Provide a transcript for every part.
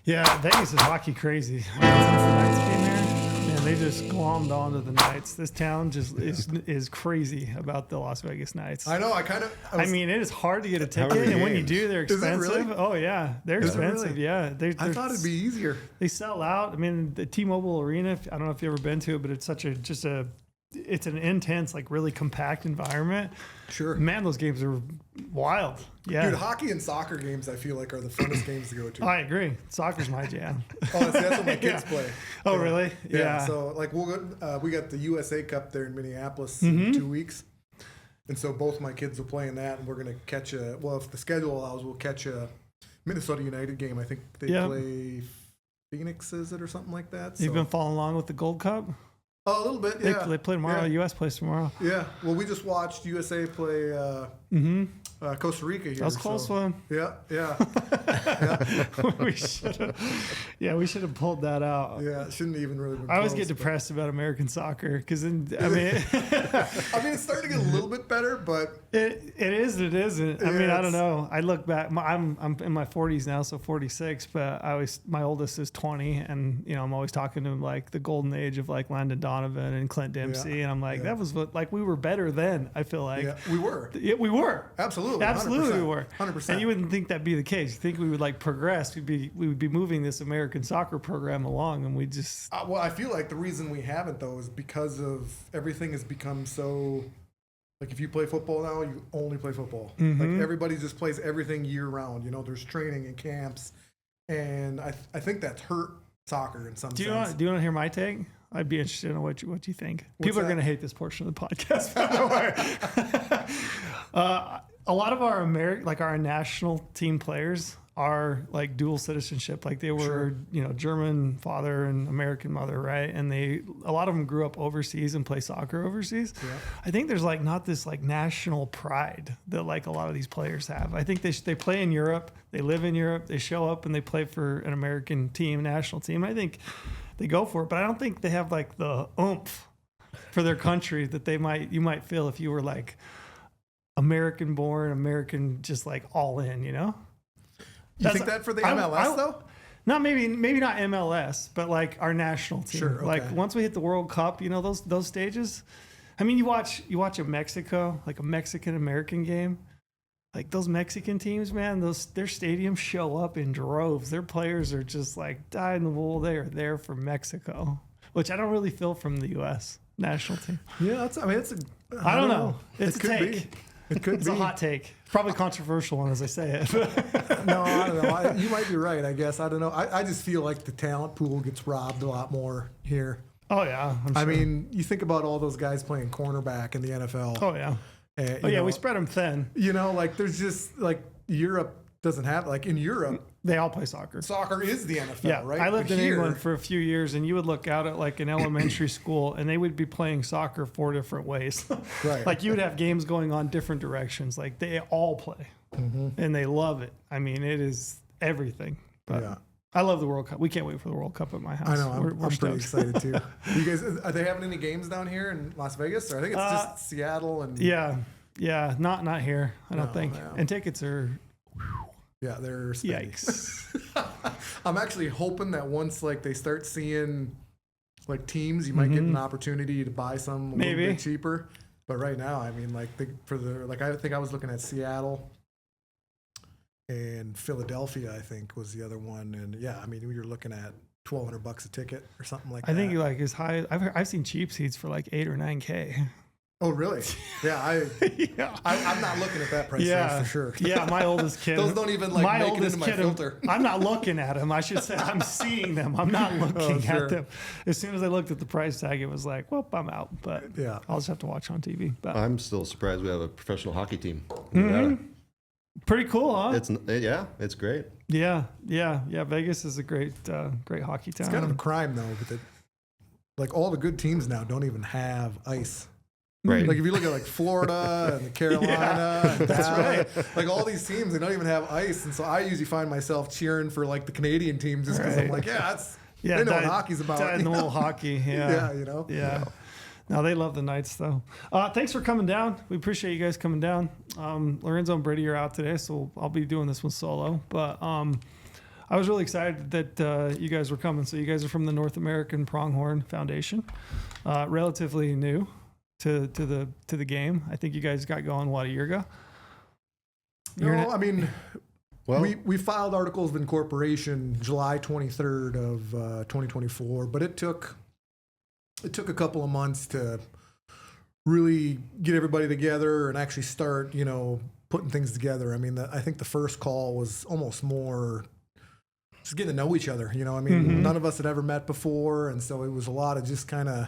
Yeah, Vegas is hockey crazy. I mean, since the Knights came here, man, they just glommed onto the Knights. This town just is crazy about the Las Vegas Knights. I know. I mean, it is hard to get a ticket, and when you do, they're expensive. Really? Oh yeah, they're expensive. Really? Yeah, I thought it'd be easier. They sell out. I mean, the T-Mobile Arena. I don't know if you've ever been to it, but it's it's an intense, like really compact environment. Sure. Man, those games are wild. Yeah. Dude, hockey and soccer games, I feel like, are the funnest games to go to. I agree. Soccer's my jam. Oh, that's what my kids play. Oh, yeah. Really? Yeah. So, like, we'll go, we got the USA Cup there in Minneapolis in 2 weeks. And so both my kids will play in that, and we're going to catch if the schedule allows, we'll catch a Minnesota United game. I think they play Phoenix, is it, or something like that. So. You've been following along with the Gold Cup? Oh, a little bit, yeah. They play tomorrow. Yeah. U.S. plays tomorrow. Yeah. Well, we just watched USA play Costa Rica here. That was a close one. Yeah. we should have pulled that out. Yeah, it shouldn't even really been I always close, get depressed about American soccer because, I mean... it's starting to get a little bit better, but... It is and it isn't. I mean, I don't know. I look back. I'm in my 40s now, so 46, but my oldest is 20, and, I'm always talking to him like the golden age of like Landon Donovan and Clint Dempsey, and I'm like, that was what, like, we were better then, I feel like. Yeah, we were. Yeah, we were. Absolutely. Absolutely 100%, we were. 100%. And you wouldn't think that'd be the case. You think we would like progress. We would be moving this American soccer program along, and we just... well, I feel like the reason we haven't, though, is because of everything has become so... Like, if you play football now, you only play football. Like, everybody just plays everything year round. There's training and camps. And I think that's hurt soccer in some sense. Do you want to hear my take? I'd be interested in what you think. People are going to hate this portion of the podcast. A lot of our our national team players are like dual citizenship. Like they were, German father and American mother, right? And a lot of them grew up overseas and play soccer overseas. Yeah. I think there's like not this like national pride that like a lot of these players have. I think they play in Europe, they live in Europe, they show up and they play for an American team, national team. I think they go for it, but I don't think they have like the oomph for their country that you might feel if you were like American born, American, just like all in, You think that for the MLS though? Not maybe not MLS, but like our national team. Sure. Okay. Like once we hit the World Cup, those stages. I mean, you watch a Mexico, like a Mexican American game. Like those Mexican teams, man, their stadiums show up in droves. Their players are just like dyed in the wool. They are there for Mexico, which I don't really feel from the U.S. national team. Yeah, I don't know. It's a take. It could it's be a hot take. Probably controversial one as I say it. No, I don't know. You might be right, I guess. I don't know. I just feel like the talent pool gets robbed a lot more here. Oh, yeah. I'm sure. I mean, you think about all those guys playing cornerback in the NFL. Oh, yeah. We spread them thin. Like there's just like Europe doesn't have, like in Europe. They all play soccer. Soccer is the NFL, right? I lived in England for a few years, and you would look out at like an elementary school, and they would be playing soccer 4 different ways. Right. Like you would have games going on different directions. Like they all play, and they love it. I mean, it is everything. But yeah. I love the World Cup. We can't wait for the World Cup at my house. I know. I'm pretty excited too. You guys, are they having any games down here in Las Vegas? Or I think it's just Seattle and. Yeah. Not here. I don't think. Yeah. And tickets are. Yeah, they're spendy. Yikes. I'm actually hoping that once like they start seeing like teams, you might get an opportunity to buy some a little bit cheaper. But right now, I mean, like I think I was looking at Seattle. And Philadelphia, I think, was the other one. And yeah, I mean, you're looking at $1,200 a ticket or something like that. I think like as high. I've seen cheap seats for like $8,000 or $9,000. Oh, really? Yeah, I'm not looking at that price range for sure. Yeah, my oldest kid. Those don't even like make it into my filter. I'm not looking at them. I should say I'm seeing them. I'm not looking at them. As soon as I looked at the price tag, it was like, well, I'm out. But yeah, I'll just have to watch on TV. But I'm still surprised we have a professional hockey team. Pretty cool, huh? It's great. Yeah. Vegas is a great hockey town. It's kind of a crime though, but like all the good teams now don't even have ice. Right. Like if you look at like Florida and Carolina, and that's right. Like all these teams, they don't even have ice, and so I usually find myself cheering for like the Canadian teams just because I'm like, they know what hockey's about. The little hockey, yeah. Yeah. No, they love the Knights, though. Thanks for coming down. We appreciate you guys coming down. Lorenzo and Brady are out today, so I'll be doing this one solo. But I was really excited that you guys were coming. So you guys are from the North American Pronghorn Foundation, relatively new to the game. I think you guys got going a year ago. No, I mean, Well, we filed articles of incorporation July 23rd of 2024, but it took a couple of months to really get everybody together and actually start, putting things together. I mean, I think the first call was almost more just getting to know each other. I mean, none of us had ever met before, and so it was a lot of just kind of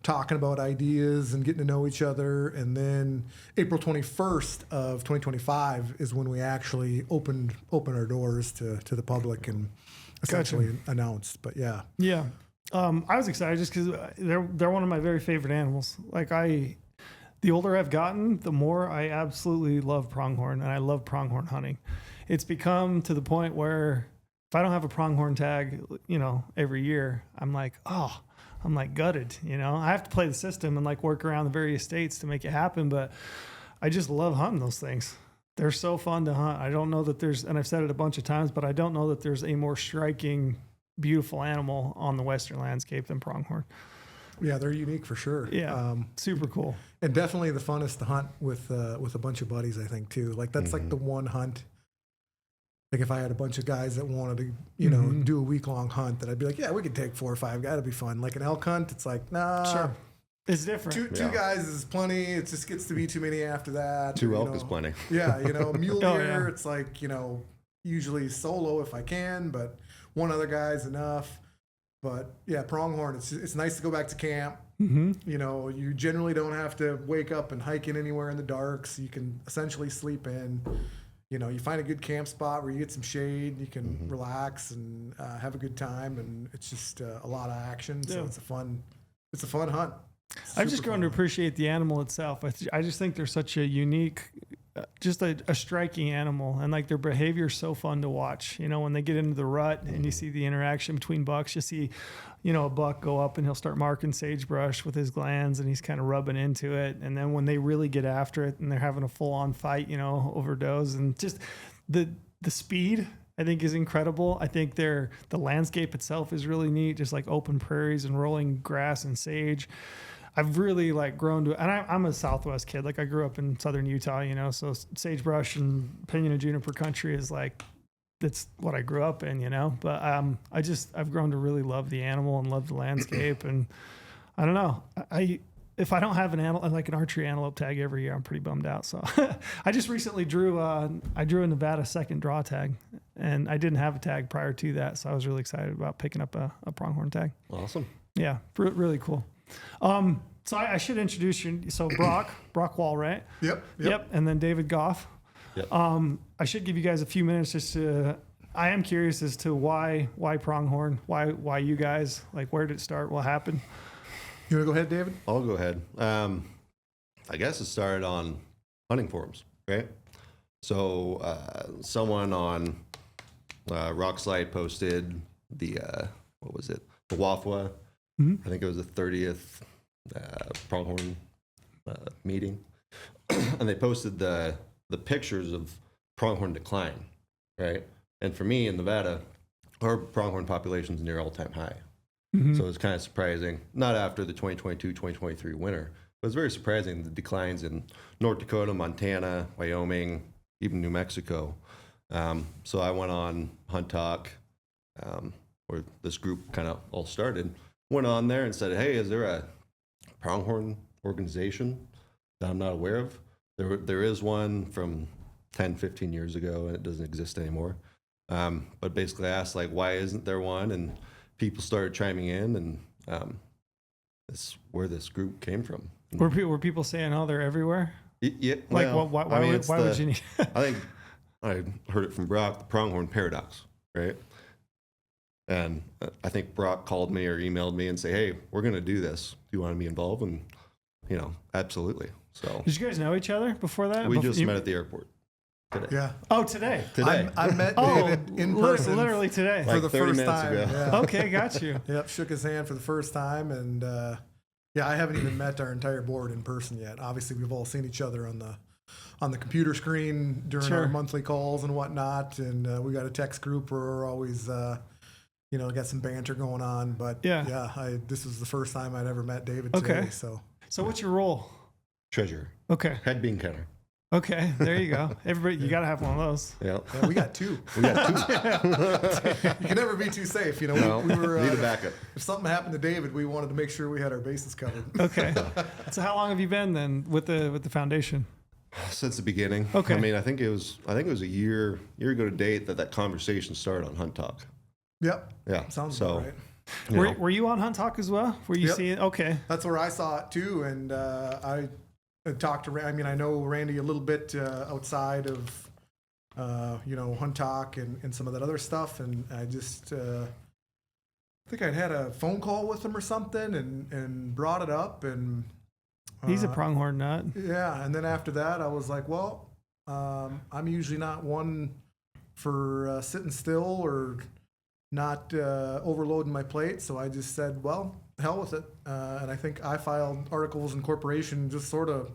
talking about ideas and getting to know each other. And then April 21st of 2025 is when we actually opened our doors to the public and essentially announced. But yeah. Yeah. I was excited just because they're one of my very favorite animals. Like the older I've gotten, the more I absolutely love pronghorn, and I love pronghorn hunting. It's become to the point where if I don't have a pronghorn tag, every year, I'm like gutted, I have to play the system and like work around the various states to make it happen. But I just love hunting those things. They're so fun to hunt. I don't know that and I've said it a bunch of times, but I don't know that there's a more striking, beautiful animal on the Western landscape than pronghorn. Yeah, they're unique for sure. Yeah, super cool. And definitely the funnest to hunt with a bunch of buddies, I think, too. Like that's like the one hunt. Like if I had a bunch of guys that wanted to, do a week-long hunt, that I'd be like, yeah, we could take 4 or 5 guys. That'd be fun. Like an elk hunt, it's like, nah. Sure. It's different. Two guys is plenty. It just gets to be too many after that. 2 elk is plenty. Yeah, mule deer, Oh, yeah. it's like, usually solo if I can, but one other guy's enough. But yeah, pronghorn, it's nice to go back to camp. You generally don't have to wake up and hike in anywhere in the dark, so you can essentially sleep in. You find a good camp spot where you get some shade, you can relax and have a good time, and it's just a lot of action. So it's a fun hunt. I've just grown to appreciate the animal itself. I just think they're such a unique, just a striking animal, and like their behavior is so fun to watch. When they get into the rut and you see the interaction between bucks, you see, a buck go up and he'll start marking sagebrush with his glands and he's kind of rubbing into it. And then when they really get after it and they're having a full on fight, over does, and just the speed, I think, is incredible. I think the landscape itself is really neat, just like open prairies and rolling grass and sage. I've really grown to, and I'm a Southwest kid. Like I grew up in Southern Utah, so sagebrush and pinyon and juniper country is that's what I grew up in, but I've grown to really love the animal and love the landscape. And I don't know, if I don't have an archery antelope tag every year, I'm pretty bummed out. So I just recently drew a Nevada second draw tag, and I didn't have a tag prior to that. So I was really excited about picking up a pronghorn tag. Awesome. Yeah. Really cool. So I should introduce you. So Brock Wahl, right? Yep. And then David Gough. Yep. I should give you guys a few minutes I am curious as to why pronghorn, why you guys, where did it start? What happened? You want to go ahead, David? I'll go ahead. I guess it started on hunting forums, right? So someone on Rockslide posted the the WAFWA. I think it was the 30th pronghorn meeting, and they posted the pictures of pronghorn decline, right? And for me in Nevada, our pronghorn population is near all-time high. So it's kind of surprising, not after the 2022-2023 winter, but it's very surprising the declines in North Dakota, Montana, Wyoming, even New Mexico. So I went on Hunt Talk, where this group kind of all started, went on there and said, hey, is there a pronghorn organization that I'm not aware of? There is one from 10, 15 years ago, and it doesn't exist anymore. But basically I asked, why isn't there one? And people started chiming in, and that's where this group came from. Were people saying, oh, they're everywhere? Yeah. Why would you need? I think I heard it from Brock, the pronghorn paradox, right? And I think Brock called me or emailed me and say, hey, we're going to do this. Do you want to be involved? And, absolutely. So did you guys know each other before that? We just met at the airport today. Yeah. Oh, today. I met David in person. Literally today. For the 30 first minutes time. ago. Yeah. Okay, got you. Yep, shook his hand for the first time, and I haven't even met our entire board in person yet. Obviously, we've all seen each other on on the computer screen during Sure. our monthly calls and whatnot. And we got a text group where we're always, got some banter going on. But this was the first time I'd ever met David today. So what's your role? Treasurer. Okay. Head bean counter. Okay. There you go. Everybody, you got to have one of those. Yeah. yeah, we got two. We got two. You can never be too safe. You know, No, we were, need a backup. if something happened to David, we wanted to make sure we had our bases covered. Okay. So how long have you been then with the foundation? Since the beginning. Okay. I mean, I think it was a year ago to date that conversation started on Hunt Talk. Yep. Yeah. Sounds so, about right. you know, Were you on Hunt Talk as well? Were you Yep. seeing? Okay. That's where I saw it too. And I talked to, I know Randy a little bit outside of, Hunt Talk and some of that other stuff. And I just, I think I'd had a phone call with him or something and brought it up. And He's a pronghorn nut. yeah. And then after that, I was like, well, I'm usually not one for sitting still or not overloading my plate. So I just said, well, hell with it. And I think I filed articles of incorporation just sort of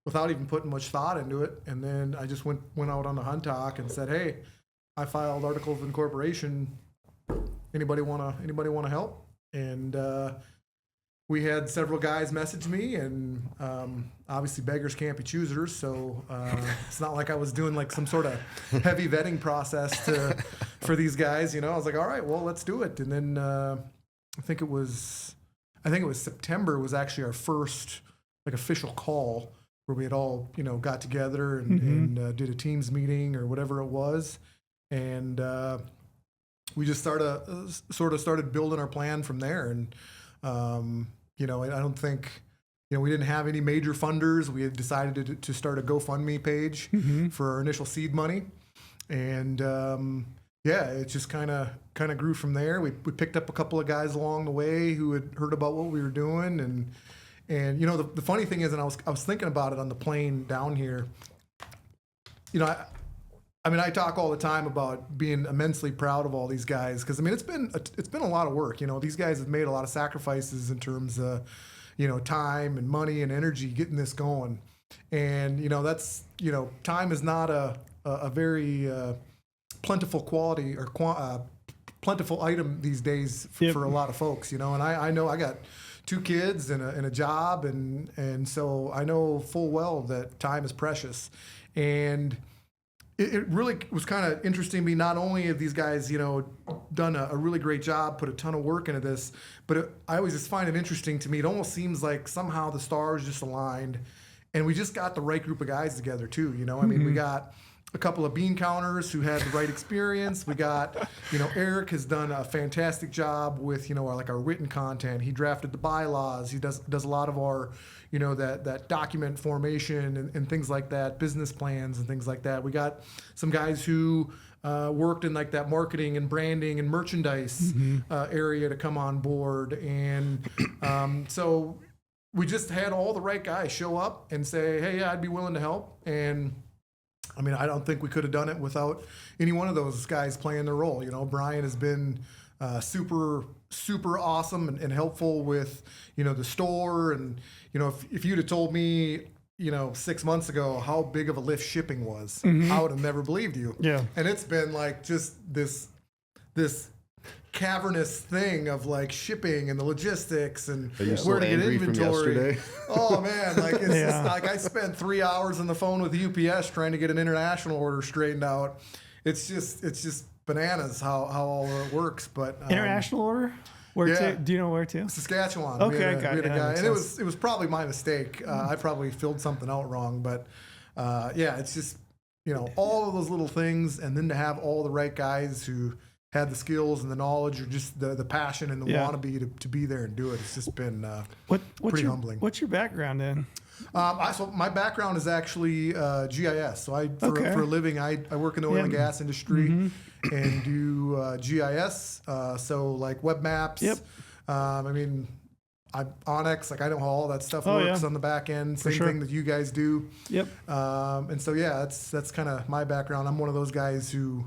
without even putting much thought into it. And then I just went out on the Hunt Talk and said, hey, I filed articles of incorporation. Anybody wanna help? And we had several guys message me, and obviously beggars can't be choosers. So it's not like I was doing like some sort of heavy vetting process for these guys. I was like, all right, well, let's do it. And then I think it was September was actually our first like official call where we had all got together and did a Teams meeting or whatever it was, and we just started building our plan from there. And I don't think we didn't have any major funders. We had decided to start a GoFundMe page for our initial seed money, and it just kind of grew from there. We picked up a couple of guys along the way who had heard about what we were doing, and the funny thing is, and I was thinking about it on the plane down here. I talk all the time about being immensely proud of all these guys because it's been a lot of work. These guys have made a lot of sacrifices in terms of time and money and energy getting this going, and that's time is not a very plentiful quality or plentiful item these days for a lot of folks. And I know I got 2 kids and a job, and so I know full well that time is precious. And it really was kind of interesting to me. Not only have these guys, done a really great job, put a ton of work into this, but I always just find it interesting to me. It almost seems like somehow the stars just aligned, and we just got the right group of guys together too. We got a couple of bean counters who had the right experience. We got, Eric has done a fantastic job with, our written content. He drafted the bylaws. He does a lot of our, that document formation and things like that, business plans and things like that. We got some guys who worked in like that marketing and branding and merchandise area to come on board. And so we just had all the right guys show up and say, hey, yeah, I'd be willing to help. And I don't think we could have done it without any one of those guys playing their role. Brian has been super, super awesome and helpful with, the store. And, if you'd have told me, 6 months ago how big of a lift shipping was, I would have never believed you. Yeah. And it's been like just this cavernous thing of like shipping and the logistics and where to get inventory. Oh man, like it's just like I spent 3 hours on the phone with UPS trying to get an international order straightened out. It's just bananas how all it works. But International order? Where to? Do you know where to? Saskatchewan. Okay, we had a guy, and it was probably my mistake. I probably filled something out wrong, but it's just all of those little things, and then to have all the right guys who had the skills and the knowledge or just the passion and the wannabe to be there and do it. It's just been pretty humbling. What's your background in? So my background is actually GIS. So for a living, I work in the oil and gas industry and do GIS. So like web maps. Yep. I'm Onyx, like I know how all that stuff works on the back end. Same thing that you guys do. Yep. And so that's kind of my background. I'm one of those guys who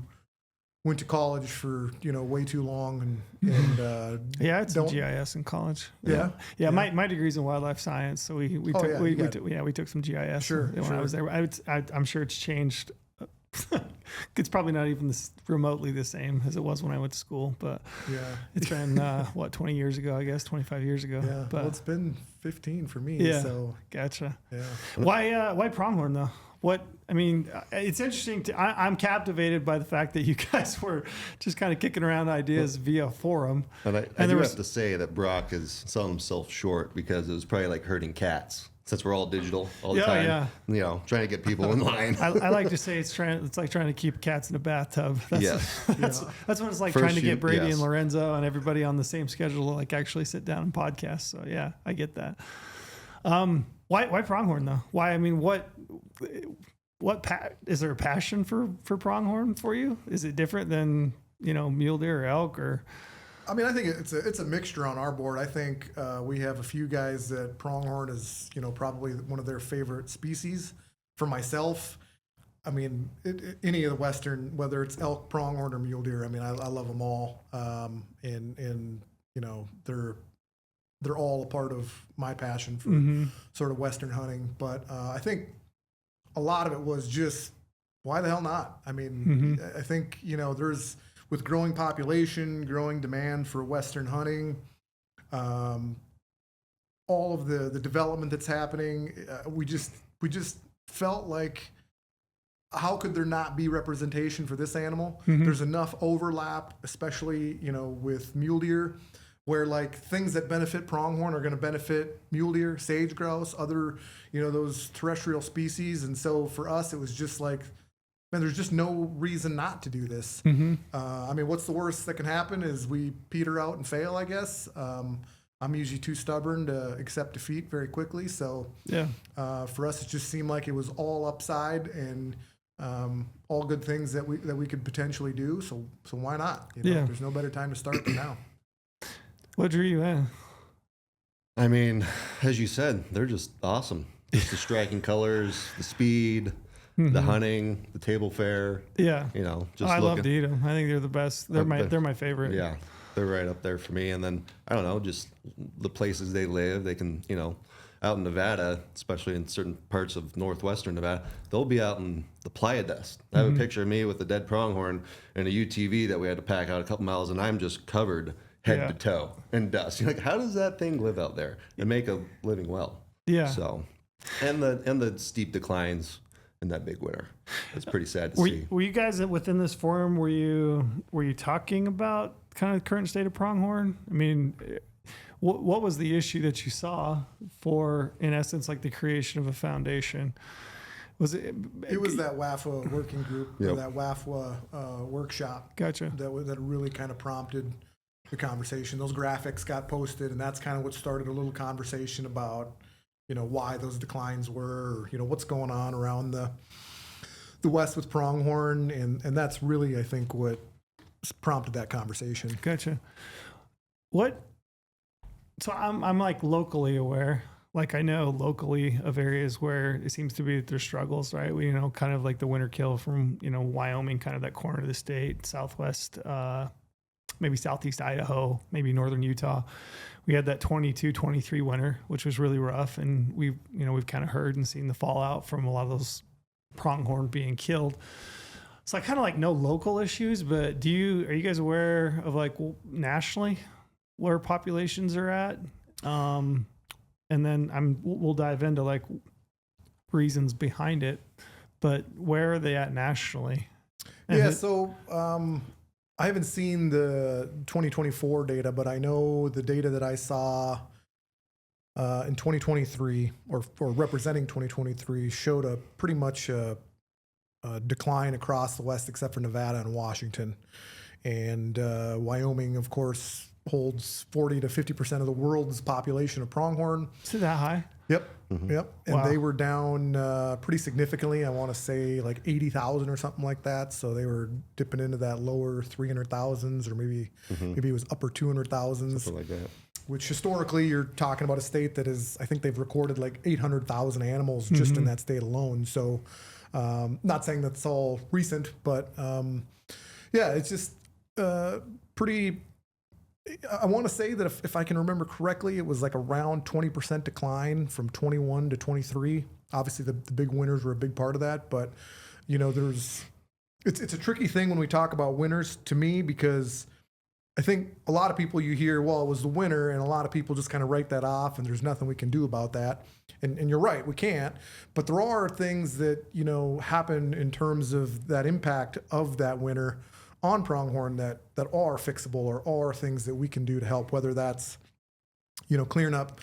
went to college for, way too long and Yeah, it's some GIS in college. Yeah. Yeah. My degree's in wildlife science, so we took some GIS. Sure, when I was there. I'm sure it's changed. It's probably not even remotely the same as it was when I went to school, but yeah, it's been 20 years ago, I guess, 25 years ago. Yeah, but well, it's been 15 for me. Yeah, so gotcha. Yeah. Why pronghorn though? It's interesting. I'm captivated by the fact that you guys were just kind of kicking around ideas via forum. And I do have to say that Brock is selling himself short because it was probably like herding cats. Since we're all digital all the time, trying to get people in line. I like to say it's like trying to keep cats in a bathtub. That's what it's like trying to get Brady and Lorenzo and everybody on the same schedule to like actually sit down and podcast. So yeah, I get that. Why pronghorn though? Why? I mean, is there a passion for pronghorn for you? Is it different than mule deer or elk or? I mean, I think it's a mixture on our board. I think we have a few guys that pronghorn is, probably one of their favorite species. For myself, I mean, any of the Western, whether it's elk, pronghorn, or mule deer, I mean, I love them all. And they're all a part of my passion for sort of Western hunting. But I think a lot of it was just, why the hell not? I mean, I think, with growing population, growing demand for Western hunting, all of the development that's happening, we just felt like, how could there not be representation for this animal? There's enough overlap, especially with mule deer, where like things that benefit pronghorn are going to benefit mule deer, sage grouse, other those terrestrial species, and so for us it was just like, man, there's just no reason not to do this. I mean, what's the worst that can happen is we peter out and fail, I guess. I'm usually too stubborn to accept defeat very quickly. So for us, it just seemed like it was all upside and all good things that we could potentially do. So why not? There's no better time to start than now. What drew you in? I mean, as you said, they're just awesome. Just the striking colors, the speed. The hunting, the table fare. Yeah. I love to eat them. I think they're the best. They're my favorite. Yeah. They're right up there for me. And then, I don't know, just the places they live. They can, out in Nevada, especially in certain parts of northwestern Nevada, they'll be out in the playa dust. I have a picture of me with a dead pronghorn and a UTV that we had to pack out a couple miles, and I'm just covered head to toe in dust. You're like, how does that thing live out there and make a living well? Yeah. So, and the steep declines in that big winter. It's pretty sad to see. Were you guys within this forum? Were you talking about kind of the current state of pronghorn? I mean, what was the issue that you saw for, in essence, like the creation of a foundation? Was it? It was that WAFWA working group, or that WAFWA workshop. Gotcha. That really kind of prompted the conversation. Those graphics got posted, and that's kind of what started a little conversation about why those declines were, or, what's going on around the West with pronghorn. And that's really, I think, what prompted that conversation. Gotcha. So I'm like locally aware, like I know locally of areas where it seems to be that there's struggles, right? We, kind of like the winter kill from, Wyoming, kind of that corner of the state, Southwest, maybe Southeast Idaho, maybe Northern Utah. We had that 22-23 winter, which was really rough. And we've kind of heard and seen the fallout from a lot of those pronghorn being killed. So I kind of like know local issues, but are you guys aware of like nationally where populations are at? And then we'll dive into like reasons behind it, but where are they at nationally? And so I haven't seen the 2024 data, but I know the data that I saw in 2023 or representing 2023 showed a pretty much a decline across the West, except for Nevada and Washington. And Wyoming, of course, holds 40 to 50% of the world's population of pronghorn. Is it that high? Yep. Yep. And they were down pretty significantly. I want to say like 80,000 or something like that. So they were dipping into that lower 300,000s or maybe it was upper 200,000s. Something like that. Which historically you're talking about a state that is, I think they've recorded like 800,000 animals just in that state alone. So not saying that's all recent, but Yeah, it's just pretty. I want to say that if I can remember correctly, it was like around 20% decline from 21 to 23. Obviously, the big winners were a big part of that, but it's a tricky thing when we talk about winners to me, because I think a lot of people you hear, well, it was the winner, and a lot of people just kind of write that off, and there's nothing we can do about that. And you're right, we can't. But there are things that happen in terms of that impact of that winner on pronghorn that are fixable, or are things that we can do to help, whether that's clearing up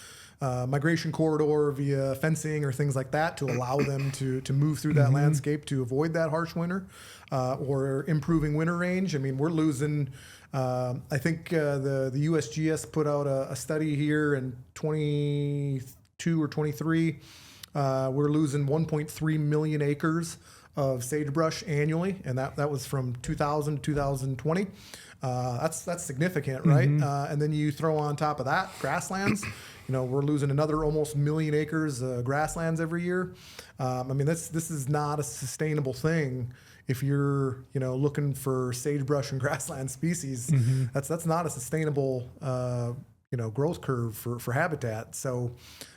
migration corridor via fencing or things like that to allow them to move through that landscape to avoid that harsh winter, or improving winter range. I mean, we're losing. I think the USGS put out a study here in 22 or 23. We're losing 1.3 million acres of sagebrush annually, and that was from 2000 to 2020. That's significant, right? And then you throw on top of that grasslands. We're losing another almost million acres of grasslands every year. I mean, this is not a sustainable thing. If you're looking for sagebrush and grassland species, that's not a sustainable growth curve for habitat. So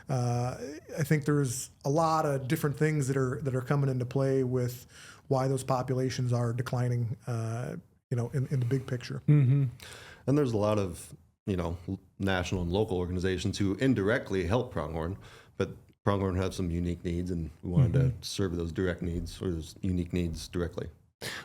I think there's a lot of different things that are coming into play with why those populations are declining, in the big picture. And there's a lot of, national and local organizations who indirectly help pronghorn, but pronghorn have some unique needs, and we wanted to serve those direct needs, or those unique needs directly.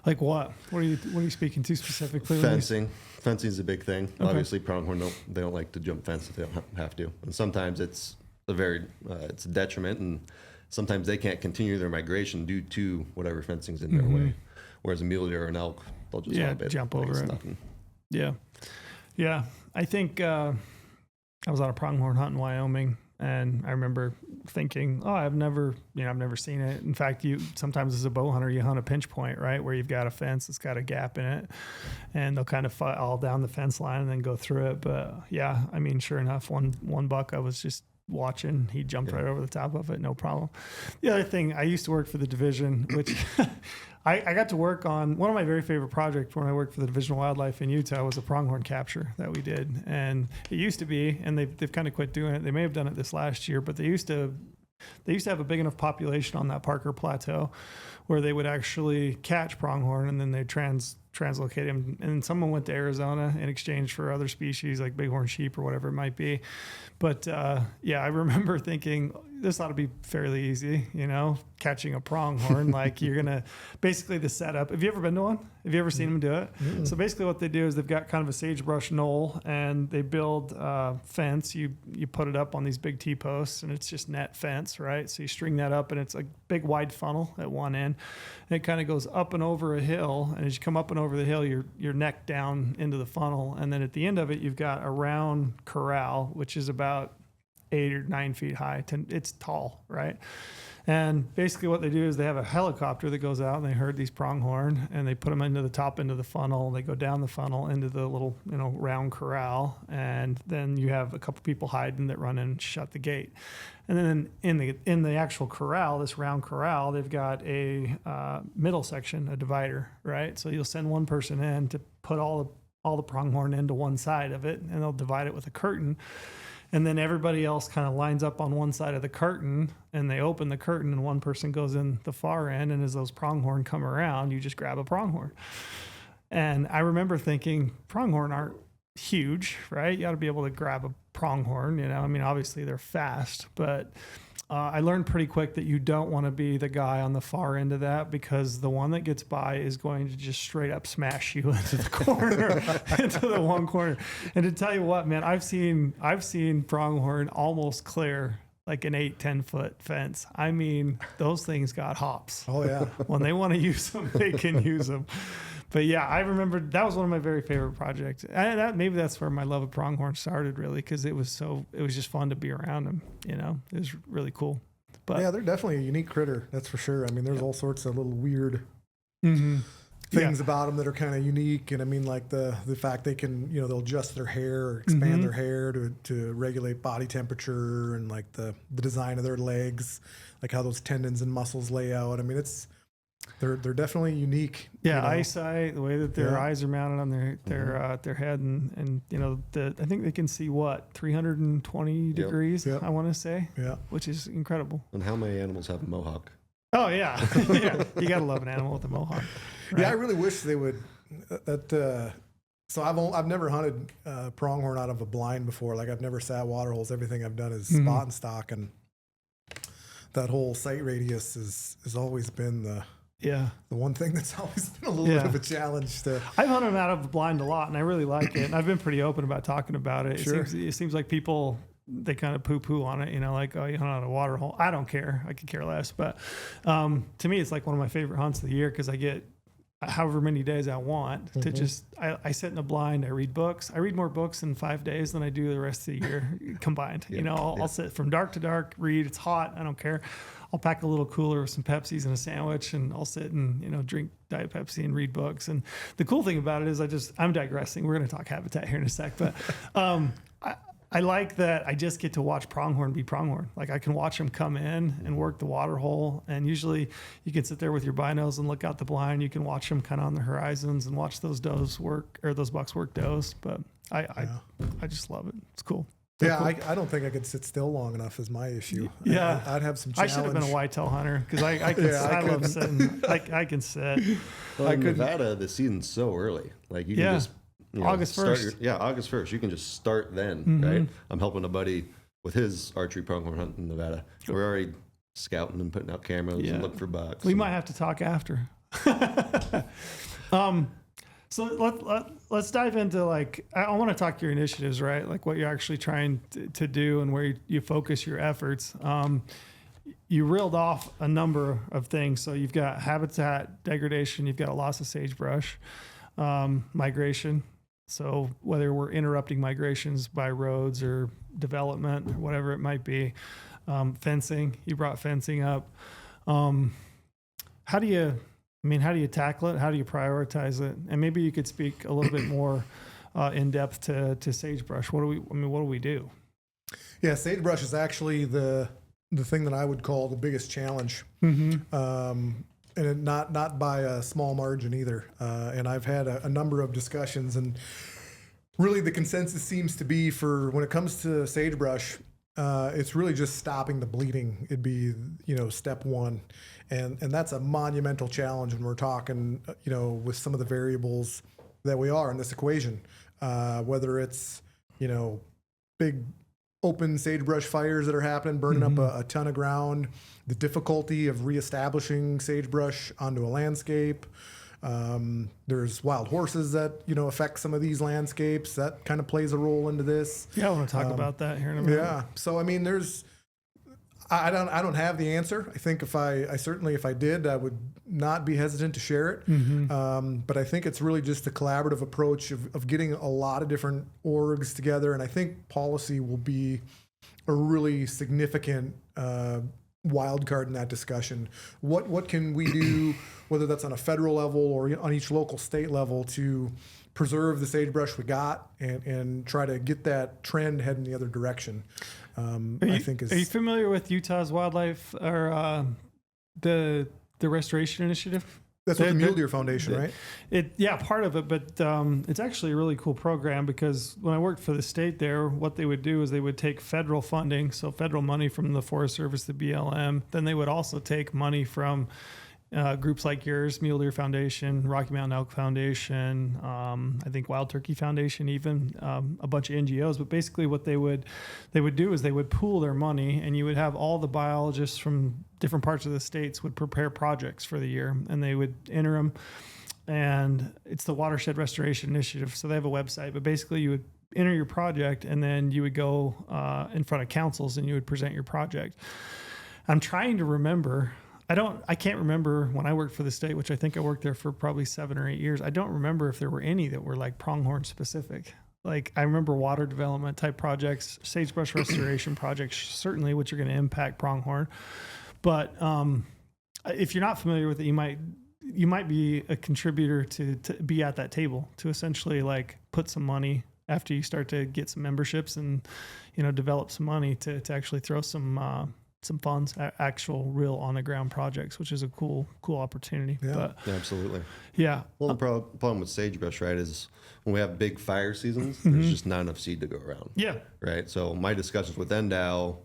Like what? What are you speaking to specifically? Fencing. Fencing is a big thing. Okay. Obviously, pronghorn they don't like to jump fence if they don't have to, and sometimes it's it's a detriment, and sometimes they can't continue their migration due to whatever fencing's in their way. Whereas a mule deer or an elk, they'll just jump over it. Yeah. I think I was on a pronghorn hunt in Wyoming, and I remember thinking, I've never seen it. In fact, sometimes as a bow hunter, you hunt a pinch point, right, where you've got a fence that's got a gap in it, and they'll kind of fight all down the fence line and then go through it. But yeah, I mean, sure enough, one buck I was just watching, he jumped right over the top of it, no problem. The other thing, I used to work for the division, which I got to work on. One of my very favorite projects when I worked for the Division of Wildlife in Utah was a pronghorn capture that we did. And it used to be, and they've kind of quit doing it. They may have done it this last year, but they used to have a big enough population on that Parker Plateau where they would actually catch pronghorn, and then they translocate him. And someone went to Arizona in exchange for other species like bighorn sheep or whatever it might be. But I remember thinking, this ought to be fairly easy, catching a pronghorn. Like, you're gonna basically the setup. Have you ever been to one? Have you ever seen them do it? Mm-hmm. So basically what they do is they've got kind of a sagebrush knoll, and they build fence. You put it up on these big T-posts, and it's just net fence, right? So you string that up, and it's a big wide funnel at one end, and it kind of goes up and over a hill. And as you come up and over the hill, your neck down into the funnel, and then at the end of it, you've got a round corral, which is about 8 or 9 feet high. It's tall, right? And basically what they do is they have a helicopter that goes out, and they herd these pronghorn, and they put them into the top end of the funnel. They go down the funnel into the little, round corral, and then you have a couple people hiding that run in and shut the gate. And then in the actual corral, this round corral, they've got a middle section, a divider, right? So you'll send one person in to put all the pronghorn into one side of it, and they'll divide it with a curtain. And then everybody else kind of lines up on one side of the curtain, and they open the curtain, and one person goes in the far end. And as those pronghorn come around, you just grab a pronghorn. And I remember thinking, pronghorn aren't huge, right? You ought to be able to grab a pronghorn, I mean, obviously they're fast, but I learned pretty quick that you don't want to be the guy on the far end of that, because the one that gets by is going to just straight up smash you into the corner, into the one corner. And to tell you what, man, I've seen pronghorn almost clear like an 8-10 foot fence. I mean, those things got hops. Oh yeah. When they want to use them, they can use them. But yeah, I remember that was one of my very favorite projects. And maybe that's where my love of pronghorn started, really, because it was just fun to be around them. It was really cool. But yeah, they're definitely a unique critter, that's for sure. I mean, there's all sorts of little weird things about them that are kind of unique. And I mean, like the fact they can, they'll adjust their hair or expand their hair to regulate body temperature, and like the design of their legs, like how those tendons and muscles lay out. I mean, it's They're definitely unique. Yeah, eyesight, the way that their eyes are mounted on their head, and I think they can see 320 degrees. Yep. I want to say, Yeah, which is incredible. And how many animals have a mohawk? Oh yeah, yeah. You gotta love an animal with a mohawk. Right? Yeah, I really wish they would. So I've never hunted pronghorn out of a blind before. Like I've never sat water holes. Everything I've done is spot and stock, and that whole sight radius has always been the one thing that's always been a little bit of a challenge to. I've hunted them out of a blind a lot, and I really like it. And I've been pretty open about talking about it. Sure. It seems like people, they kind of poo-poo on it, like, oh, you hunt out a water hole. I don't care. I could care less. But to me, it's like one of my favorite hunts of the year because I get however many days I want to just, I sit in a blind, I read books. I read more books in 5 days than I do the rest of the year combined. I'll sit from dark to dark, read. It's hot. I don't care. I'll pack a little cooler with some Pepsis and a sandwich, and I'll sit and, drink Diet Pepsi and read books. And the cool thing about it is I'm digressing. We're going to talk habitat here in a sec, but I like that I just get to watch pronghorn be pronghorn. Like I can watch them come in and work the water hole. And usually you can sit there with your binos and look out the blind. You can watch them kind of on the horizons and watch those does work, or those bucks work does. But I just love it. It's cool. Yeah, cool. I don't think I could sit still long enough is my issue. Yeah. I'd have some challenge. I should have been a whitetail hunter because I love sitting. I can sit. Well, in Nevada, the season's so early. Like you can just August 1st. August 1st. You can just start then, right? I'm helping a buddy with his archery pronghorn hunt in Nevada. We're already scouting and putting out cameras and looking for bucks. We might have to talk after. So let's dive into I want to talk your initiatives, right? Like what you're actually trying to do and where you focus your efforts. You reeled off a number of things. So you've got habitat degradation, you've got a loss of sagebrush, migration. So whether we're interrupting migrations by roads or development or whatever it might be, fencing, you brought fencing up. How do you tackle it? How do you prioritize it? And maybe you could speak a little bit more in depth to sagebrush. What do we do? Yeah, sagebrush is actually the thing that I would call the biggest challenge. And not by a small margin either. And I've had a number of discussions, and really the consensus seems to be for when it comes to sagebrush, it's really just stopping the bleeding. It'd be, step one. And that's a monumental challenge when we're talking, with some of the variables that we are in this equation, whether it's, big open sagebrush fires that are happening, burning up a ton of ground, the difficulty of reestablishing sagebrush onto a landscape. There's wild horses that, affect some of these landscapes. That kind of plays a role into this. Yeah, I want to talk about that here in a minute. Yeah. So, I don't have the answer. I think if I did, I would not be hesitant to share it. But I think it's really just a collaborative approach of getting a lot of different orgs together. And I think policy will be a really significant wild card in that discussion. What can we do, whether that's on a federal level or on each local state level, to preserve the sagebrush we got and try to get that trend heading the other direction? Are you familiar with Utah's wildlife or the restoration initiative? That's with the Mule Deer Foundation, right? Part of it, but it's actually a really cool program because when I worked for the state there, what they would do is they would take federal funding, so federal money from the Forest Service, the BLM. Then they would also take money from groups like yours, Mule Deer Foundation, Rocky Mountain Elk Foundation, I think Wild Turkey Foundation, even a bunch of NGOs. But basically, what they would do is they would pool their money, and you would have all the biologists from different parts of the states would prepare projects for the year, and they would enter them. And it's the Watershed Restoration Initiative, so they have a website. But basically, you would enter your project, and then you would go in front of councils, and you would present your project. I'm trying to remember. I can't remember when I worked for the state, which I think I worked there for probably 7 or 8 years. I don't remember if there were any that were like pronghorn specific. Like I remember water development type projects, sagebrush restoration projects, certainly, which are going to impact pronghorn. But if you're not familiar with it, you might be a contributor to be at that table to essentially like put some money after you start to get some memberships and, develop some money to actually throw some some funds, actual real on the ground projects, which is a cool opportunity. Yeah. But Yeah, absolutely. yeah, Well, the problem with sagebrush, right, is when we have big fire seasons, there's just not enough seed to go around. yeah, Right. So my discussions with NDOW,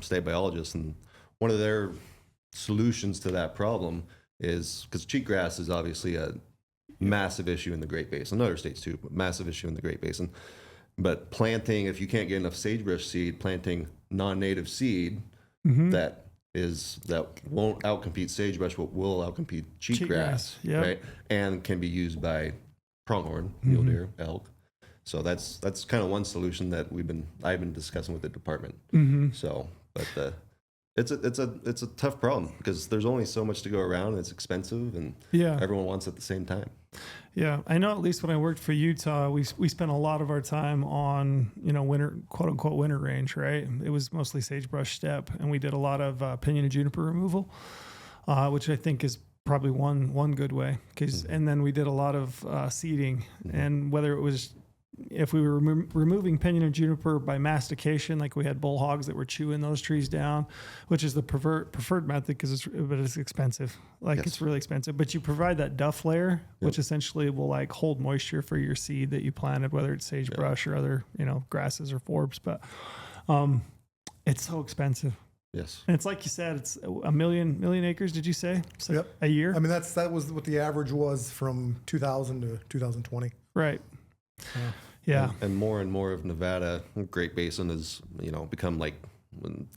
state biologists, and one of their solutions to that problem is because cheatgrass is obviously a massive issue in the Great Basin, other states too, but massive issue in the Great Basin. But planting, if you can't get enough sagebrush seed, planting non-native seed that won't outcompete sagebrush, but will outcompete cheatgrass, yep. right? And can be used by pronghorn, mule deer, elk. So that's kind of one solution that I've been discussing with the department. So, but it's a tough problem because there's only so much to go around. It's expensive, and everyone wants it at the same time. Yeah, I know. At least when I worked for Utah, we spent a lot of our time on winter, quote unquote, winter range. Right, it was mostly sagebrush steppe, and we did a lot of pinyon and juniper removal, which I think is probably one good way. And then we did a lot of seeding, and whether it was if we were removing pinyon and juniper by mastication, like we had bull hogs that were chewing those trees down, which is the preferred method because it's expensive. It's really expensive. But you provide that duff layer, which essentially will like hold moisture for your seed that you planted, whether it's sagebrush or other grasses or forbs. But it's so expensive. Yes. And it's like you said, it's a million acres. Did you say? So a year? I mean, that was what the average was from 2000 to 2020. Right. Yeah. And more of Nevada, Great Basin has, become like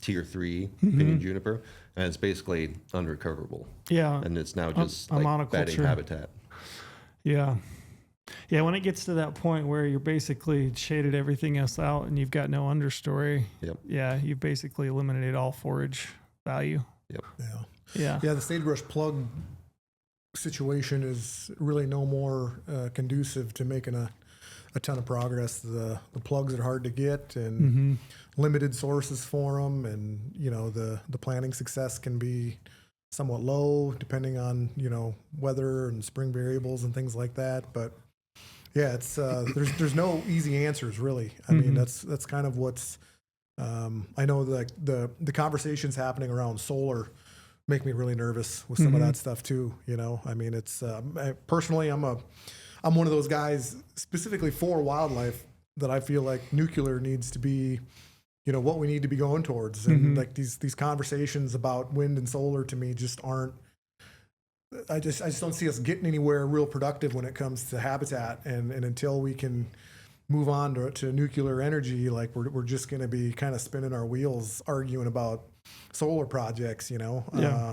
tier 3 pinyon juniper, and it's basically unrecoverable. Yeah. And it's now just like monoculture bedding habitat. Yeah. Yeah. When it gets to that point where you're basically shaded everything else out and you've got no understory. Yep. Yeah. You've basically eliminated all forage value. Yep. Yeah. Yeah. Yeah. The sagebrush plug situation is really no more conducive to making a ton of progress. The plugs are hard to get and limited sources for them, and the planting success can be somewhat low depending on weather and spring variables and things like that. But yeah, it's there's no easy answers really. I mean that's kind of what's I know that the conversations happening around solar make me really nervous with some of that stuff too. I mean, it's personally, I'm one of those guys specifically for wildlife that I feel like nuclear needs to be, what we need to be going towards. And like these conversations about wind and solar to me just aren't, I just don't see us getting anywhere real productive when it comes to habitat. And until we can move on to nuclear energy, like we're just going to be kind of spinning our wheels arguing about solar projects,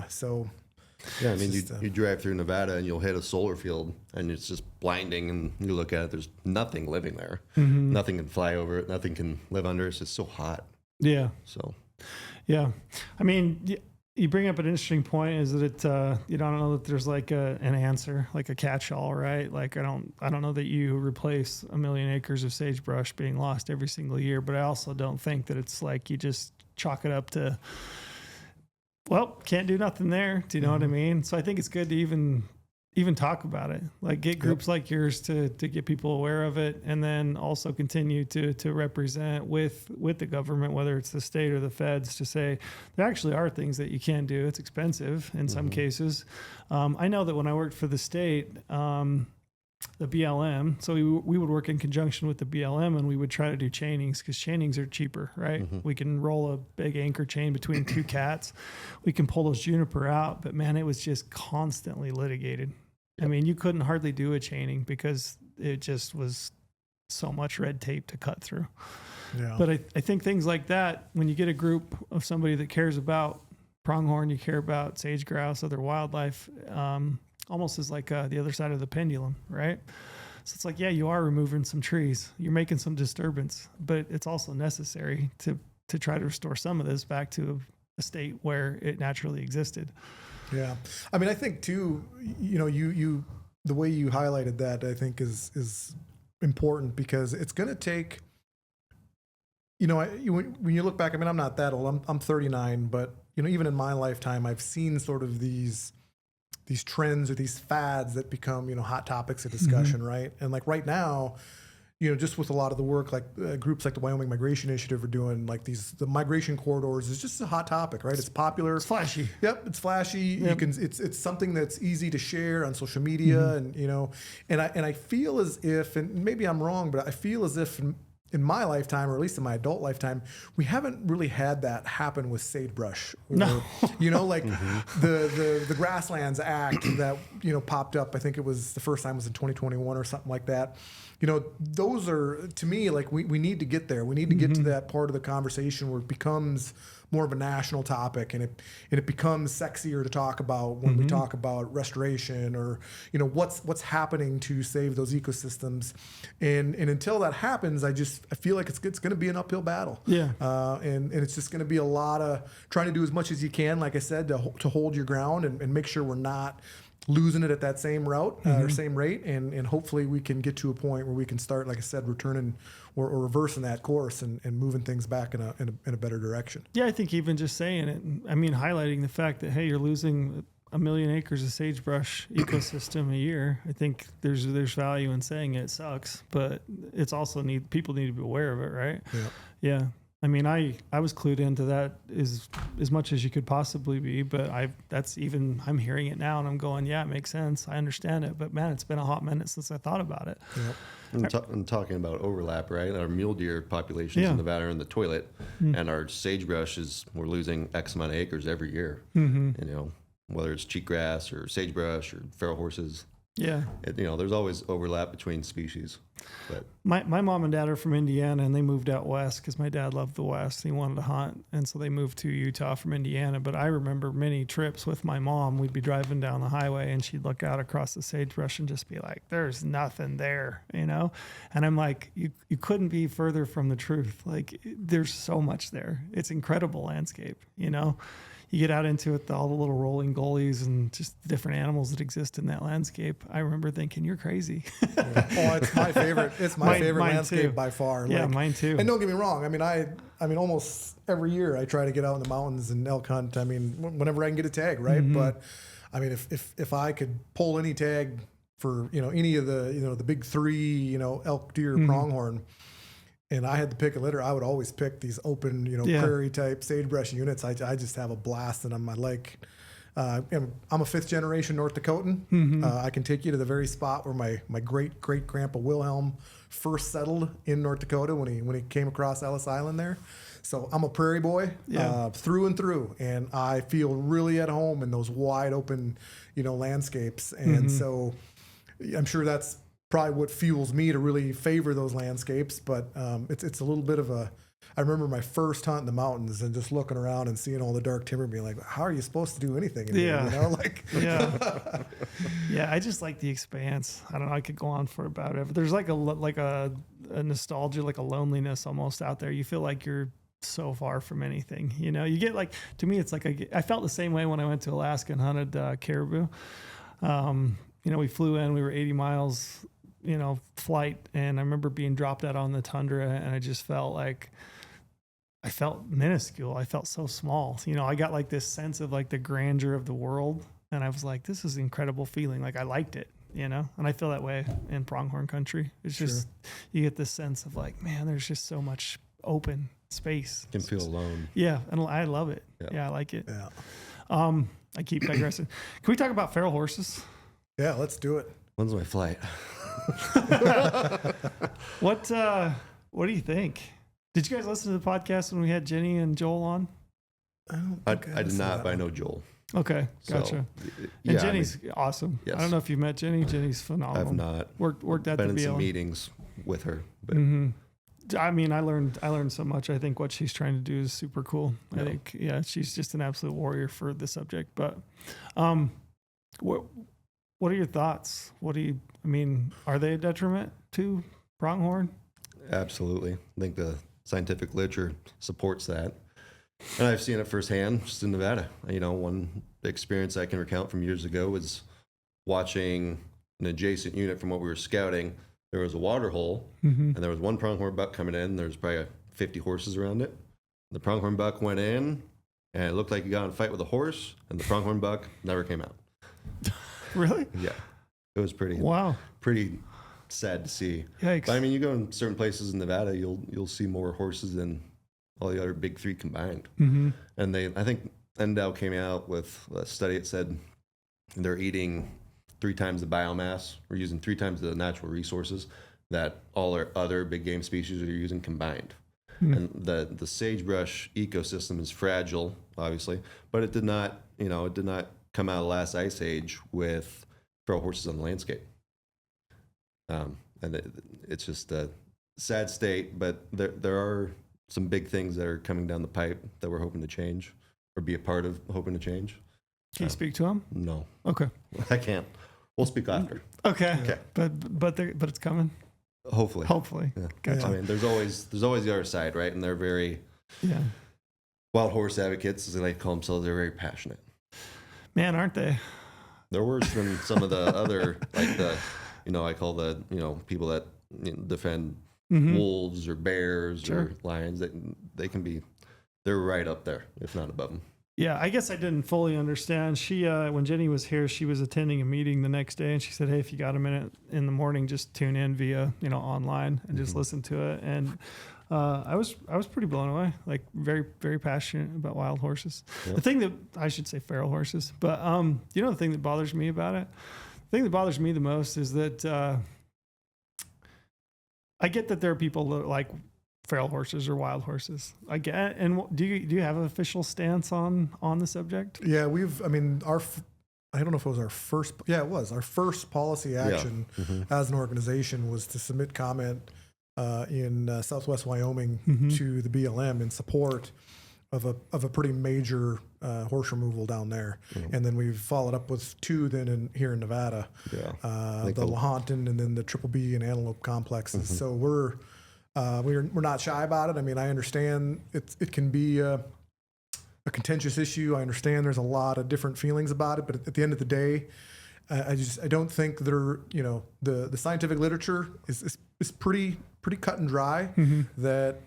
so. Yeah, I mean, you drive through Nevada and you'll hit a solar field and it's just blinding, and you look at it, there's nothing living there. Nothing can fly over it. Nothing can live under it. It's just so hot. Yeah. So. Yeah. I mean, you bring up an interesting point is that I don't know that there's like an answer, like a catch-all, right? Like I don't know that you replace 1 million acres of sagebrush being lost every single year, but I also don't think that it's like you just chalk it up to, well, can't do nothing there. Do you know what I mean? So I think it's good to even talk about it, like get groups like yours to get people aware of it, and then also continue to represent with the government, whether it's the state or the feds, to say there actually are things that you can do. It's expensive in some cases. I know that when I worked for the state, the BLM, so we would work in conjunction with the BLM, and we would try to do chainings because chainings are cheaper, right? We can roll a big anchor chain between two cats. We can pull those juniper out, but man, it was just constantly litigated. I mean, you couldn't hardly do a chaining because it just was so much red tape to cut through. Yeah. But I think things like that, when you get a group of somebody that cares about pronghorn, you care about sage grouse, other wildlife, almost as like the other side of the pendulum, right? So it's like, yeah, you are removing some trees, you're making some disturbance, but it's also necessary to try to restore some of this back to a state where it naturally existed. Yeah. I mean, I think too, you the way you highlighted that, I think is important, because it's going to take, when you look back, I mean, I'm not that old, I'm 39, but even in my lifetime, I've seen sort of these trends or these fads that become, hot topics of discussion, right? And like right now, just with a lot of the work, like groups like the Wyoming Migration Initiative are doing, like the migration corridors is just a hot topic, right? It's popular. It's flashy. Yep, it's flashy. Yep. It's something that's easy to share on social media, and I feel as if, and maybe I'm wrong, but I feel as if in my lifetime, or at least in my adult lifetime, we haven't really had that happen with sagebrush. No. Like the Grasslands Act that, popped up. I think it was the first time was in 2021 or something like that. Those are, to me, like we need to get there. We need to get to that part of the conversation where it becomes more of a national topic, and it becomes sexier to talk about when we talk about restoration, or what's happening to save those ecosystems. And until that happens, I feel like it's going to be an uphill battle. Yeah. And it's just going to be a lot of trying to do as much as you can, like I said, to hold your ground and make sure we're not losing it at that same route or same rate, and hopefully we can get to a point where we can start, like I said, returning or reversing that course and moving things back in a better direction. Yeah, I think even just saying it, I mean, highlighting the fact that, hey, you're losing 1 million acres of sagebrush ecosystem a year. I think there's value in saying it sucks, but it's also people need to be aware of it, right? Yeah. Yeah. I mean, I was clued into that as much as you could possibly be, but I'm hearing it now and I'm going, yeah, it makes sense. I understand it, but man, it's been a hot minute since I thought about it. Yep. And talking about overlap, right? Our mule deer populations in Nevada are in the toilet, and our sagebrush we're losing X amount of acres every year. Whether it's cheatgrass or sagebrush or feral horses. Yeah. There's always overlap between species. But my mom and dad are from Indiana, and they moved out west because my dad loved the West. He wanted to hunt, and so they moved to Utah from Indiana. But I remember many trips with my mom. We'd be driving down the highway, and she'd look out across the sagebrush and just be like, "There's nothing there," And I'm like, "You couldn't be further from the truth. Like, there's so much there. It's incredible landscape. You get out into it, all the little rolling gullies and just different animals that exist in that landscape. I remember thinking, you're crazy." Oh, it's my favorite. It's my favorite landscape too. by far. Yeah, mine too. And don't get me wrong. I mean, almost every year I try to get out in the mountains and elk hunt. I mean, whenever I can get a tag, right? But I mean, if I could pull any tag for any of the big three, elk, deer, pronghorn, and I had to pick a litter, I would always pick these open, prairie type sagebrush units. I just have a blast in them. I'm a fifth generation North Dakotan. I can take you to the very spot where my great grandpa Wilhelm first settled in North Dakota when he came across Ellis Island there. So I'm a prairie boy through and through, and I feel really at home in those wide open, landscapes. And so I'm sure that's probably what fuels me to really favor those landscapes. But it's a little bit of I remember my first hunt in the mountains and just looking around and seeing all the dark timber, being like, how are you supposed to do anything in here? Yeah, I just like the expanse. I don't know, I could go on for about it. But there's like a nostalgia, like a loneliness almost out there. You feel like you're so far from anything. You get like, to me, it's like I felt the same way when I went to Alaska and hunted caribou. We flew in, we were 80 miles flight, and I remember being dropped out on the tundra, and I just felt like I felt minuscule. I felt so small. I got like this sense of like the grandeur of the world, and I was like, this is an incredible feeling. Like I liked it, and I feel that way in pronghorn country. It's just, you get this sense of like, man, there's just so much open space. You can feel alone. Yeah, and I love it. Yeah, I like it. Yeah. I keep digressing. Can we talk about feral horses? Yeah, let's do it. When's my flight? What do you think? Did you guys listen to the podcast when we had Jenny and Joel on? I did not, but I know Joel. Okay, gotcha. So, and Jenny's awesome. Yes. I don't know if you met Jenny. Jenny's phenomenal. I've not. Worked at been the in some BLM. meetings with her. But I mean, I learned so much. I think what she's trying to do is super cool. Yeah. I think, she's just an absolute warrior for the subject. But what are your thoughts? Are they a detriment to pronghorn? Absolutely. I think the scientific literature supports that. And I've seen it firsthand just in Nevada. One experience I can recount from years ago was watching an adjacent unit from what we were scouting. There was a water hole, and there was one pronghorn buck coming in. There was probably 50 horses around it. The pronghorn buck went in, and it looked like he got in a fight with a horse, and the pronghorn buck never came out. Really? Yeah. It was pretty Wow. pretty sad to see. Yikes. But I mean, you go in certain places in Nevada, you'll see more horses than all the other big three combined. Mm-hmm. And I think NDOW came out with a study that said they're eating 3 times the biomass, or using 3 times the natural resources that all our other big game species are using combined. And the sagebrush ecosystem is fragile, obviously, but it did not come out of the last ice age with feral horses on the landscape. And it's just a sad state, but there are some big things that are coming down the pipe that we're hoping to change, or be a part of hoping to change. Can you speak to them? No, Okay. I can't. We'll speak after. Okay. Okay. But it's coming. Hopefully. Yeah. Gotcha. I mean, there's always the other side, right? And they're very wild horse advocates, as they like to call themselves. They're very passionate. Man, aren't they? They're worse than some of the other, like I call the, people that defend wolves or bears or lions. That they're right up there, if not above them. Yeah, I guess I didn't fully understand. She, when Jenny was here, she was attending a meeting the next day, and she said, "Hey, if you got a minute in the morning, just tune in via, online and just listen to it." And I was pretty blown away. Like very, very passionate about wild horses. Yep. The thing that I should say feral horses, but the thing that bothers me about it, the thing that bothers me the most is that I get that there are people that like feral horses or wild horses. I get. And do you have an official stance on the subject? Yeah, I don't know if it was our first. Yeah, it was our first policy action as an organization was to submit comment in Southwest Wyoming to the BLM in support of a pretty major horse removal down there, and then we've followed up with 2 then here in Nevada, the Lahontan and then the Triple B and Antelope complexes. So we're not shy about it. I mean, I understand it can be a contentious issue. I understand there's a lot of different feelings about it, but at the end of the day, I don't think the scientific literature is pretty cut and dry that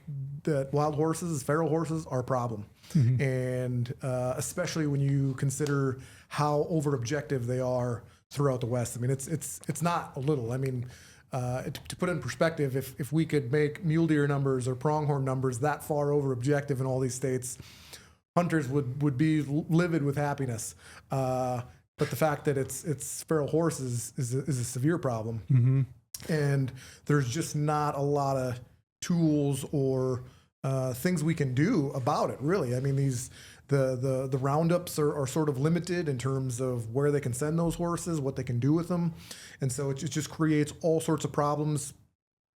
wild horses, feral horses, are a problem, and especially when you consider how over objective they are throughout the West. I mean, it's not a little. I mean. To put it in perspective, if we could make mule deer numbers or pronghorn numbers that far over objective in all these states, hunters would be livid with happiness. But the fact that it's feral horses is a severe problem, and there's just not a lot of tools or things we can do about it. Really, I mean the roundups are sort of limited in terms of where they can send those horses, what they can do with them. And so it just creates all sorts of problems,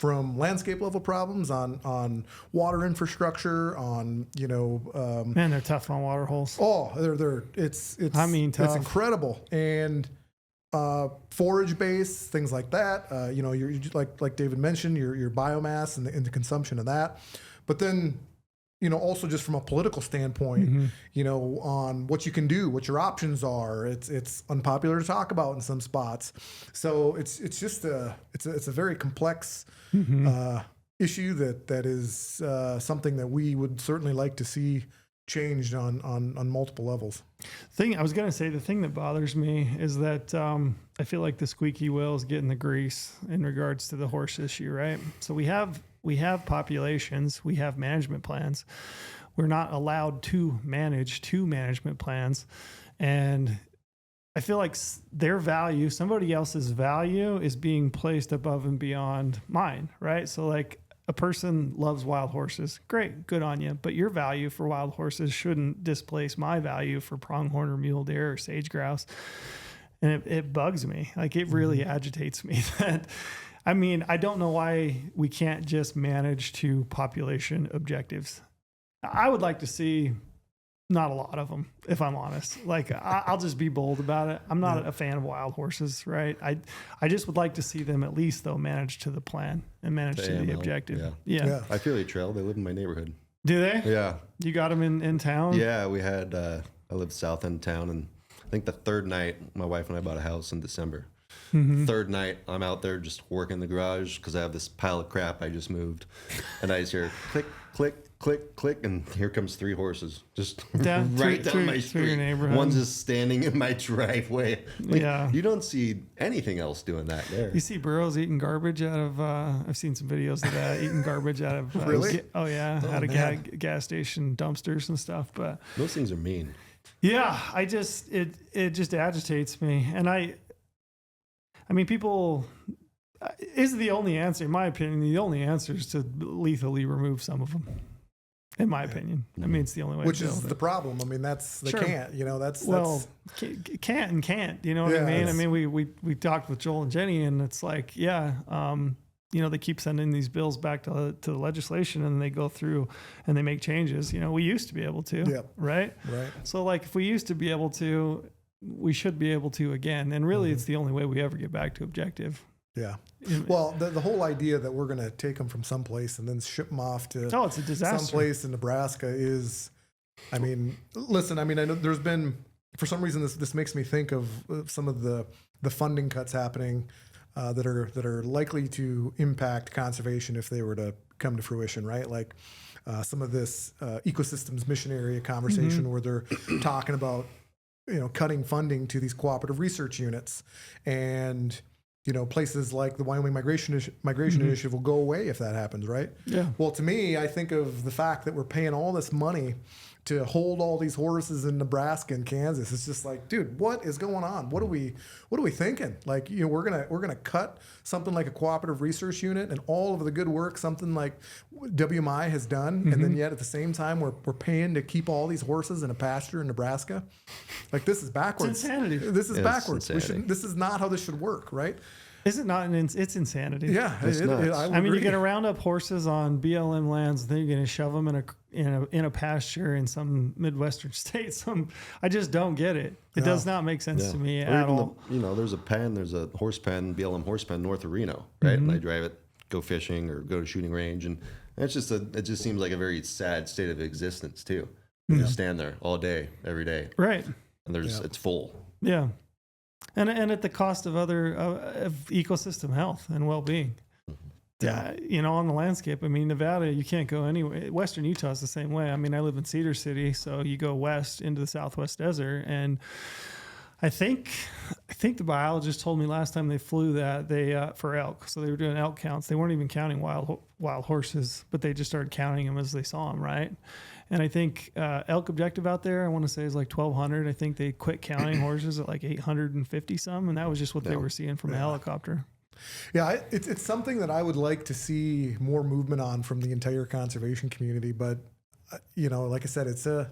from landscape level problems on water infrastructure, on, man, they're tough on water holes. Oh, it's tough. It's incredible. And forage base, things like that. You're like David mentioned, your biomass and the consumption of that. But then, also just from a political standpoint, on what you can do, what your options are. It's unpopular to talk about in some spots. So it's just a very complex issue that is something that we would certainly like to see changed on multiple levels. I was going to say, the thing that bothers me is that I feel like the squeaky wheel is getting the grease in regards to the horse issue, right? So we have populations, we have management plans. We're not allowed to manage 2 management plans. And I feel like their value, somebody else's value, is being placed above and beyond mine, right? So like, a person loves wild horses. Great, good on you. But your value for wild horses shouldn't displace my value for pronghorn or mule deer or sage grouse. And it bugs me. Like, it really agitates me that, I mean, I don't know why we can't just manage to population objectives. I would like to see not a lot of them, if I'm honest. Like, I'll just be bold about it. I'm not a fan of wild horses, right? I just would like to see them at least, though, manage to the plan and manage to the objective. Yeah. I feel a trail. They live in my neighborhood. Do they? Yeah. You got them in town? Yeah, we had, I lived south end town, and I think the 3rd night, my wife and I bought a house in December. Third night, I'm out there just working the garage because I have this pile of crap I just moved, and I just hear click, click, click, click, and here comes 3 horses just Down right through down my your street. neighborhood. One's just standing in my driveway. Like, Yeah. you don't see anything else doing that there. You see burros eating garbage out of. I've seen some videos of that eating garbage out of. Really? Oh yeah, out of gas station dumpsters and stuff. But Those things are mean. yeah, it just agitates me, and I mean, people is the only answer, in my opinion. The only answer is to lethally remove some of them. In my opinion, I mean, it's the only way. Which to deal is with the it. problem. I mean, they Sure. can't. You know, that's Can't and can't. You know what I Yeah, mean? I it's- mean, we talked with Joel and Jenny, and it's like, yeah, you know, they keep sending these bills back to the legislation, and they go through and they make changes. You know, we used to be able to, Yep. right? right. So, like, if we used to be able to, we should be able to again. And really, it's the only way we ever get back to objective. Yeah. Well, the whole idea that we're going to take them from someplace and then ship them off to Oh, it's a disaster. someplace in Nebraska is, I mean, listen, I mean, I know there's been, for some reason, this makes me think of some of the funding cuts happening that are likely to impact conservation if they were to come to fruition, right? Like some of this ecosystems mission area conversation where they're talking about, you know, cutting funding to these cooperative research units, and you know, places like the Wyoming Migration Initiative will go away if that happens, right? Yeah. Well, to me, I think of the fact that we're paying all this money to hold all these horses in Nebraska and Kansas. It's just like, dude, what is going on? What are we thinking? Like, you know, we're gonna cut something like a cooperative research unit and all of the good work something like WMI has done, and then yet at the same time we're paying to keep all these horses in a pasture in Nebraska. Like, this is backwards. It's insanity. This is It's backwards. insanity. This is not how this should work, right? Is it not? It's insanity. Yeah, It's nuts. I would I mean, agree. you're going to round up horses on BLM lands, then you're going to shove them in a pasture in some Midwestern state. I just don't get it. It does not make sense to me Or at even all. you know, there's a horse pen, BLM horse pen north of Reno, right? And I drive it, go fishing or go to shooting range, and it just seems like a very sad state of existence too. You just stand there all day, every day, Right. and it's full. Yeah. And at the cost of other of ecosystem health and well-being. Yeah, you know, on the landscape. I mean, Nevada, you can't go anywhere. Western Utah is the same way. I mean, I live in Cedar City, so you go west into the Southwest desert, and I think the biologist told me last time they flew that they for elk. So they were doing elk counts. They weren't even counting wild horses, but they just started counting them as they saw them, right? And I think elk objective out there, I want to say is like 1,200. I think they quit counting horses at like 850 some, and that was just what they were seeing from a helicopter. Yeah, it's something that I would like to see more movement on from the entire conservation community. But you know, like I said, it's a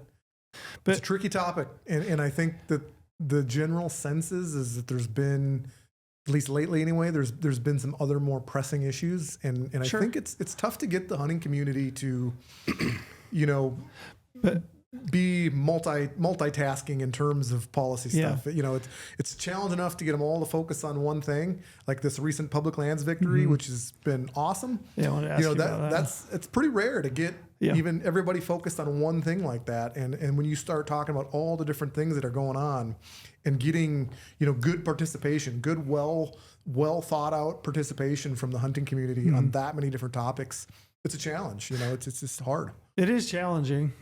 tricky topic, and I think that the general sense is that there's been, at least lately anyway, there's been some other more pressing issues, and I Sure. think it's tough to get the hunting community to, you know, But be multitasking in terms of policy stuff. You know, it's a challenge enough to get them all to focus on one thing, like this recent public lands victory, which has been awesome. Yeah, I wanted to ask you know, you about that. it's pretty rare to get Yeah. even everybody focused on one thing like that. And when you start talking about all the different things that are going on and getting, you know, good participation, good, well thought out participation from the hunting community on that many different topics, it's a challenge. You know, it's just hard. it is challenging.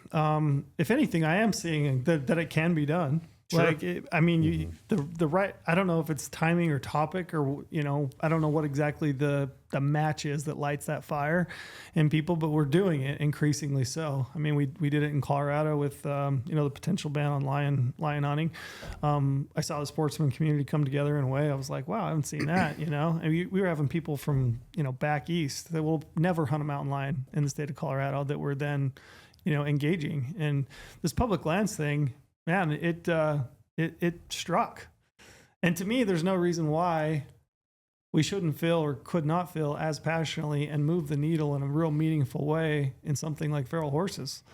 If anything, I am seeing that it can be done. Sure. Like, I mean, the right, I don't know if it's timing or topic or, you know, I don't know what exactly the match is that lights that fire in people, but we're doing it increasingly so. I mean, we did it in Colorado with, you know, the potential ban on lion hunting. I saw the sportsman community come together in a way. I was like, wow, I haven't seen that, you know, and we were having people from, you know, back east that will never hunt a mountain lion in the state of Colorado that were then, you know, engaging. And this public lands thing, man, it struck. And to me, there's no reason why we shouldn't feel or could not feel as passionately and move the needle in a real meaningful way in something like feral horses.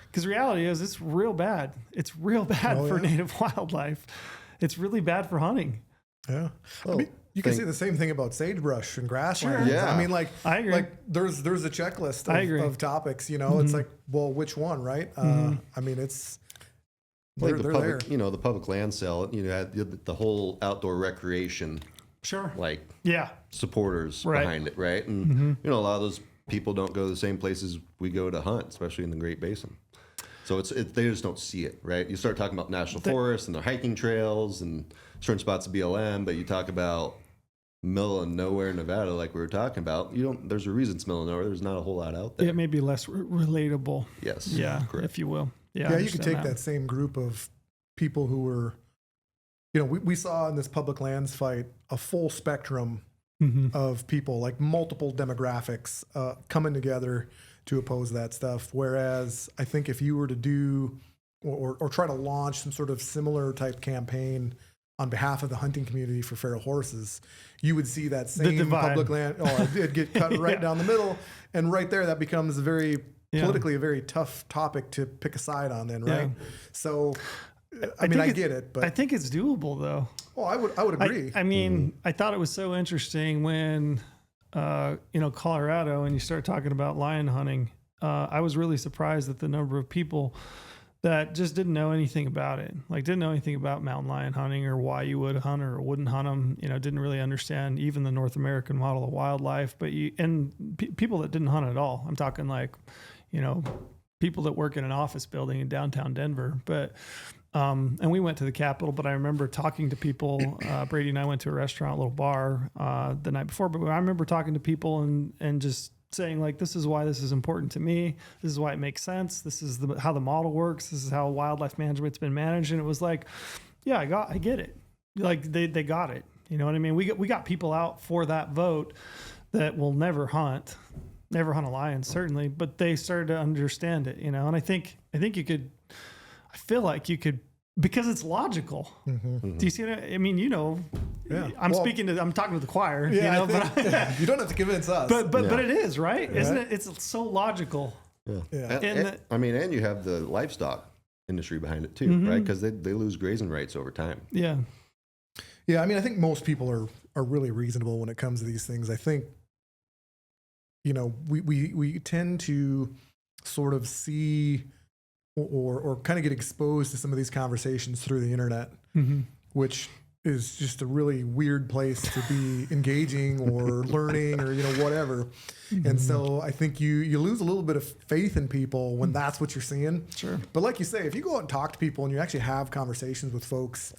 Because reality is, it's real bad. It's real bad for native wildlife. It's really bad for hunting. Yeah. Well, I mean, you can say the same thing about sagebrush and grassland. Sure. Yeah. I mean, like, I agree. like there's a checklist I agree. of topics, you know, it's like, well, which one, right? I mean, it's, Like they're the there. public, you know, the public land sale, you know, had the whole outdoor recreation Sure. like Yeah. supporters Right. behind it, right? And you know, a lot of those people don't go to the same places we go to hunt, especially in the Great Basin. So they just don't see it, right? You start talking about national forests and their hiking trails and certain spots of BLM, but you talk about middle of nowhere Nevada, like we were talking about. There's a reason it's middle of nowhere. There's not a whole lot out there. It may be less relatable. Yes. Yeah. Correct. If you will. Yeah. Yeah, I you could take that same group of people who were, you know, we saw in this public lands fight a full spectrum of people, like multiple demographics coming together to oppose that stuff. Whereas I think if you were to do or try to launch some sort of similar type campaign on behalf of the hunting community for feral horses, you would see that same public land. Oh, it'd get cut right down the middle. And right there, that becomes politically a very tough topic to pick a side on then, right? Yeah. So, I mean, I get it, but I think it's doable though. Oh, I would agree. I mean, I thought it was so interesting when, Colorado, and you start talking about lion hunting. I was really surprised at the number of people that just didn't know anything about it. Like, didn't know anything about mountain lion hunting or why you would hunt or wouldn't hunt them. You know, didn't really understand even the North American model of wildlife. But people that didn't hunt at all. I'm talking like, people that work in an office building in downtown Denver. But and we went to the Capitol, but I remember talking to people. Brady and I went to a restaurant, a little bar the night before. But I remember talking to people and just saying, like, this is why this is important to me. This is why it makes sense. This is how the model works. This is how wildlife management's been managed. And it was like, yeah, I get it. Like they got it. You know what I mean? We got people out for that vote that will never hunt a lion, certainly, but they started to understand it, and I think you could, I feel like you could, because it's logical. Mm-hmm. Do you see what I mean? Yeah. I'm talking to the choir, yeah, but you don't have to convince us. But it is, right? Yeah. Isn't it? It's so logical. Yeah. And you have the livestock industry behind it too, right? Because they lose grazing rights over time. Yeah. Yeah. I mean, I think most people are really reasonable when it comes to these things. I think, we tend to sort of see or kind of get exposed to some of these conversations through the internet, which is just a really weird place to be engaging or learning or, whatever. And so I think you lose a little bit of faith in people when that's what you're seeing. Sure. But like you say, if you go out and talk to people and you actually have conversations with folks,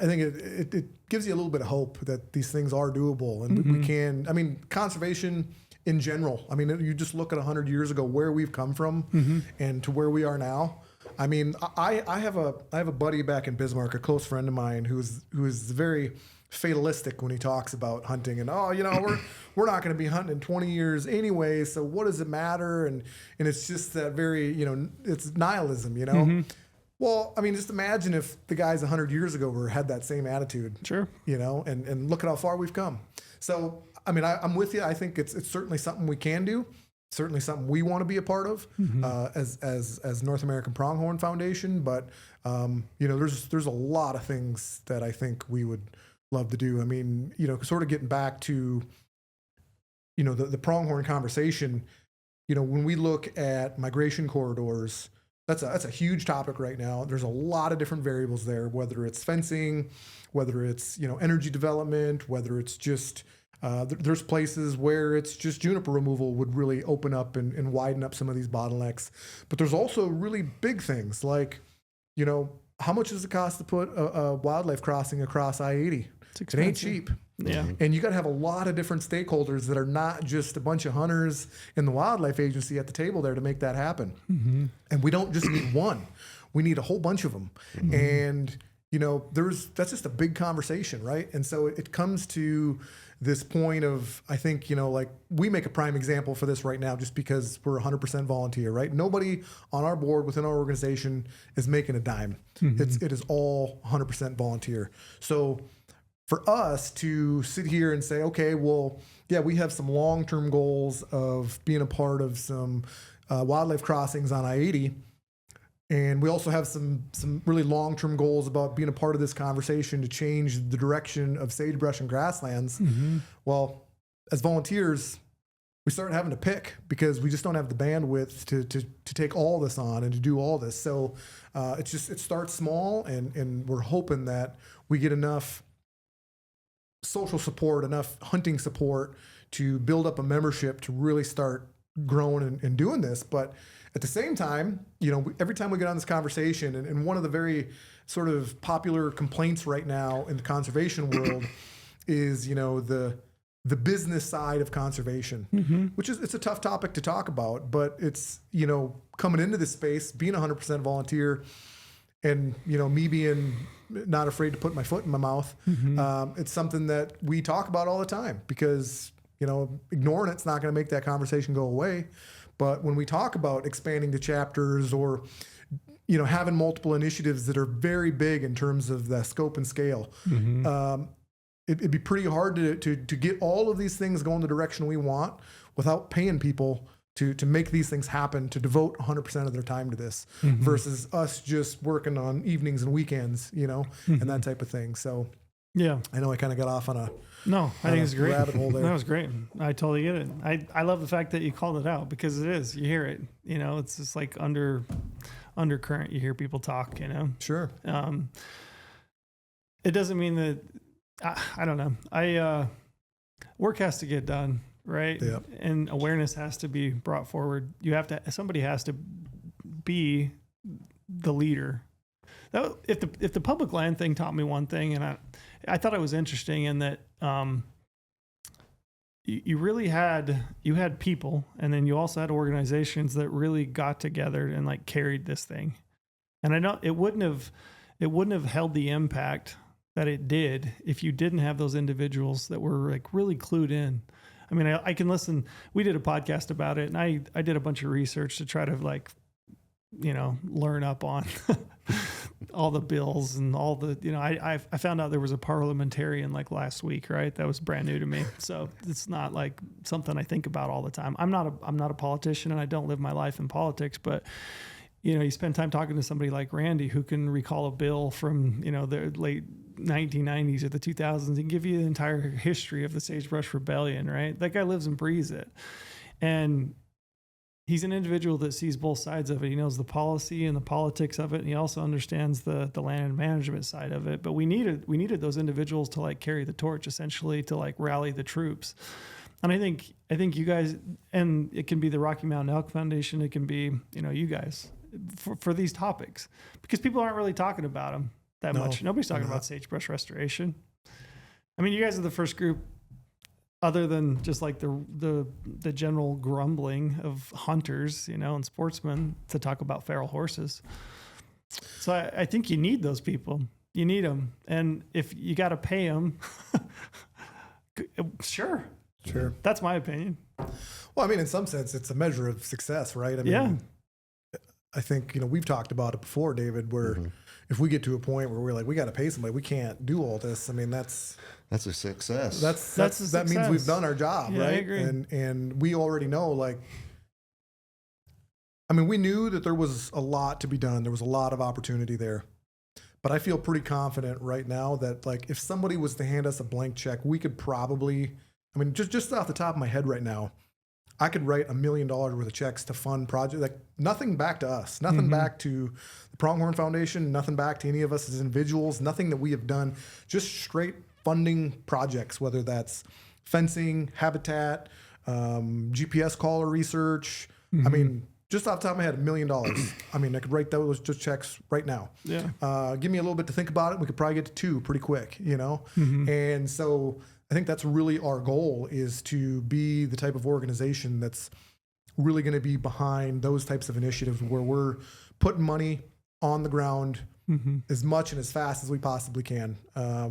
I think it gives you a little bit of hope that these things are doable and we can, conservation in general. I mean, you just look at 100 years ago where we've come from and to where we are now. I mean, I have a buddy back in Bismarck, a close friend of mine who's very fatalistic when he talks about hunting and we're not going to be hunting in 20 years anyway, so what does it matter? And it's just that very, it's nihilism, Well, I mean, just imagine if the guys 100 years ago had that same attitude. Sure. And look at how far we've come. So, I mean, I'm with you. I think it's certainly something we can do. Certainly something we want to be a part of as North American Pronghorn Foundation. But there's a lot of things that I think we would love to do. I mean, sort of getting back to the pronghorn conversation. When we look at migration corridors, that's a huge topic right now. There's a lot of different variables there, whether it's fencing, whether it's energy development, whether it's just there's places where it's just juniper removal would really open up and widen up some of these bottlenecks. But there's also really big things like, how much does it cost to put a wildlife crossing across I-80? It ain't cheap. Yeah. And you got to have a lot of different stakeholders that are not just a bunch of hunters in the wildlife agency at the table there to make that happen. And we don't just need one. We need a whole bunch of them. And, that's just a big conversation, right? And so it comes to this point of, I think, like we make a prime example for this right now just because we're 100% volunteer, right? Nobody on our board within our organization is making a dime. It is all 100% volunteer. So for us to sit here and say, okay, well, yeah, we have some long-term goals of being a part of some wildlife crossings on I-80. And we also have some really long-term goals about being a part of this conversation to change the direction of sagebrush and grasslands. Well, as volunteers, we started having to pick because we just don't have the bandwidth to take all this on and to do all this. So it starts small, and we're hoping that we get enough social support, enough hunting support to build up a membership to really start growing and doing this. But at the same time, every time we get on this conversation, and one of the very sort of popular complaints right now in the conservation world is, the business side of conservation, which is, it's a tough topic to talk about, but it's, coming into this space, being 100% volunteer and, me being not afraid to put my foot in my mouth. It's something that we talk about all the time because, ignoring it's not going to make that conversation go away. But when we talk about expanding the chapters or, having multiple initiatives that are very big in terms of the scope and scale, it'd be pretty hard to get all of these things going the direction we want without paying people to make these things happen, to devote 100% of their time to this versus us just working on evenings and weekends, and that type of thing. So yeah, I know I kind of got off on I think it's great. Rabbit hole there. That was great. I totally get it. I love the fact that you called it out because it is, you hear it, it's just like undercurrent. You hear people talk, Sure. It doesn't mean that, I don't know. Work has to get done, right? Yep. And awareness has to be brought forward. Somebody has to be the leader. If the public land thing taught me one thing, and I thought it was interesting in that you really had people, and then you also had organizations that really got together and like carried this thing. And I know it wouldn't have held the impact that it did if you didn't have those individuals that were like really clued in. I mean, I can listen. We did a podcast about it, and I did a bunch of research to try to like, learn up on all the bills and all the, I found out there was a parliamentarian like last week, right? That was brand new to me. So it's not like something I think about all the time. I'm not a politician and I don't live my life in politics, but you spend time talking to somebody like Randy who can recall a bill from, the late 1990s or the 2000s and give you the entire history of the Sagebrush Rebellion, right? That guy lives and breathes it. And he's an individual that sees both sides of it. He knows the policy and the politics of it, and he also understands the land management side of it. But we needed those individuals to like carry the torch, essentially, to like rally the troops. And I think you guys, and it can be the Rocky Mountain Elk Foundation, it can be you guys for these topics, because people aren't really talking about them that much. Nobody's talking about sagebrush restoration. I mean, you guys are the first group, other than just like the general grumbling of hunters, and sportsmen, to talk about feral horses. So I think you need those people. You need them. And if you got to pay them, sure. That's my opinion. Well, I mean, in some sense, it's a measure of success, right? I mean, I think, we've talked about it before, David, where if we get to a point where we're like, we got to pay somebody, we can't do all this. I mean, that's a success. That means we've done our job, right? I agree. And we already know, like, I mean, we knew that there was a lot to be done. There was a lot of opportunity there. But I feel pretty confident right now that, like, if somebody was to hand us a blank check, we could probably, I mean, just off the top of my head right now, I could write $1 million worth of checks to fund projects, like nothing back to us, nothing back to the Pronghorn Foundation, nothing back to any of us as individuals, nothing that we have done, just straight funding projects, whether that's fencing, habitat, GPS caller research. I mean, just off the top of my head, $1 million. I mean, I could write those just checks right now. Yeah. Give me a little bit to think about it. We could probably get to 2 pretty quick, And so I think that's really our goal, is to be the type of organization that's really going to be behind those types of initiatives where we're putting money on the ground as much and as fast as we possibly can.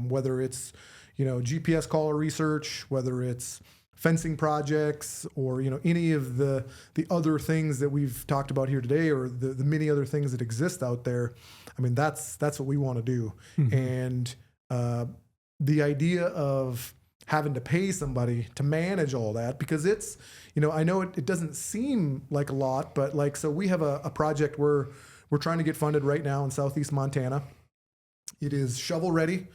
Whether it's, GPS caller research, whether it's fencing projects, or, any of the other things that we've talked about here today, or the many other things that exist out there. I mean, that's what we want to do. And the idea of having to pay somebody to manage all that, because it's, I know it doesn't seem like a lot, but like, so we have a project where we're trying to get funded right now in Southeast Montana. It is shovel ready.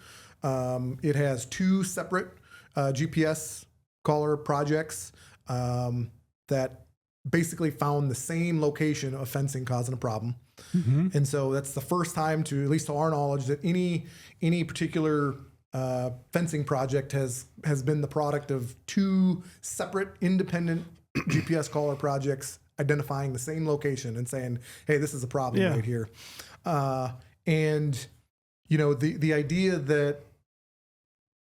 It has 2 separate GPS caller projects that basically found the same location of fencing causing a problem. And so that's the first time, to at least to our knowledge, that any particular fencing project has been the product of 2 separate independent GPS collar projects identifying the same location and saying, hey, this is a problem right here. And, you know, the idea that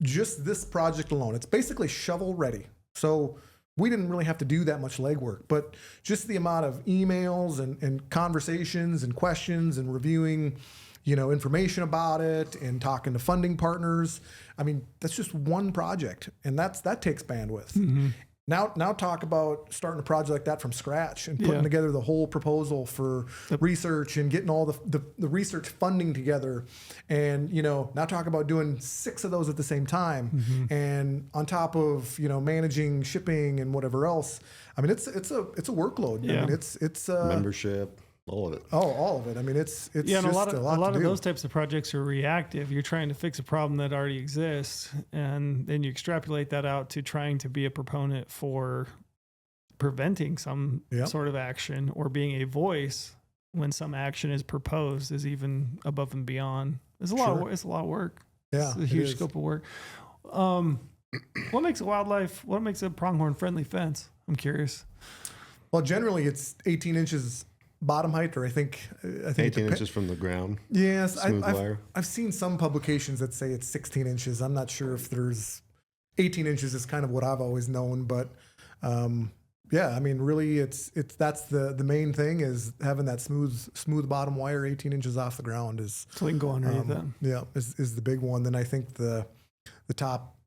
just this project alone, it's basically shovel ready. So we didn't really have to do that much legwork, but just the amount of emails and conversations and questions and reviewing, you know, information about it and talking to funding partners. I mean, that's just one project, and that takes bandwidth. Mm-hmm. Now talk about starting a project like that from scratch and putting together the whole proposal for research and getting all the research funding together. And, you know, now talk about doing 6 of those at the same time. Mm-hmm. And on top of, you know, managing shipping and whatever else. I mean, it's a workload. Yeah. I mean, it's membership. All of it. Oh, all of it. I mean, it's and just a lot of do. those types of projects are reactive. You're trying to fix a problem that already exists, and then you extrapolate that out to trying to be a proponent for preventing some sort of action, or being a voice when some action is proposed is even above and beyond. It's a lot of work. Yeah, it's a huge scope of work. What makes a pronghorn friendly fence? I'm curious. Well, generally it's 18 inches bottom height, or I think 18 inches from the ground. Yes, I've seen some publications that say it's 16 inches. I'm not sure if there's 18 inches is kind of what I've always known, but I mean, really, that's the main thing is having that smooth bottom wire 18 inches off the ground is so we can go underneath that. Yeah, is the big one. Then I think the top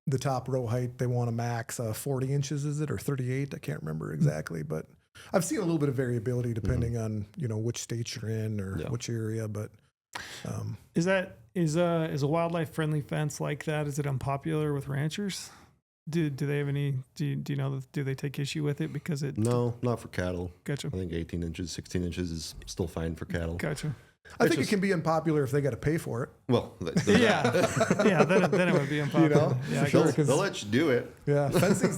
row height they want a max 40 inches, is it, or 38? I can't remember exactly, but I've seen a little bit of variability depending on, you know, which state you're in or which area, but is a wildlife friendly fence like that? Is it unpopular with ranchers? Do they have any? Do you know? Do they take issue with it because it? No, not for cattle. Gotcha. I think 18 inches, 16 inches is still fine for cattle. Gotcha. I think it can be unpopular if they got to pay for it. Well, then it would be unpopular. You know, yeah, sure, they'll let you do it. Yeah, fencing's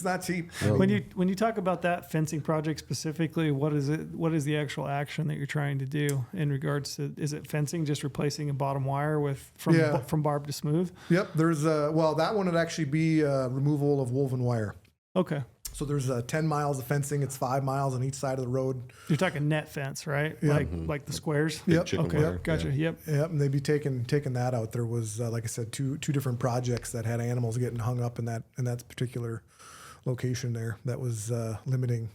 not cheap. No. When you talk about that fencing project specifically, what is it? What is the actual action that you're trying to do in regards to? Is it fencing, just replacing a bottom wire from barb to smooth? Yep. There's that one would actually be removal of woven wire. Okay. So there's 10 miles of fencing. It's 5 miles on each side of the road. You're talking net fence, right? Yep. Like the squares. Yep. Okay. Wire. Gotcha. Yeah. Yep. And they'd be taking that out. There was, like I said, two different projects that had animals getting hung up in that particular location there. That was limiting.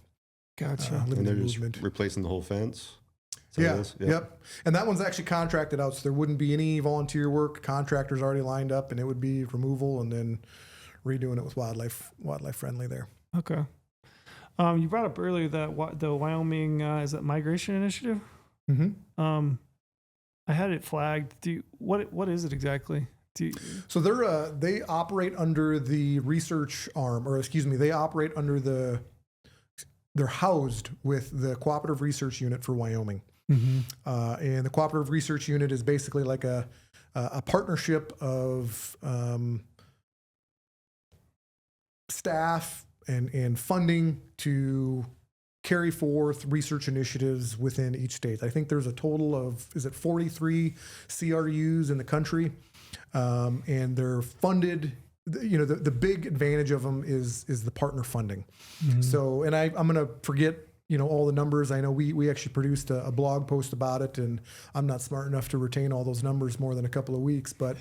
Gotcha. And they're movement. just replacing the whole fence. Yep. And that one's actually contracted out, so there wouldn't be any volunteer work. Contractors already lined up, and it would be removal and then redoing it with wildlife friendly there. Okay. You brought up earlier that the Wyoming is that migration initiative? Mm-hmm. I had it flagged. What is it exactly? So they operate under the research arm, or excuse me, they operate under they're housed with the Cooperative Research Unit for Wyoming. Mm-hmm. And the Cooperative Research Unit is basically like a partnership of staff and funding to carry forth research initiatives within each state. I think there's a total of 43 CRUs in the country, and they're funded. You know, the big advantage of them is the partner funding. Mm-hmm. So, and I'm going to forget, you know, all the numbers. I know we actually produced a blog post about it, and I'm not smart enough to retain all those numbers more than a couple of weeks, but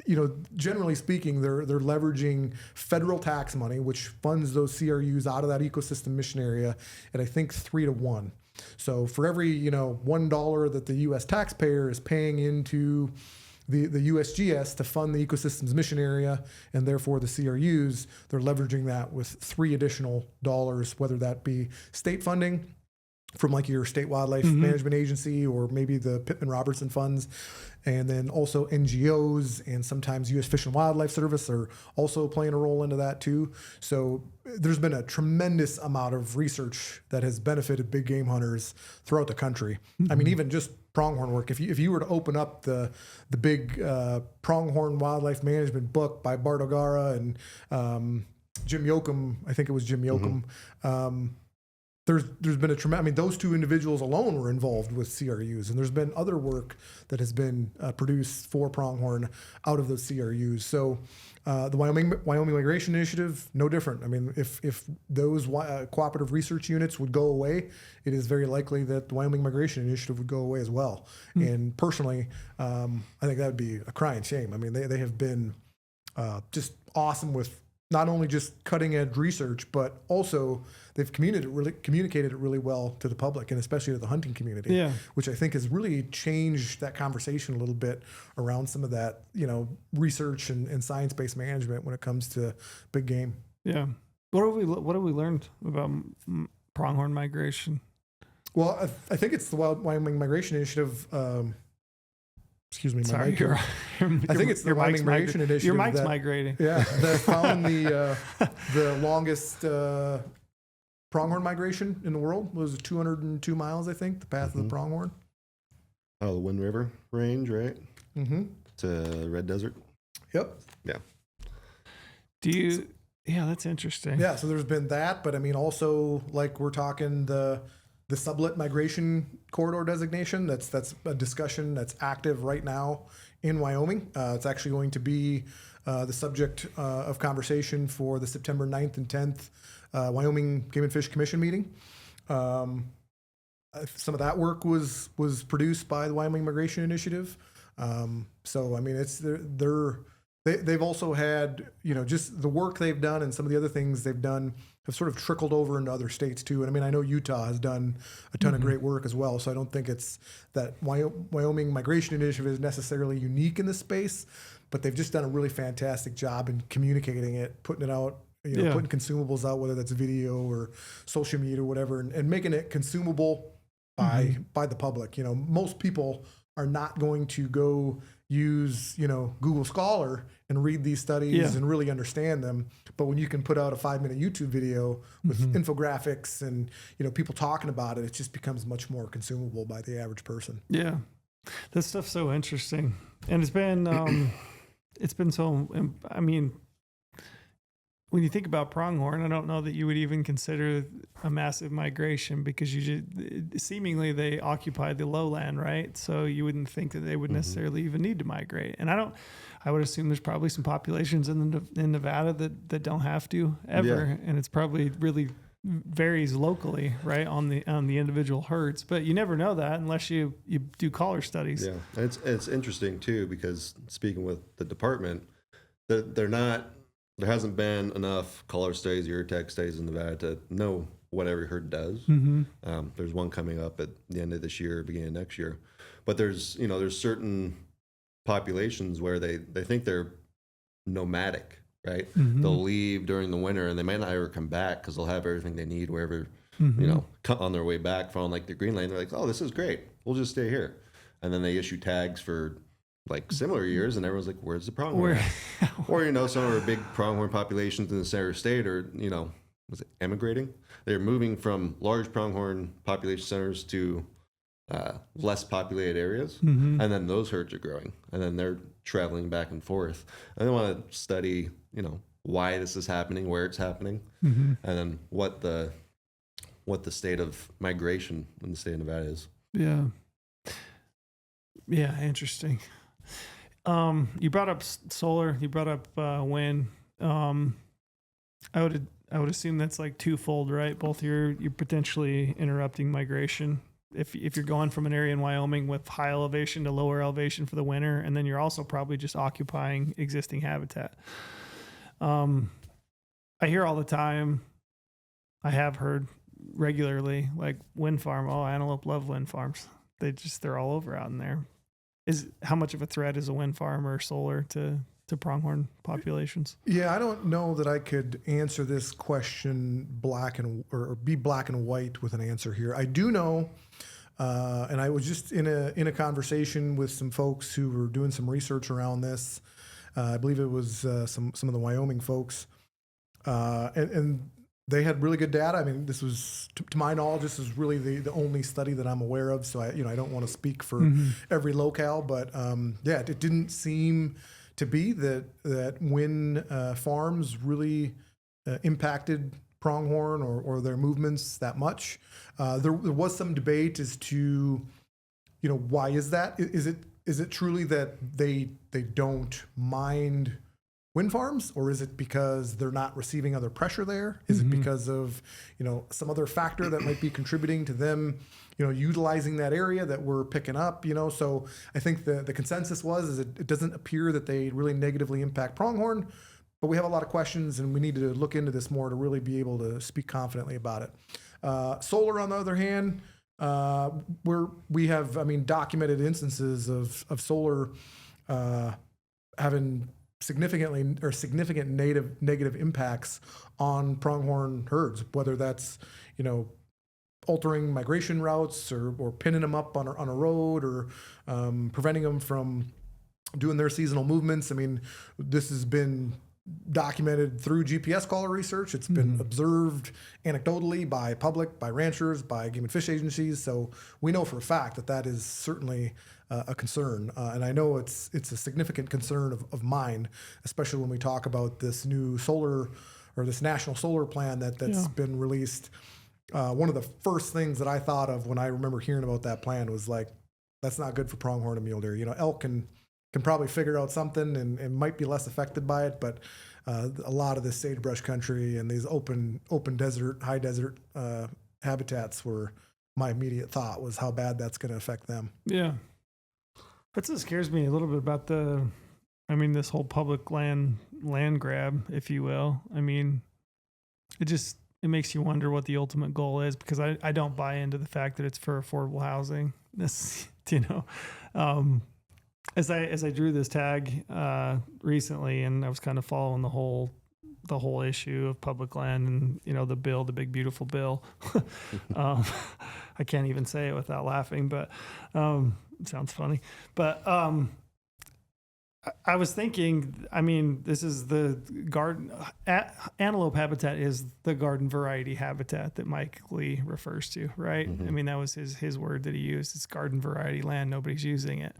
you know, generally speaking, they're leveraging federal tax money, which funds those CRUs out of that ecosystem mission area at, I think, 3 to 1. So for every, you know, $1 that the U.S. taxpayer is paying into the USGS to fund the ecosystems mission area, and therefore the CRUs, they're leveraging that with 3 additional dollars, whether that be state funding from like your state wildlife management agency, or maybe the Pittman Robertson funds, and then also NGOs and sometimes U.S. Fish and Wildlife Service are also playing a role into that too. So there's been a tremendous amount of research that has benefited big game hunters throughout the country. I mean, even just pronghorn work. If you were to open up the big pronghorn wildlife management book by Bart O'Gara and Jim Yoakum, I think it was Jim Yoakum. there's been a tremendous, I mean, those two individuals alone were involved with CRUs, and there's been other work that has been produced for pronghorn out of those CRUs. So the Wyoming Migration Initiative, no different. I mean, if those cooperative research units would go away, it is very likely that the Wyoming Migration Initiative would go away as well. And personally, I think that would be a crying shame. I mean, they have been just awesome with not only just cutting edge research, but also they've communicated it really well to the public, and especially to the hunting community, which I think has really changed that conversation a little bit around some of that, research and science-based management when it comes to big game. Yeah. What have we learned about pronghorn migration? Well, I think it's the Wyoming Migration Initiative. Excuse me, Sorry, I think it's the Wyoming Migration Initiative. Your mic's migrating. Yeah, that found the longest pronghorn migration in the world. It was 202 miles, I think, the path of the pronghorn. Oh, the Wind River Range, right? Mm-hmm. To Red Desert. Yep. Yeah. Yeah, that's interesting. Yeah, so there's been that, but I mean, also like we're talking the sublet migration corridor designation. That's a discussion that's active right now in Wyoming. It's actually going to be the subject of conversation for the September 9th and 10th Wyoming Game and Fish Commission meeting. Some of that work was produced by the Wyoming Migration Initiative. So I mean, they've also had, just the work they've done and some of the other things they've done have sort of trickled over into other states too. And I mean, I know Utah has done a ton of great work as well. So I don't think it's that Wyoming Migration Initiative is necessarily unique in this space, but they've just done a really fantastic job in communicating it, putting it out, putting consumables out, whether that's video or social media or whatever, and making it consumable by the public. Most people are not going to go use, Google Scholar and read these studies and really understand them. But when you can put out a 5-minute YouTube video with infographics and, people talking about it, it just becomes much more consumable by the average person. Yeah. This stuff's so interesting. And it's been so, I mean, when you think about pronghorn, I don't know that you would even consider a massive migration because seemingly they occupy the lowland, right? So you wouldn't think that they would necessarily even need to migrate. And I would assume there's probably some populations in Nevada that don't have to ever, and it's probably really varies locally, right, on the individual herds. But you never know that unless you do collar studies. Yeah, and it's interesting too because speaking with the department, they're not. There hasn't been enough collar studies, ear tag studies in Nevada to know what every herd does. There's one coming up at the end of this year, beginning of next year. But there's certain populations where they think they're nomadic, right? They'll leave during the winter and they might not ever come back because they'll have everything they need wherever, on their way back from like the Greenland. They're like, oh, this is great. We'll just stay here. And then they issue tags for like similar years, and everyone's like, "Where's the pronghorn?" Or some of our big pronghorn populations in the center state are, was it emigrating? They're moving from large pronghorn population centers to less populated areas, and then those herds are growing, and then they're traveling back and forth. And they want to study, why this is happening, where it's happening, and then what the state of migration in the state of Nevada is. Yeah. Yeah, interesting. You brought up solar. You brought up wind. I would assume that's like twofold, right? Both you're potentially interrupting migration if you're going from an area in Wyoming with high elevation to lower elevation for the winter, and then you're also probably just occupying existing habitat. I hear all the time. I have heard regularly, like wind farm. Oh, antelope love wind farms. They're all over out in there. How much of a threat is a wind farm or solar to pronghorn populations? Yeah, I don't know that I could answer this question or be black and white with an answer here. I do know, and I was just in a conversation with some folks who were doing some research around this. I believe it was some of the Wyoming folks, and they had really good data. I mean, this was, to my knowledge, this is really the only study that I'm aware of. So I don't want to speak for every locale, but it didn't seem to be that wind farms really impacted pronghorn or their movements that much. There was some debate as to, why is that? Is it truly that they don't mind wind farms, or is it because they're not receiving other pressure there? Is it because of, some other factor that might be contributing to them, utilizing that area that we're picking up, So I think the consensus is it doesn't appear that they really negatively impact pronghorn, but we have a lot of questions and we need to look into this more to really be able to speak confidently about it. Solar, on the other hand, we have documented instances of solar having significant negative impacts on pronghorn herds, whether that's altering migration routes or pinning them up on a road or preventing them from doing their seasonal movements. This has been documented through GPS collar research. It's been observed anecdotally by ranchers, by game and fish agencies. So we know for a fact that is certainly a concern. And I know it's a significant concern of mine, especially when we talk about this new solar or this national solar plan that's been released. One of the first things that I thought of when I remember hearing about that plan was like, that's not good for pronghorn and mule deer. Elk can probably figure out something and might be less affected by it, but a lot of this sagebrush country and these open desert, high desert habitats were my immediate thought was how bad that's going to affect them. Yeah. That's what scares me a little bit about this whole public land grab, if you will. It makes you wonder what the ultimate goal is, because I don't buy into the fact that it's for affordable housing. This, as I drew this tag recently, and I was kind of following the whole issue of public land and the big beautiful bill. I can't even say it without laughing, but it sounds funny. But I was thinking, this is the garden antelope habitat is the garden variety habitat that Mike Lee refers to, right? That was his word that he used. It's garden variety land. Nobody's using it.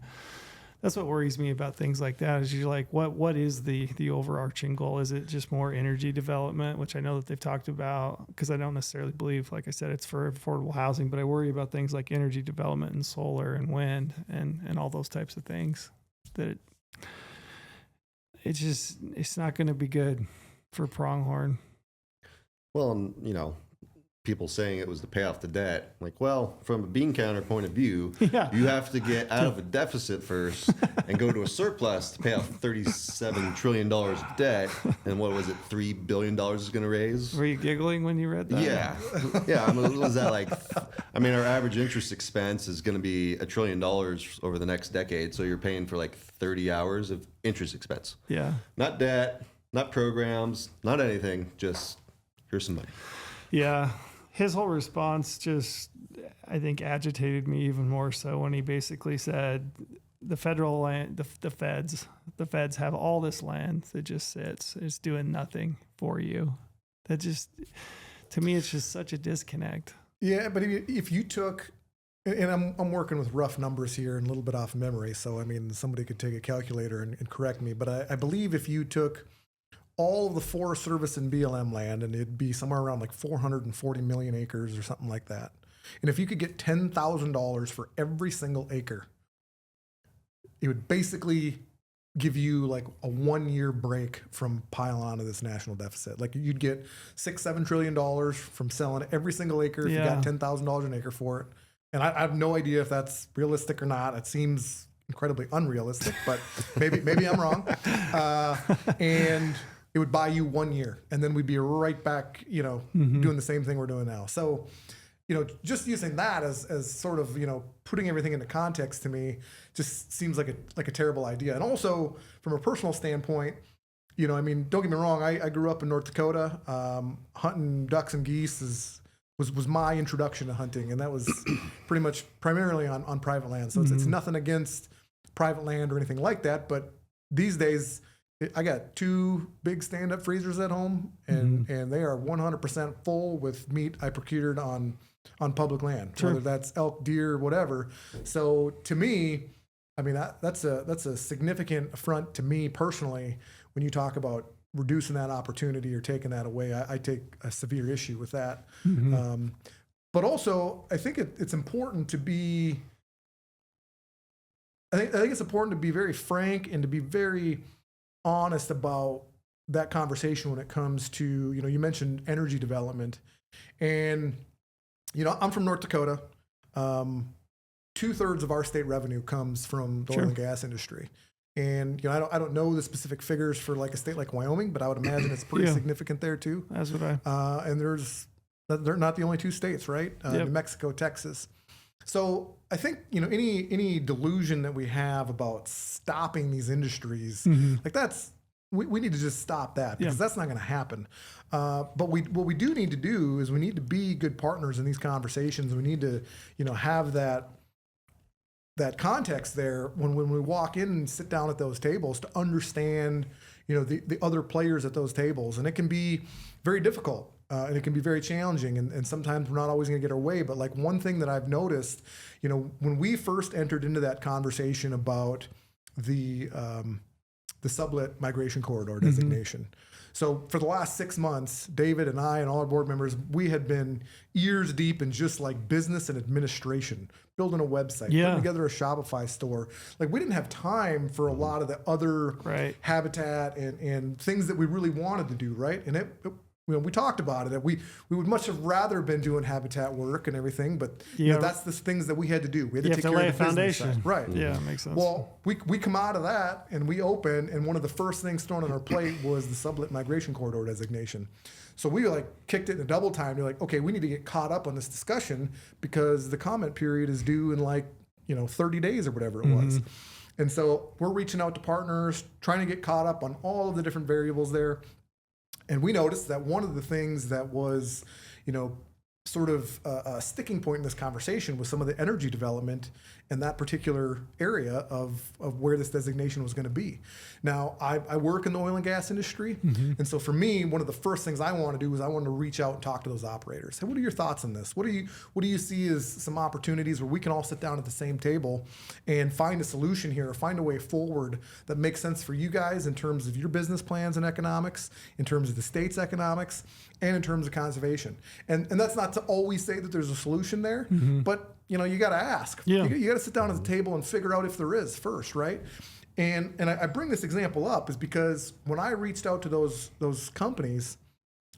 That's what worries me about things like that. Is you're like, what is the overarching goal? Is it just more energy development, which I know that they've talked about, because I don't necessarily believe, like I said, it's for affordable housing, but I worry about things like energy development and solar and wind and all those types of things that it's not going to be good for pronghorn. Well, people saying it was to pay off the debt. Like, well, from a bean counter point of view, you have to get out of a deficit first and go to a surplus to pay off $37 trillion of debt. And what was it, $3 billion is going to raise? Were you giggling when you read that? Yeah. Yeah. Was that like, our average interest expense is going to be $1 trillion over the next decade. So you're paying for like 30 hours of interest expense. Yeah. Not debt, not programs, not anything. Just here's some money. Yeah. His whole response just, I think, agitated me even more so when he basically said the federal land, the feds have all this land that just sits. It's doing nothing for you. That just, to me, it's just such a disconnect. Yeah, but if you took, and I'm working with rough numbers here and a little bit off memory, so somebody could take a calculator and correct me, but I believe if you took all of the Forest Service and BLM land, and it'd be somewhere around like 440 million acres or something like that. And if you could get $10,000 for every single acre, it would basically give you like a 1 year break from piling onto this national deficit. Like you'd get $6-7 trillion from selling every single acre if you got $10,000 an acre for it. And I have no idea if that's realistic or not. It seems incredibly unrealistic, but maybe I'm wrong. And it would buy you 1 year, and then we'd be right back, doing the same thing we're doing now. So, just using that as sort of, putting everything into context to me just seems like a terrible idea. And also from a personal standpoint, don't get me wrong. I grew up in North Dakota. Hunting ducks and geese was my introduction to hunting, and that was primarily on private land. So it's nothing against private land or anything like that, but these days, I got 2 big stand-up freezers at home, and they are 100% full with meat I procured on public land, whether that's elk, deer, whatever. So to me, that's a significant affront to me personally when you talk about reducing that opportunity or taking that away. I take a severe issue with that. Mm-hmm. But also, I think it's important to be. I think it's important to be very frank and to be very honest about that conversation when it comes to, you mentioned energy development, and I'm from North Dakota. 2/3 of our state revenue comes from the oil and gas industry. And I don't know the specific figures for like a state like Wyoming, but I would imagine it's pretty significant there too. That's what I. And they're not the only two states, right? New Mexico, Texas. So I think any delusion that we have about stopping these industries, like we need to just stop that, because that's not going to happen. But what we do need to do is we need to be good partners in these conversations. We need to have that context there when we walk in and sit down at those tables to understand the other players at those tables. And it can be very difficult. And it can be very challenging, and sometimes we're not always going to get our way. But like one thing that I've noticed, when we first entered into that conversation about the sublet migration corridor designation. So for the last 6 months, David and I and all our board members, we had been ears deep in just like business and administration, building a website, putting together a Shopify store. Like we didn't have time for a lot of the other habitat and things that we really wanted to do, right? And we talked about it. We would much have rather been doing habitat work and everything, but that's the things that we had to do. We had to take care of the foundation, right? Yeah, makes sense. Well, we come out of that and we open, and one of the first things thrown on our plate was the sublet migration corridor designation. So we kicked it in a double time. You're like, okay, we need to get caught up on this discussion because the comment period is due in 30 days or whatever it was. And so we're reaching out to partners, trying to get caught up on all of the different variables there. And we noticed that one of the things that was, sort of a sticking point in this conversation was some of the energy development in that particular area of where this designation was going to be. Now, I work in the oil and gas industry. And so for me, one of the first things I want to do is I want to reach out and talk to those operators. Hey, what are your thoughts on this? What do you see as some opportunities where we can all sit down at the same table and find a solution here, or find a way forward that makes sense for you guys in terms of your business plans and economics, in terms of the state's economics, and in terms of conservation. And that's not to always say that there's a solution there, but you got to ask. You got to sit down at the table and figure out if there is first, right? And I bring this example up is because when I reached out to those companies,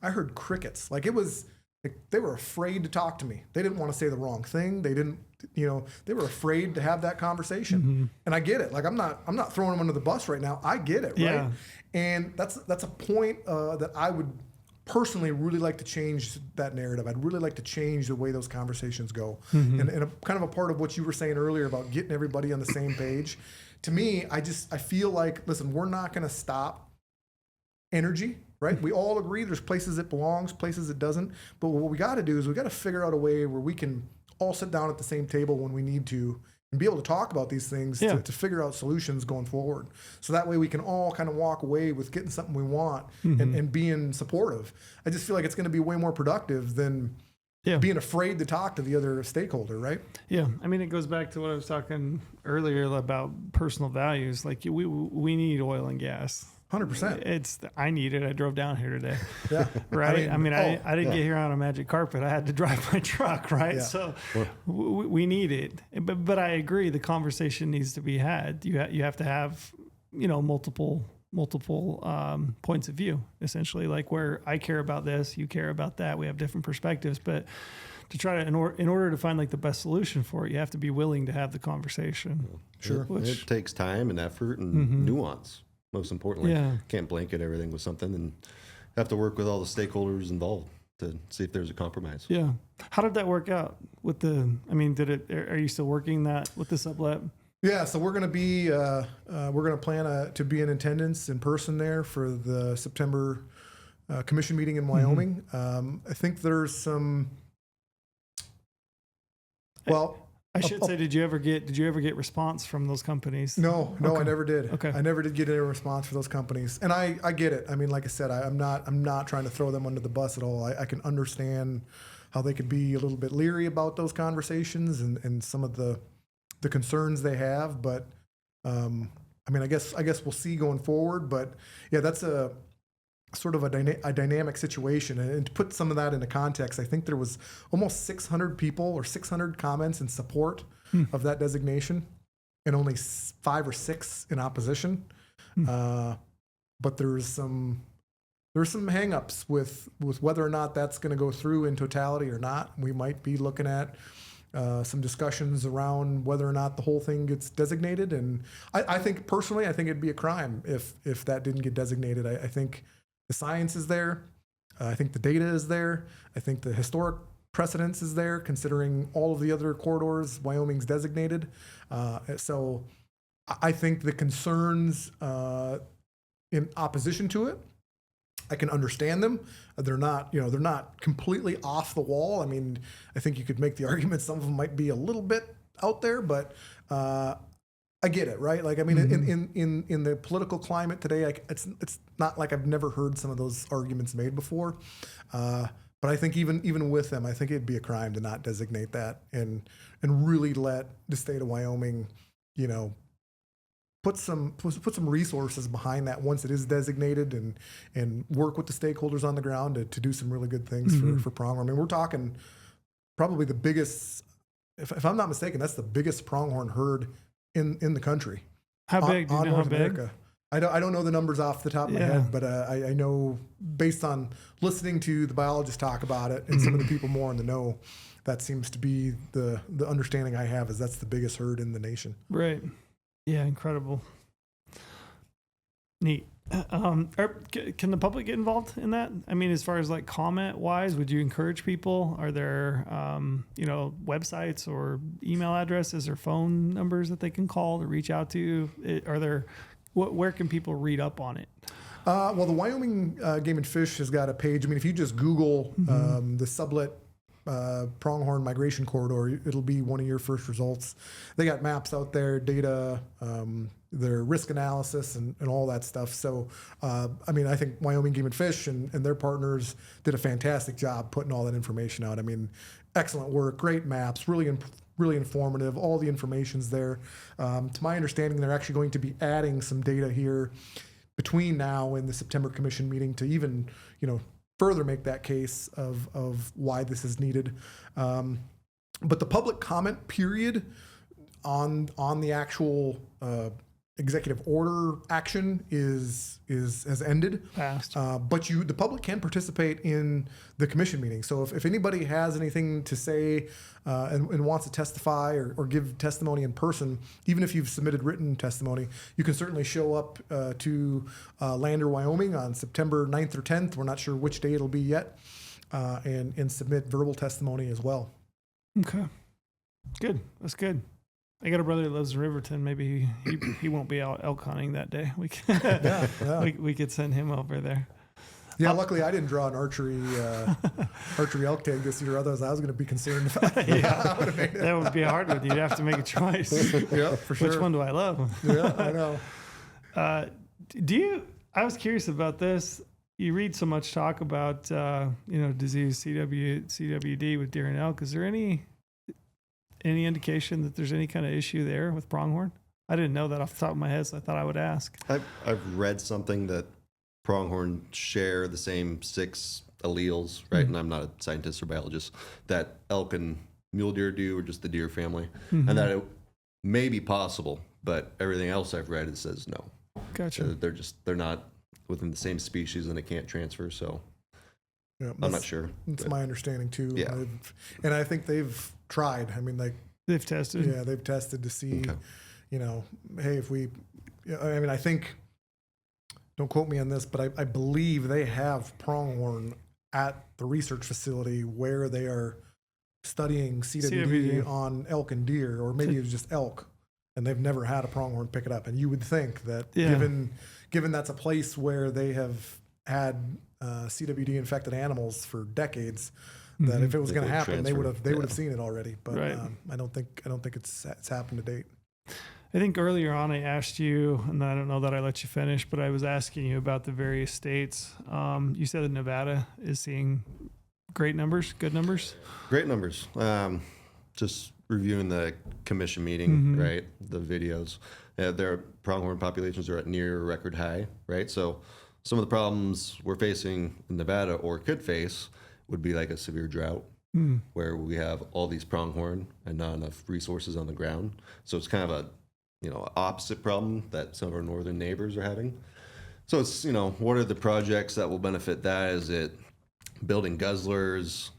I heard crickets. Like they were afraid to talk to me. They didn't want to say the wrong thing. They didn't, they were afraid to have that conversation. And I get it. Like I'm not throwing them under the bus right now. I get it, right? And that's a point that I would personally really like to change that narrative. I'd really like to change the way those conversations go. And kind of a part of what you were saying earlier about getting everybody on the same page. To me, I feel like, listen, we're not going to stop energy, right? We all agree there's places it belongs, places it doesn't. But what we got to do is we got to figure out a way where we can all sit down at the same table when we need to, and be able to talk about these things to figure out solutions going forward. So that way we can all kind of walk away with getting something we want and being supportive. I just feel like it's going to be way more productive than being afraid to talk to the other stakeholder, right? Yeah. I mean, it goes back to what I was talking earlier about personal values. Like we need oil and gas. 100%. I need it. I drove down here today. Yeah. Right. I didn't get here on a magic carpet. I had to drive my truck. Right. Yeah. So we need it. But I agree. The conversation needs to be had. You have to have, multiple points of view, essentially, like where I care about this, you care about that. We have different perspectives, but to try to, in order to find like the best solution for it, you have to be willing to have the conversation. Sure. It takes time and effort and nuance. Most importantly, can't blanket everything with something, and have to work with all the stakeholders involved to see if there's a compromise. Yeah. How did that work out with are you still working that with the sublet? Yeah. So we're going to plan to be in attendance in person there for the September commission meeting in Wyoming. I think there's some, I should say, did you ever get response from those companies? No, okay. I never did. Okay. I never did get any response from those companies. And I get it. I mean, like I said, I'm not trying to throw them under the bus at all. I can understand how they could be a little bit leery about those conversations and some of the concerns they have. But I guess we'll see going forward. But yeah, that's sort of a dynamic situation. And to put some of that into context, I think there was almost 600 people or 600 comments in support of that designation, and only 5 or 6 in opposition. But there's some hangups with whether or not that's going to go through in totality or not. We might be looking at some discussions around whether or not the whole thing gets designated. And I think personally, I think it'd be a crime if that didn't get designated. I think the science is there. I think the data is there. I think the historic precedence is there, considering all of the other corridors Wyoming's designated. So I think the concerns in opposition to it, I can understand them. They're not completely off the wall. I mean, I think you could make the argument some of them might be a little bit out there, but I get it, right? Like, I mean, in the political climate today, it's not like I've never heard some of those arguments made before. But I think even with them, I think it'd be a crime to not designate that and really let the state of Wyoming, put some resources behind that once it is designated, and work with the stakeholders on the ground to do some really good things for pronghorn. I mean, we're talking probably the biggest, if I'm not mistaken, that's the biggest pronghorn herd in the country. How big? Do you know North how big? America. I don't know the numbers off the top of my head, but I know based on listening to the biologists talk about it and some of the people more in the know, that seems to be the understanding I have, is that's the biggest herd in the nation. Right. Yeah, incredible. Neat. Can the public get involved in that? I mean, as far as like comment wise, would you encourage people? Are there, websites or email addresses or phone numbers that they can call to reach out to? Where can people read up on it? Well, the Wyoming Game and Fish has got a page. I mean, if you just Google the sublet pronghorn migration corridor, it'll be one of your first results. They got maps out there, data, their risk analysis, and all that stuff. So, I mean, I think Wyoming Game and Fish and their partners did a fantastic job putting all that information out. I mean, excellent work, great maps, really informative. All the information's there. To my understanding, they're actually going to be adding some data here between now and the September Commission meeting to even, further make that case of why this is needed. But the public comment period on the actual executive order action has ended. Passed. But the public can participate in the commission meeting. So if anybody has anything to say and wants to testify or give testimony in person, even if you've submitted written testimony, you can certainly show up to Lander, Wyoming on September 9th or 10th. We're not sure which day it'll be yet, and submit verbal testimony as well. Okay. Good. That's good. I got a brother that lives in Riverton. Maybe he won't be out elk hunting that day. We could send him over there. Yeah, luckily I didn't draw an archery elk tag this year. Otherwise, I was going to be concerned about that would be a hard one. You'd have to make a choice. Yeah, for sure. Which one do I love? Yeah, I know. I was curious about this. You read so much talk about disease CWD with deer and elk. Is there any indication that there's any kind of issue there with pronghorn? I didn't know that off the top of my head, so I thought I would ask. I've read something that pronghorn share the same 6 alleles, right? And I'm not a scientist or biologist, that elk and mule deer do, or just the deer family, and that it may be possible, but everything else I've read, it says no. Gotcha. They're not within the same species, and it can't transfer. So yeah, I'm not sure. That's my understanding too. Yeah. And I think they've tried. I mean, they've tested. Yeah, they've tested to see, hey, if we, I mean, I think, don't quote me on this, but I believe they have pronghorn at the research facility where they are studying CWD on elk and deer, or maybe it was just elk, and they've never had a pronghorn pick it up. And you would think that given that's a place where they have had CWD infected animals for decades, that if it was going to happen, they would have seen it already. But right. I don't think it's happened to date. I think earlier on I asked you, and I don't know that I let you finish, but I was asking you about the various states. You said that Nevada is seeing good numbers. Great numbers. Just reviewing the commission meeting, right? The videos. Their pronghorn populations are at near record high, right? So some of the problems we're facing in Nevada or could face would be like a severe drought where we have all these pronghorn and not enough resources on the ground. So it's kind of a, opposite problem that some of our northern neighbors are having. So it's, what are the projects that will benefit that? Is it building guzzlers?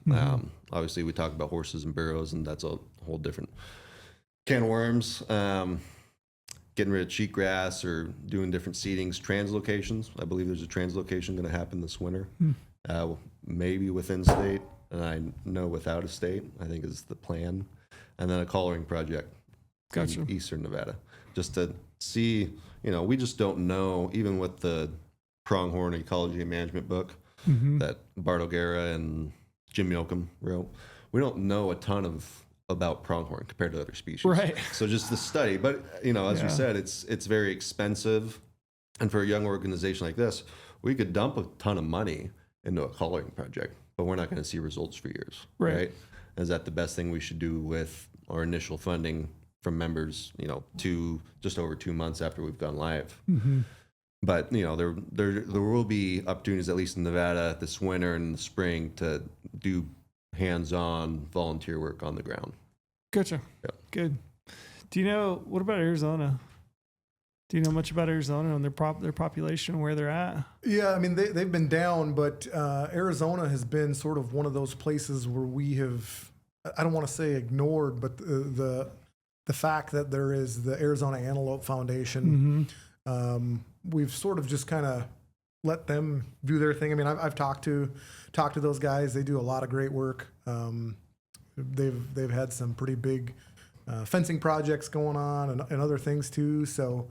Obviously we talk about horses and burros, and that's a whole different can of worms. Getting rid of cheatgrass or doing different seedings, translocations. I believe there's a translocation going to happen this winter. Maybe within state, and I know without a state, I think is the plan. And then a collaring project in eastern Nevada. Just to see, we just don't know, even with the Pronghorn Ecology and Management book that Bart O'Gara and Jim Yoakum wrote, we don't know a ton about pronghorn compared to other species. Right. So just the study, but as we said, it's very expensive. And for a young organization like this, we could dump a ton of money into a collaring project, but we're not going to see results for years. Right. Is that the best thing we should do with our initial funding from members, just over 2 months after we've gone live? But, there will be opportunities, at least in Nevada this winter and in the spring, to do hands-on volunteer work on the ground. Gotcha. Yep. Good. Do you know, what about Arizona? Do you know much about Arizona and their population, where they're at? Yeah, I mean, they've been down, but Arizona has been sort of one of those places where we have, I don't want to say ignored, but the fact that there is the Arizona Antelope Foundation, we've sort of just kind of let them do their thing. I mean, I've talked to those guys. They do a lot of great work. They've had some pretty big fencing projects going on and other things too. So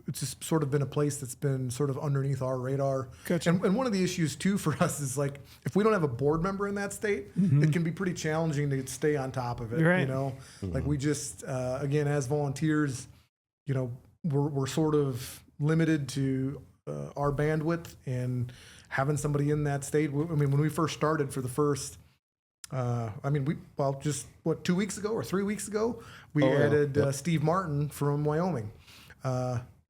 it's just sort of been a place that's been sort of underneath our radar. Gotcha. And one of the issues too for us is, like, if we don't have a board member in that state, it can be pretty challenging to stay on top of it. You're right. Like we just again, as volunteers, we're sort of limited to our bandwidth, and having somebody in that state. I mean, when we first started for the first, just 2 weeks ago or 3 weeks ago, we added Steve Martin from Wyoming.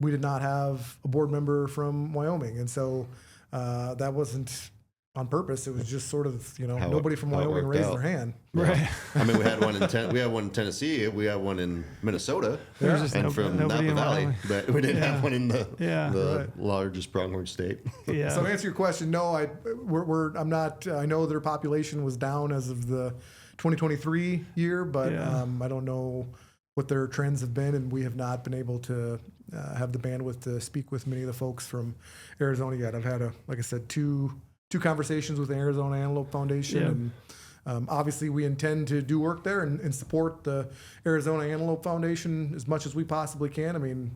We did not have a board member from Wyoming, and so that wasn't on purpose. It was just sort of, nobody from Wyoming raised their hand. Right. I mean, we had one in Tennessee, we had one in Minnesota, and from Napa Valley, but we didn't have one in the largest pronghorn state. Yeah. So to answer your question, no, I'm not. I know their population was down as of the 2023 year, but I don't know what their trends have been, and we have not been able to have the bandwidth to speak with many of the folks from Arizona yet. I've had, like I said, two conversations with the Arizona Antelope Foundation, and obviously we intend to do work there and support the Arizona Antelope Foundation as much as we possibly can. I mean,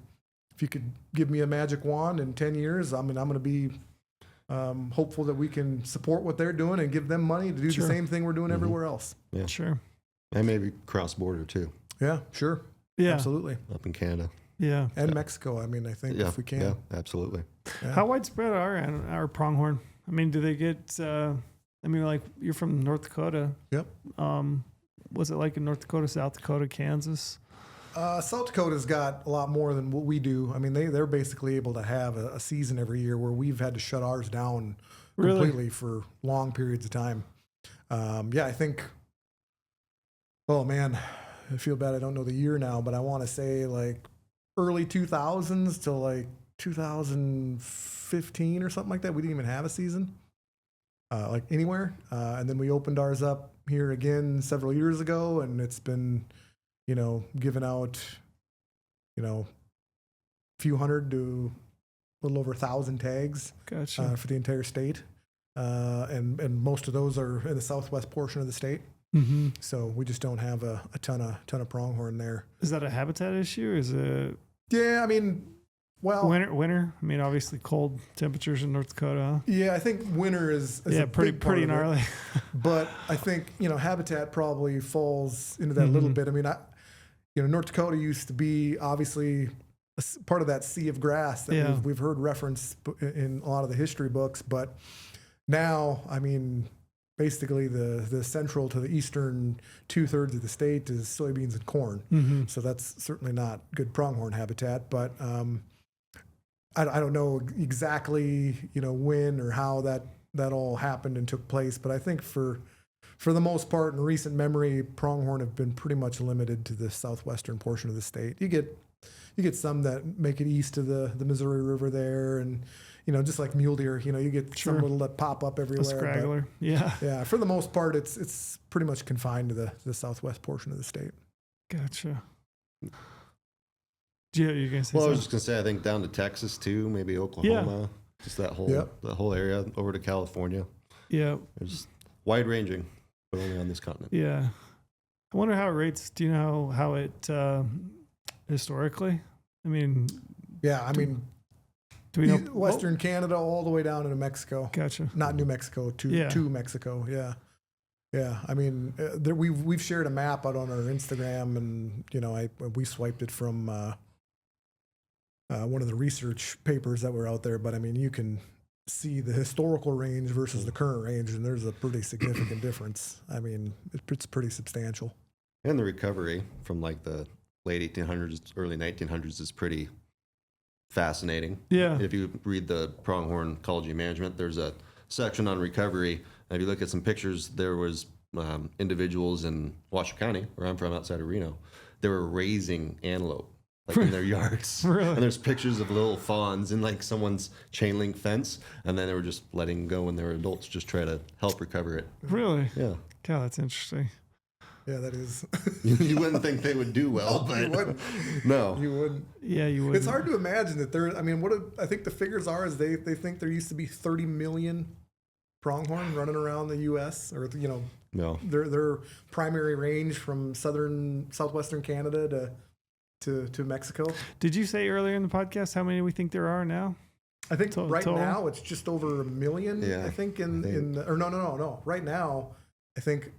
if you could give me a magic wand in 10 years, I mean, I'm going to be hopeful that we can support what they're doing and give them money to do the same thing we're doing everywhere else. Yeah, sure. And maybe cross border too. Yeah, sure. Yeah, absolutely. Up in Canada. Yeah, and Mexico. I mean, I think if we can. Yeah, absolutely. Yeah. How widespread are our pronghorn? I mean, do they get? Like, you're from North Dakota. Yep. What's it like in North Dakota, South Dakota, Kansas? South Dakota's got a lot more than what we do. I mean, they're basically able to have a season every year, where we've had to shut ours down completely for long periods of time. I think. Oh man, I feel bad. I don't know the year now, but I want to say like early 2000s to like 2015 or something like that. We didn't even have a season, like anywhere. And then we opened ours up here again several years ago, and it's been, given out, a few hundred to a little over 1,000 tags for the entire state. And most of those are in the southwest portion of the state. Mm-hmm. So we just don't have a ton of pronghorn there. Is that a habitat issue? Is it? Yeah, I mean, well, winter. I mean, obviously cold temperatures in North Dakota. Yeah, I think winter is pretty gnarly. But I think habitat probably falls into that a little bit. I mean, North Dakota used to be obviously part of that sea of grass that we've heard referenced in a lot of the history books, but now, I mean, basically the central to the eastern 2/3 of the state is soybeans and corn. Mm-hmm. So that's certainly not good pronghorn habitat, but I don't know exactly, when or how that all happened and took place, but I think for the most part, in recent memory, pronghorn have been pretty much limited to the southwestern portion of the state. You get some that make it east of the Missouri River there, and just like mule deer, you get some little that pop up everywhere. A scraggler, yeah. Yeah, for the most part, it's pretty much confined to the southwest portion of the state. Gotcha. Yeah, you gonna say Well, I something? was just gonna say, I think down to Texas too, maybe Oklahoma, just that whole area over to California. Yeah, There's wide ranging, but only on this continent. yeah. I wonder how it rates. Do you know how it historically? I mean, Yeah, do we know Western Canada all the way down into Mexico. Gotcha. Not New Mexico, to Mexico. Yeah. Yeah. We've shared a map out on our Instagram, and we swiped it from one of the research papers that were out there. But you can see the historical range versus the current range, and there's a pretty significant difference. It's pretty substantial. And the recovery from like the late 1800s, early 1900s is pretty fascinating. Yeah. If you read the Pronghorn Ecology Management, there's a section on recovery. And if you look at some pictures, there was individuals in Washoe County, where I'm from, outside of Reno. They were raising antelope like in their yards. Really? And there's pictures of little fawns in like someone's chain link fence, and then they were just letting go when they were adults, just try to help recover it. Really? Yeah. God, that's interesting. Yeah, that is. You wouldn't think they would do well, but You wouldn't. no. You wouldn't. Yeah, you would. It's hard to imagine that there. I think the figures are is they think there used to be 30 million pronghorn running around the U.S. or No. their primary range from southwestern Canada to Mexico. Did you say earlier in the podcast how many we think there are now? I think right Total? now it's just over 1 million. Yeah, I think no. Right now, I think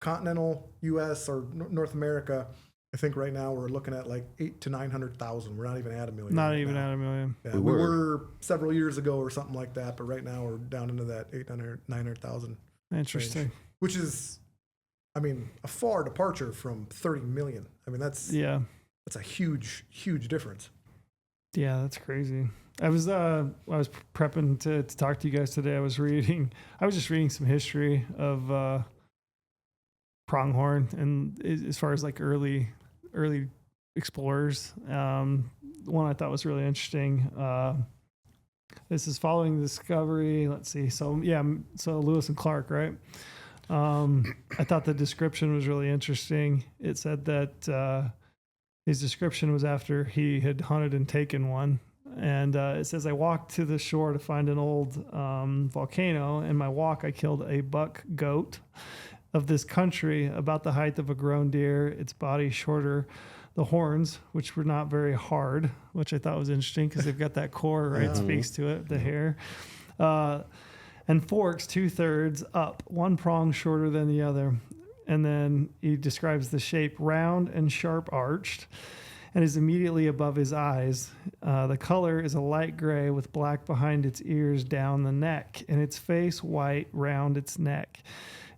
continental U.S. or North America. I think right now we're looking at like 800,000 to 900,000. We're not even at 1 million. Not right even now. at 1 million. Yeah, We we were. were several years ago or something like that, but right now we're down into that 800,000, 900,000, Interesting. which is, a far departure from 30 million. That's Yeah. a huge, huge difference. Yeah, that's crazy. I was prepping to talk to you guys today. I was just reading some history of pronghorn, and as far as like early explorers. One I thought was really interesting. This is following the discovery. Let's see. So Lewis and Clark, right? I thought the description was really interesting. It said that his description was after he had hunted and taken one. And it says, I walked to the shore to find an old volcano. In my walk, I killed a buck goat of this country, about the height of a grown deer, its body shorter, the horns, which were not very hard, which I thought was interesting because they've got that core, right? Speaks to it, the hair. And forks 2/3 up, one prong shorter than the other. And then he describes the shape round and sharp arched, and is immediately above his eyes. The color is a light gray with black behind its ears down the neck, and its face white round its neck.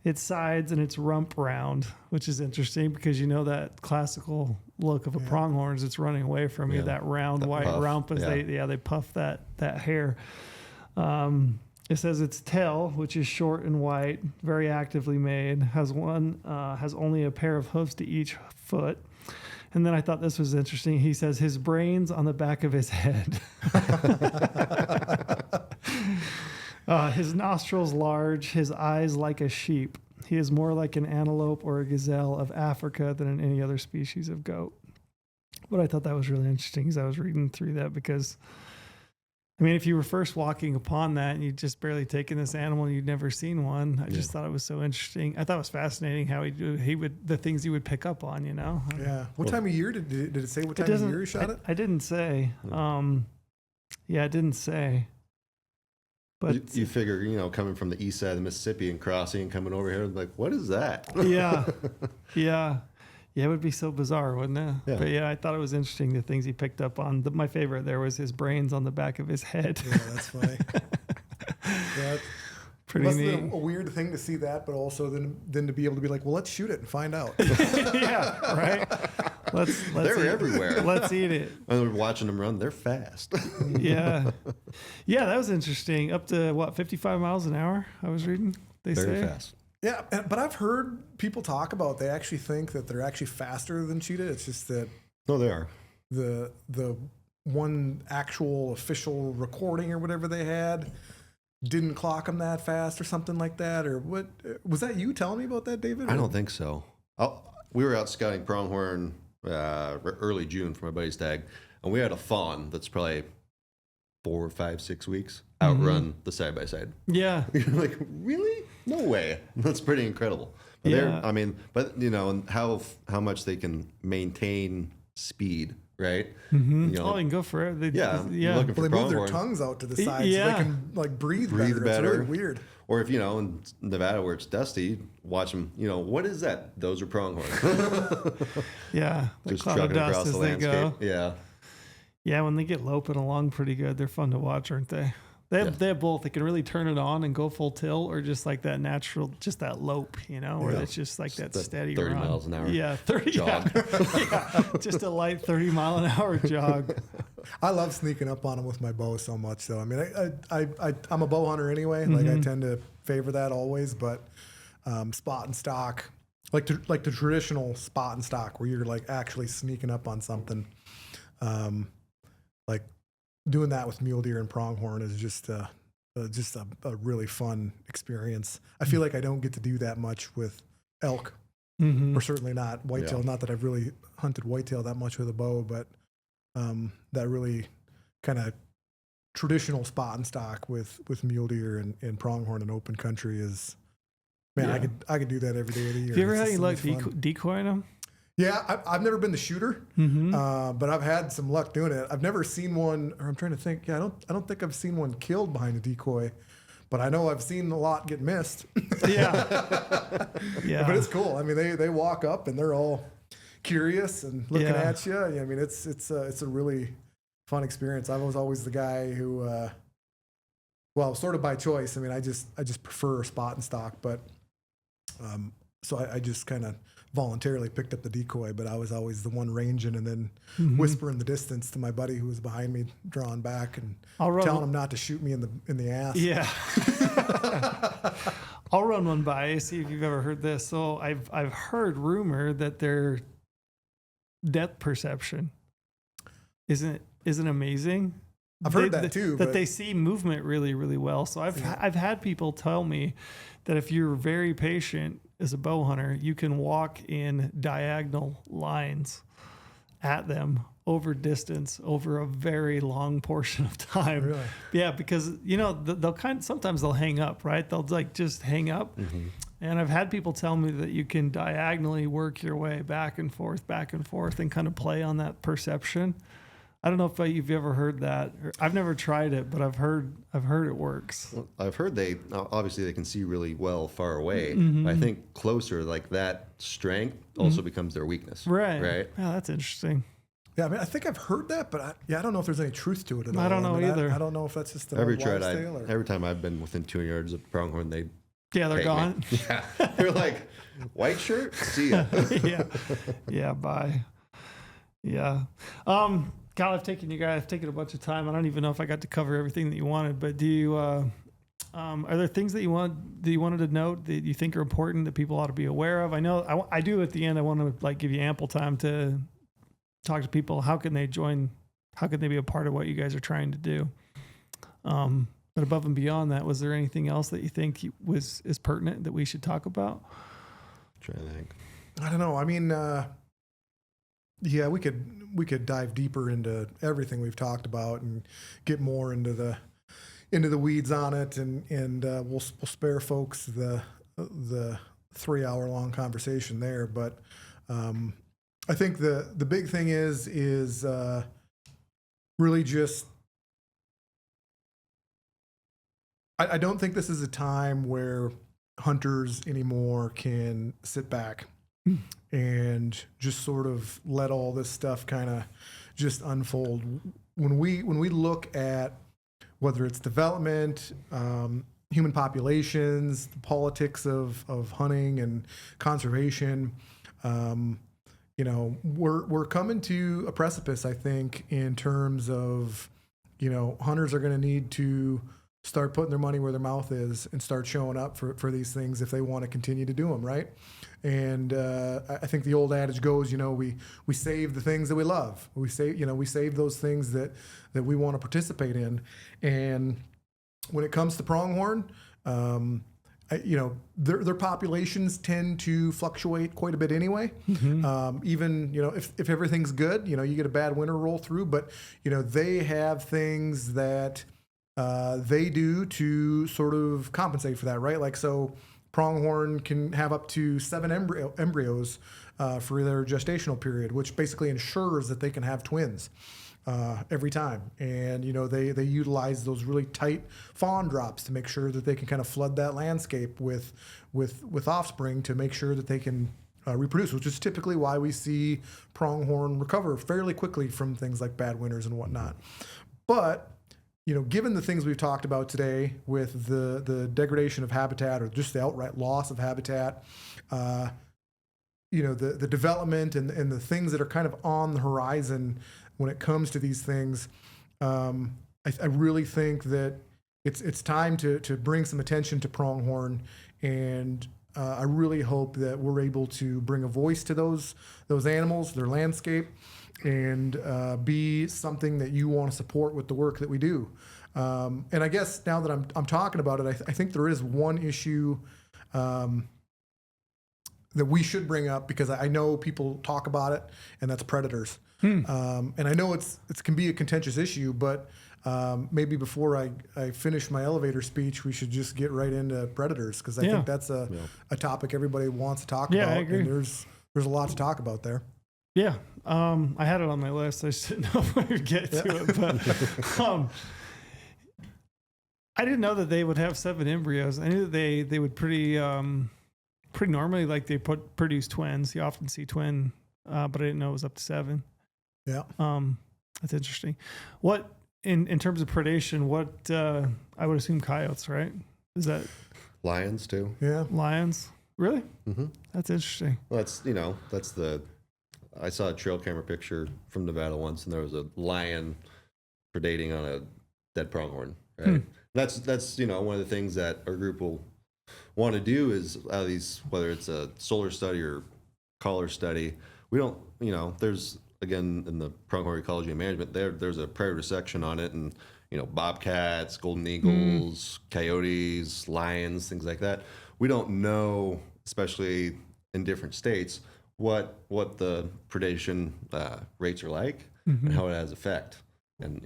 Its sides and its rump round, which is interesting because that classical look of a pronghorn is it's running away from you, that round white puff. rump as they puff that hair. It says its tail, which is short and white, very actively made, has only a pair of hooves to each foot. And then I thought this was interesting. He says his brains on the back of his head. His nostrils large, his eyes like a sheep. He is more like an antelope or a gazelle of Africa than any other species of goat. But I thought that was really interesting as I was reading through that because, if you were first walking upon that and you'd just barely taken this animal and you'd never seen one, I just thought it was so interesting. I thought it was fascinating how the things he would pick up on, Yeah. What time of year did it say? What time of year he shot it? I didn't say. It didn't say. But you figure, coming from the east side of the Mississippi and crossing and coming over here, like, what is that? Yeah, it would be so bizarre, wouldn't it? Yeah. But I thought it was interesting the things he picked up on. My favorite there was his brains on the back of his head. Yeah, that's funny. Pretty must neat. have been a weird thing to see that, but also then to be able to be like, well, let's shoot it and find out. Yeah, right. They're everywhere. Let's eat it. And we're watching them run. They're fast. Yeah. Yeah, that was interesting. Up to what, 55 miles an hour, I was reading. They Very say. fast. Yeah, but I've heard people talk about they actually think that they're actually faster than cheetah. It's just that No, they are. the one actual official recording or whatever they had didn't clock them that fast or something like that. Or what was that you telling me about that, David? I don't think so. We were out scouting pronghorn early June for my buddy's tag, and we had a fawn that's probably 4, 5, 6 weeks outrun the side by side. Yeah. You're like, really? No way. That's pretty incredible. But Yeah. I mean, but you know, and how much they can maintain speed, right? Mm-hmm. You know, Oh, you can go for it. yeah. Yeah. Looking for Well, they move their pronghorn. tongues out to the side so Yeah. they can like breathe Breathe better. It's better. really weird. Or if, you know, in Nevada where it's dusty, watch them, you know, what is that? Those are pronghorn. Yeah. The Just cloud of trucking dust across as the they landscape. go. Yeah. Yeah, when they get loping along pretty good, they're fun to watch, aren't they? They have both. They can really turn it on and go full tilt, or just like that natural, just that lope, you know, where Yeah. it's just like that Just steady 30 run. miles an hour Yeah, 30. jog. Yeah, just a light 30 mile an hour jog. I love sneaking up on them with my bow so much. So I mean, I'm a bow hunter anyway. Like I tend to favor that always, but spot and stock, like the traditional spot and stock, where you're like actually sneaking up on something, like doing that with mule deer and pronghorn is just a really fun experience. I feel like I don't get to do that much with elk, or certainly not whitetail. Yeah. Not that I've really hunted whitetail that much with a bow, but that really kind of traditional spot and stock with mule deer and pronghorn in open country is, man, Yeah. I could do that every day of the year. Have you ever It's had any just so luck much fun. decoying them? Yeah, I've never been the shooter, but I've had some luck doing it. I've never seen one, or I'm trying to think. Yeah, I don't think I've seen one killed behind a decoy, but I know I've seen a lot get missed. Yeah. Yeah. But it's cool. I mean, they walk up and they're all curious and looking Yeah. at you. I mean, it's a really fun experience. I was always the guy who, well, sort of by choice. I mean, I just prefer spot and stock, but so I just kind of voluntarily picked up the decoy, but I was always the one ranging and then whisper in the distance to my buddy who was behind me, drawing back and I'll run telling him not to shoot me in the ass. Yeah. I'll run one by you, see if you've ever heard this. So I've heard rumor that their depth perception isn't amazing. I've heard that too, That but- they see movement really, really well. So I've had people tell me that if you're very patient as a bow hunter, you can walk in diagonal lines at them over distance over a very long portion of time. Really? Yeah, because you know sometimes they'll hang up, right? They'll like just hang up. And I've had people tell me that you can diagonally work your way back and forth, and kind of play on that perception. I don't know if you've ever heard that. I've never tried it, but I've heard it works. Well, I've heard obviously they can see really well far away. But I think closer, like that strength also becomes their weakness. Right. Right. Yeah, that's interesting. Yeah, I mean, I think I've heard that, but I don't know if there's any truth to it at all. I don't know either. I don't know if that's just an Every old tried, wives' tale or... every time I've been within 200 yards of pronghorn, they Yeah, they're take gone. me. Yeah, they're like, white shirt, see ya. Yeah, bye. Yeah. Kyle, I've taken a bunch of time. I don't even know if I got to cover everything that you wanted, but do you, are there things that you wanted to note that you think are important that people ought to be aware of? I know I do at the end. I want to like give you ample time to talk to people. How can they join? How can they be a part of what you guys are trying to do? But above and beyond that, was there anything else that you think is pertinent that we should talk about? Trying to think. I don't know. I mean, yeah, we could dive deeper into everything we've talked about and get more into the weeds on it, and we'll spare folks the 3-hour long conversation there. But I think the big thing is really just. I don't think this is a time where hunters anymore can sit back and just sort of let all this stuff kind of just unfold. When we look at whether it's development, human populations, the politics of hunting and conservation, you know, we're coming to a precipice, I think, in terms of, you know, hunters are going to need to start putting their money where their mouth is and start showing up for these things if they want to continue to do them, right? And I think the old adage goes, you know, we save the things that we love. We save those things that we want to participate in. And when it comes to pronghorn, you know, their populations tend to fluctuate quite a bit anyway. Even, you know, if everything's good, you know, you get a bad winter roll through, but, you know, they have things that they do to sort of compensate for that, right? Like, so pronghorn can have up to 7 embryos for their gestational period, which basically ensures that they can have twins every time. And, you know, they utilize those really tight fawn drops to make sure that they can kind of flood that landscape with offspring to make sure that they can reproduce, which is typically why we see pronghorn recover fairly quickly from things like bad winters and whatnot. But, you know, given the things we've talked about today with the degradation of habitat or just the outright loss of habitat, you know, the development and the things that are kind of on the horizon when it comes to these things, I really think that it's time to bring some attention to pronghorn, and I really hope that we're able to bring a voice to those animals, their landscape, and be something that you want to support with the work that we do. And I guess now that I'm talking about it, I think there is one issue that we should bring up, because I know people talk about it, and that's predators. And I know it can be a contentious issue, but maybe before I finish my elevator speech, we should just get right into predators, because I think that's a topic everybody wants to talk about. I agree. And there's a lot to talk about there. Yeah. I had it on my list. I just didn't know if I would get to it, but I didn't know that they would have 7 embryos. I knew that they would pretty normally, like, they produce twins. You often see twin, but I didn't know it was up to 7. Yeah. That's interesting. What in terms of predation, what I would assume coyotes, right? Is that Lions too. Yeah. lions? Really? Mm-hmm. That's interesting. Well, I saw a trail camera picture from Nevada once, and there was a lion predating on a dead pronghorn. Right. That's one of the things that our group will want to do is out of these, whether it's a solar study or collar study, we don't, there's, again, in the pronghorn ecology and management, there's a predator section on it, and bobcats, golden eagles, coyotes, lions, things like that. We don't know, especially in different states, what the predation rates are like and how it has effect. And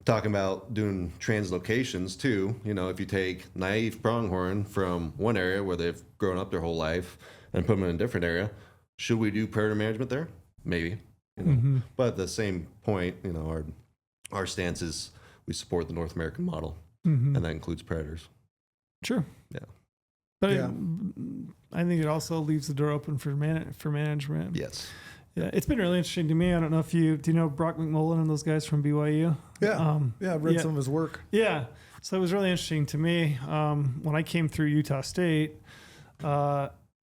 talking about doing translocations too, if you take naive pronghorn from one area where they've grown up their whole life and put them in a different area, should we do predator management there? Maybe. But at the same point, our stance is we support the North American model, and that includes predators. Sure. Yeah. But I think it also leaves the door open for management. Yes. Yeah, it's been really interesting to me. I don't know if do you know Brock McMullen and those guys from BYU? Yeah. I've read some of his work. Yeah. So it was really interesting to me when I came through Utah State.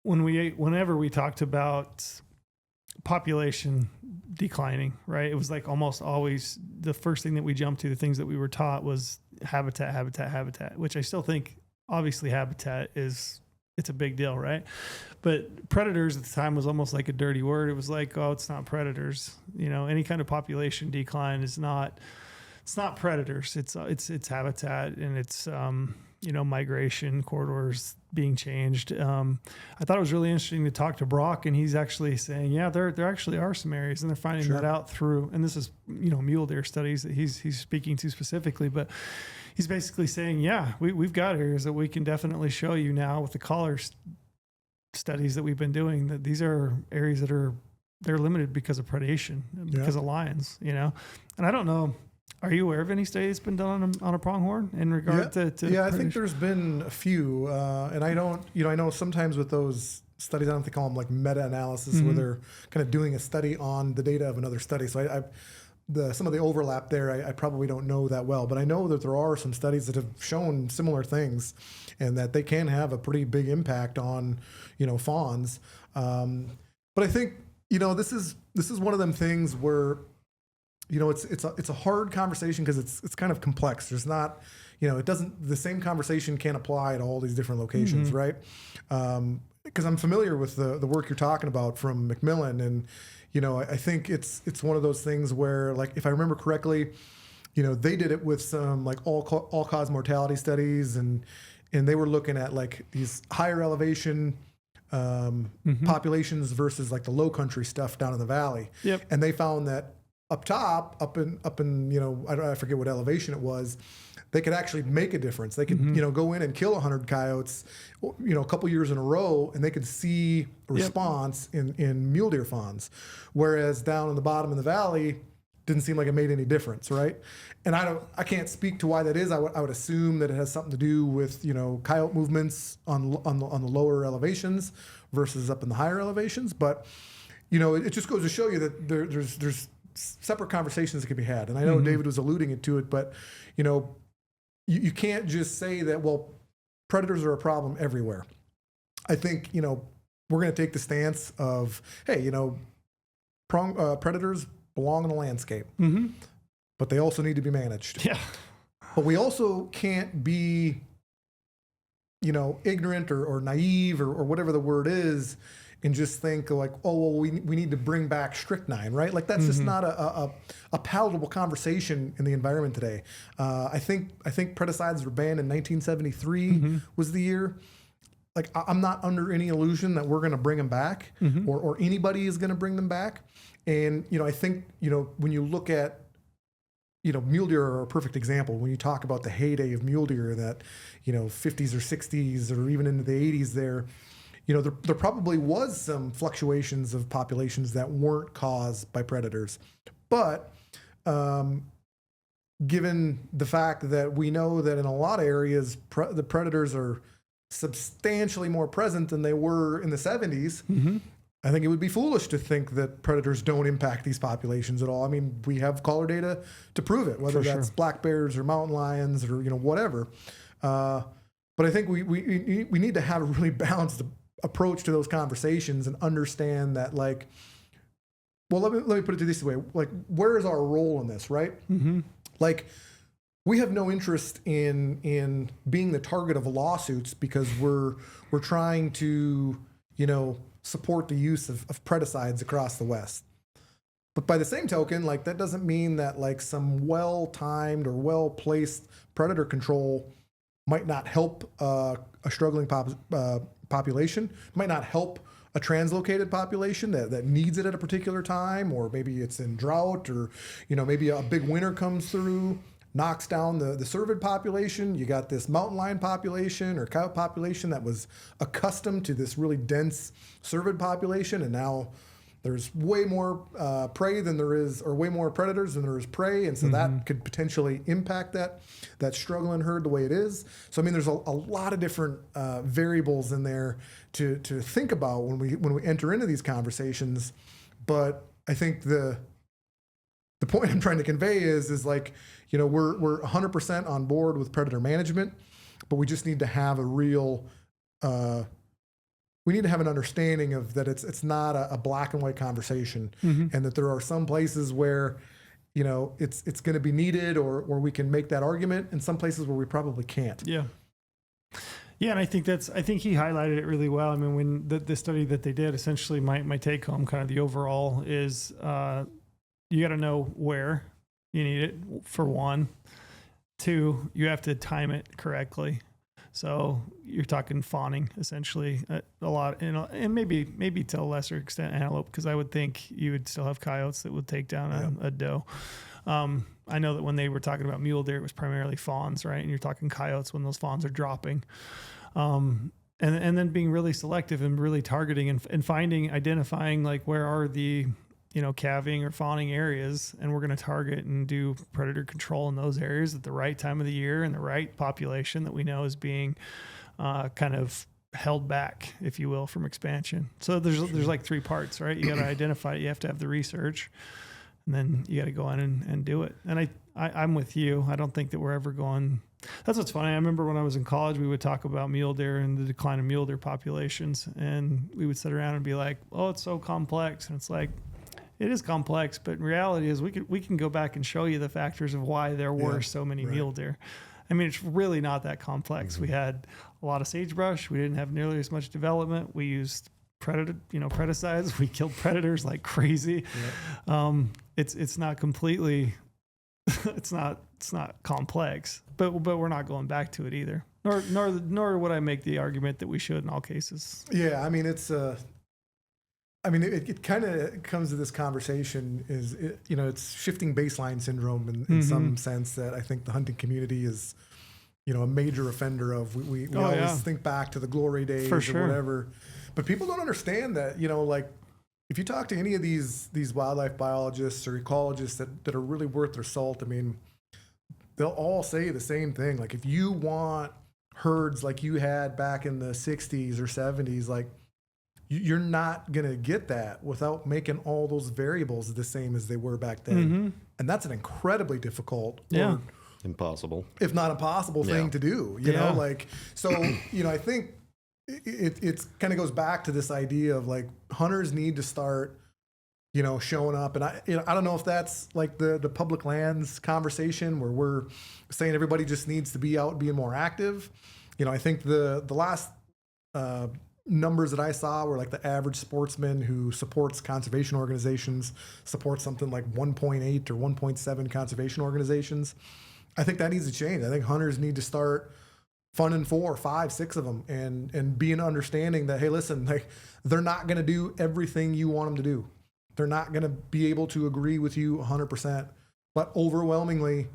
Whenever we talked about population declining, right? It was like almost always the first thing that we jumped to, the things that we were taught was habitat, which I still think obviously habitat it's a big deal, right? But predators at the time was almost like a dirty word. It was like, oh, it's not predators. Any kind of population decline it's not predators. It's habitat, and it's migration corridors being changed. I thought it was really interesting to talk to Brock, and he's actually saying, yeah, there actually are some areas, and they're finding that out through, and this is mule deer studies that he's speaking to specifically, but he's basically saying, yeah, we've got areas that we can definitely show you now with the collar studies that we've been doing, that these are areas that they're limited because of predation, because of lions, and I don't know. Are you aware of any study that's been done on a pronghorn in regard to Yeah, I think there's been a few, and I don't, I know sometimes with those studies, I don't think they call them like meta-analysis, where they're kind of doing a study on the data of another study. So some of the overlap there, I probably don't know that well, but I know that there are some studies that have shown similar things, and that they can have a pretty big impact on, fawns. But I think, This is one of them things where, it's a hard conversation because it's kind of complex. There's not, the same conversation can't apply to all these different locations, right? Because I'm familiar with the work you're talking about from McMillan, and I think it's one of those things where, like, if I remember correctly, they did it with some like all cause mortality studies, and they were looking at like these higher elevation populations versus like the low country stuff down in the valley. Yep. And they found that up top, up in I forget what elevation it was, they could actually make a difference. They could go in and kill 100 coyotes, a couple years in a row, and they could see a response in mule deer fawns. Whereas down in the bottom of the valley, didn't seem like it made any difference, right? And I can't speak to why that is. I would assume that it has something to do with coyote movements on the lower elevations versus up in the higher elevations. But it just goes to show you that there's separate conversations that can be had. And I know David was alluding to it, but you can't just say that, well, predators are a problem everywhere. I think we're going to take the stance of, hey, predators belong in the landscape, but they also need to be managed. Yeah. But we also can't be, ignorant or naive or whatever the word is, and just think like, oh, well, we need to bring back strychnine, right? Like that's just not a palatable conversation in the environment today. I think pesticides were banned in 1973 was the year. Like I'm not under any illusion that we're going to bring them back or anybody is going to bring them back. And, I think, when you look at, mule deer are a perfect example. When you talk about the heyday of mule deer, that, 50s or 60s or even into the 80s there, there probably was some fluctuations of populations that weren't caused by predators. But given the fact that we know that in a lot of areas, the predators are substantially more present than they were in the 70s, I think it would be foolish to think that predators don't impact these populations at all. I mean, we have collar data to prove it, whether that's black bears or mountain lions or whatever. But I think we need to have a really balanced approach to those conversations and understand that, like, well, let me put it this way: like, where is our role in this, right? Like, we have no interest in being the target of lawsuits because we're trying to support the use of pesticides across the West. But by the same token, like that doesn't mean that like some well-timed or well-placed predator control might not help a struggling population, might not help a translocated population that needs it at a particular time, or maybe it's in drought, or maybe a big winter comes through, knocks down the cervid population. You got this mountain lion population or coyote population that was accustomed to this really dense cervid population, and now there's way more prey than there is, or way more predators than there is prey, and so that could potentially impact that struggling herd the way it is. So I mean, there's a lot of different variables in there to think about when we enter into these conversations. But I think the point I'm trying to convey is like, we're 100% on board with predator management, but we just need to have a real, we need to have an understanding of that it's not a black and white conversation, and that there are some places where, it's going to be needed or we can make that argument, and some places where we probably can't. Yeah. Yeah, and I think he highlighted it really well. I mean, when the study that they did, essentially my take home, kind of the overall is, you got to know where you need it, for one. Two, you have to time it correctly. So you're talking fawning, essentially, a lot, and maybe to a lesser extent antelope, because I would think you would still have coyotes that would take down a doe. I know that when they were talking about mule deer, it was primarily fawns, right? And you're talking coyotes when those fawns are dropping. And then being really selective and really targeting and identifying like where are the calving or fawning areas, and we're going to target and do predator control in those areas at the right time of the year and the right population that we know is being kind of held back, if you will, from expansion. So there's like three parts, right? You got to identify it, you have to have the research, and then you got to go in and do it. And I'm with you. I don't think that we're ever going That's what's funny. I remember when I was in college, we would talk about mule deer and the decline of mule deer populations, and we would sit around and be like, "Oh, it's so complex," and it's like, it is complex, but in reality is we can go back and show you the factors of why there were so many mule deer. I mean, it's really not that complex. Mm-hmm. We had a lot of sagebrush. We didn't have nearly as much development. We used pesticides. We killed predators like crazy. Yeah. It's not completely. It's not complex, but we're not going back to it either. Nor would I make the argument that we should in all cases. Yeah, I mean it kind of comes to this conversation it's shifting baseline syndrome in some sense that I think the hunting community is, a major offender of. We always think back to the glory days or whatever, but people don't understand that, like if you talk to any of these wildlife biologists or ecologists that are really worth their salt, I mean, they'll all say the same thing. Like if you want herds like you had back in the 60s or 70s, like you're not going to get that without making all those variables the same as they were back then. Mm-hmm. And that's an incredibly difficult or impossible, if not impossible thing to do, you know, like, so, I think it's kind of goes back to this idea of like hunters need to start, showing up. And I don't know if that's like the public lands conversation where we're saying everybody just needs to be out being more active. I think the last numbers that I saw were like the average sportsman who supports conservation organizations supports something like 1.8 or 1.7 conservation organizations. I think that needs to change. I think hunters need to start funding 4, 5, 6 of them and being understanding that, hey, listen, like they're not going to do everything you want them to do. They're not going to be able to agree with you 100%, but overwhelmingly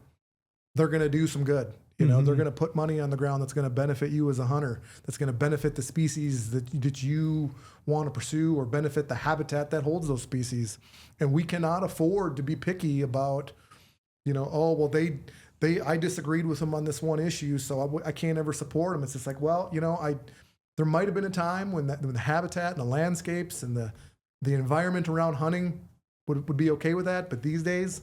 they're going to do some good. They're going to put money on the ground that's going to benefit you as a hunter, that's going to benefit the species that you want to pursue or benefit the habitat that holds those species. And we cannot afford to be picky about, I disagreed with them on this one issue, so I can't ever support them. It's just like, well, there might have been a time when the habitat and the landscapes and the environment around hunting would be okay with that. But these days,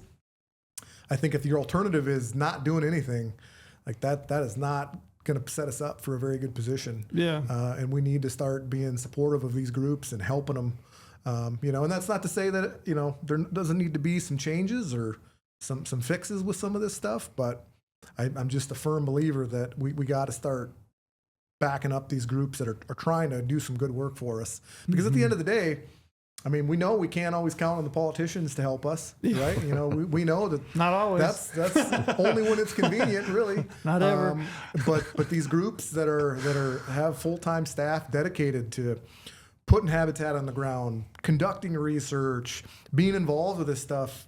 I think if your alternative is not doing anything, like that is not going to set us up for a very good position. Yeah. And we need to start being supportive of these groups and helping them. And that's not to say that, there doesn't need to be some changes or some fixes with some of this stuff, but I'm just a firm believer that we got to start backing up these groups that are trying to do some good work for us. Because at the end of the day, I mean, we know we can't always count on the politicians to help us, right? We know that not always. That's only when it's convenient, really. Not ever. But these groups that have full-time staff dedicated to putting habitat on the ground, conducting research, being involved with this stuff.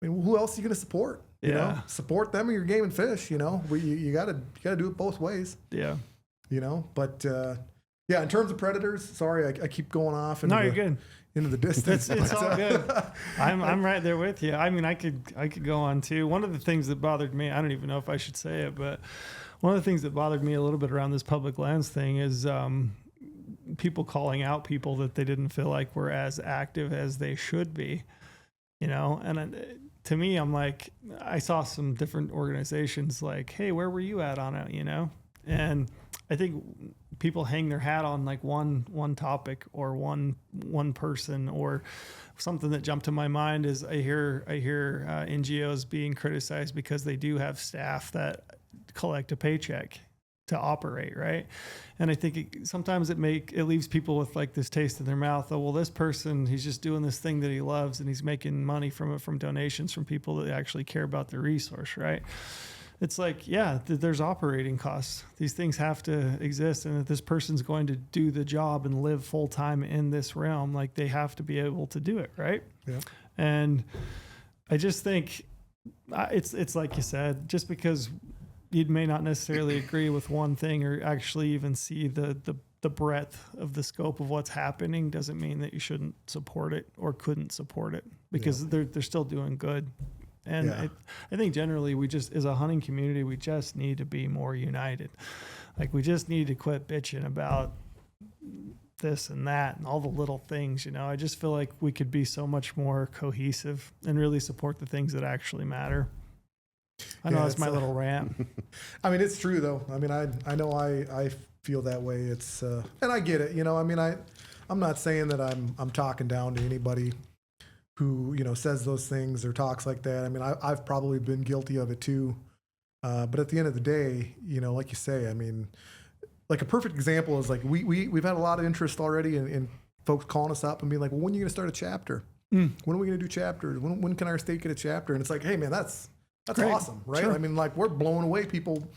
I mean, who else are you going to support? You know, support them or your game and fish. You got to do it both ways. Yeah. But in terms of predators, sorry, I keep going off. You're good. Into the distance. It's all good. I'm right there with you. I mean, I could go on too. One of the things that bothered me, I don't even know if I should say it, but one of the things that bothered me a little bit around this public lands thing is people calling out people that they didn't feel like were as active as they should be. And to me, I'm like, I saw some different organizations like, hey, where were you at on it? And I think people hang their hat on like one topic or one person, or something that jumped to my mind is I hear NGOs being criticized because they do have staff that collect a paycheck to operate, right? And I think sometimes it leaves people with like this taste in their mouth. Oh, well, this person, he's just doing this thing that he loves and he's making money from it, from donations from people that actually care about the resource, right? It's like, there's operating costs. These things have to exist. And if this person's going to do the job and live full time in this realm, like they have to be able to do it. Right. Yeah. And I just think it's like you said, just because you may not necessarily agree with one thing or actually even see the breadth of the scope of what's happening doesn't mean that you shouldn't support it or couldn't support it, because they're still doing good. And I think generally we just, as a hunting community, we just need to be more united. Like we just need to quit bitching about this and that and all the little things, I just feel like we could be so much more cohesive and really support the things that actually matter. I know Yeah, that's it's my little rant. I mean, it's true though. I mean, I know I feel that way. It's and I get it. You know, I mean, I'm not saying that I'm talking down to anybody who, you know, says those things or talks like that. I mean, I've probably been guilty of it too. But at the end of the day, you know, like you say, I mean, like a perfect example is like we've had a lot of interest already in folks calling us up and being like, well, when are you going to start a chapter? When are we going to do chapters? When can our state get a chapter? And it's like, hey man, that's Great. awesome, right? Sure. I mean, like we're blown away. People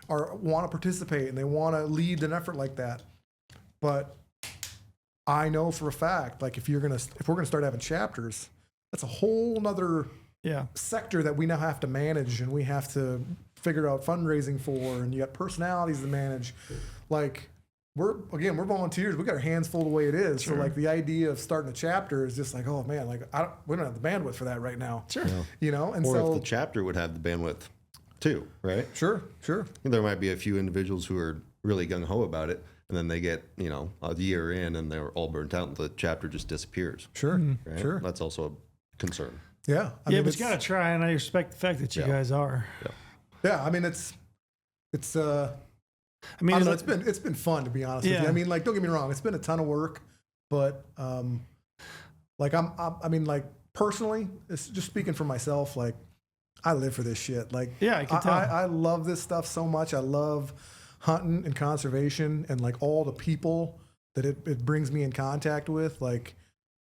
want to participate and they want to lead an effort like that. But I know for a fact, like if we're going to start having chapters, that's a whole nother sector that we now have to manage, and we have to figure out fundraising for, and you got personalities to manage. Like we're volunteers. We got our hands full the way it is. Sure. So like the idea of starting a chapter is just like, oh man, like we don't have the bandwidth for that right now. Sure. Yeah. You know, and Or so if the chapter would have the bandwidth too, right? sure. There might be a few individuals who are really gung ho about it, and then they get, you know, a year in and they're all burnt out, and the chapter just disappears. Sure. Right? Sure. That's also a concern. Yeah. I Yeah, mean, but you got to try, and I respect the fact that you guys are. yeah. I mean, it's I mean, I don't know, it's been fun, to be honest with you. Yeah. I mean, like, don't get me wrong, it's been a ton of work, but like I mean, like personally, it's just speaking for myself. Like, I live for this shit. Like, Yeah, I can tell. I love this stuff so much. I love hunting and conservation and like all the people that it brings me in contact with. Like,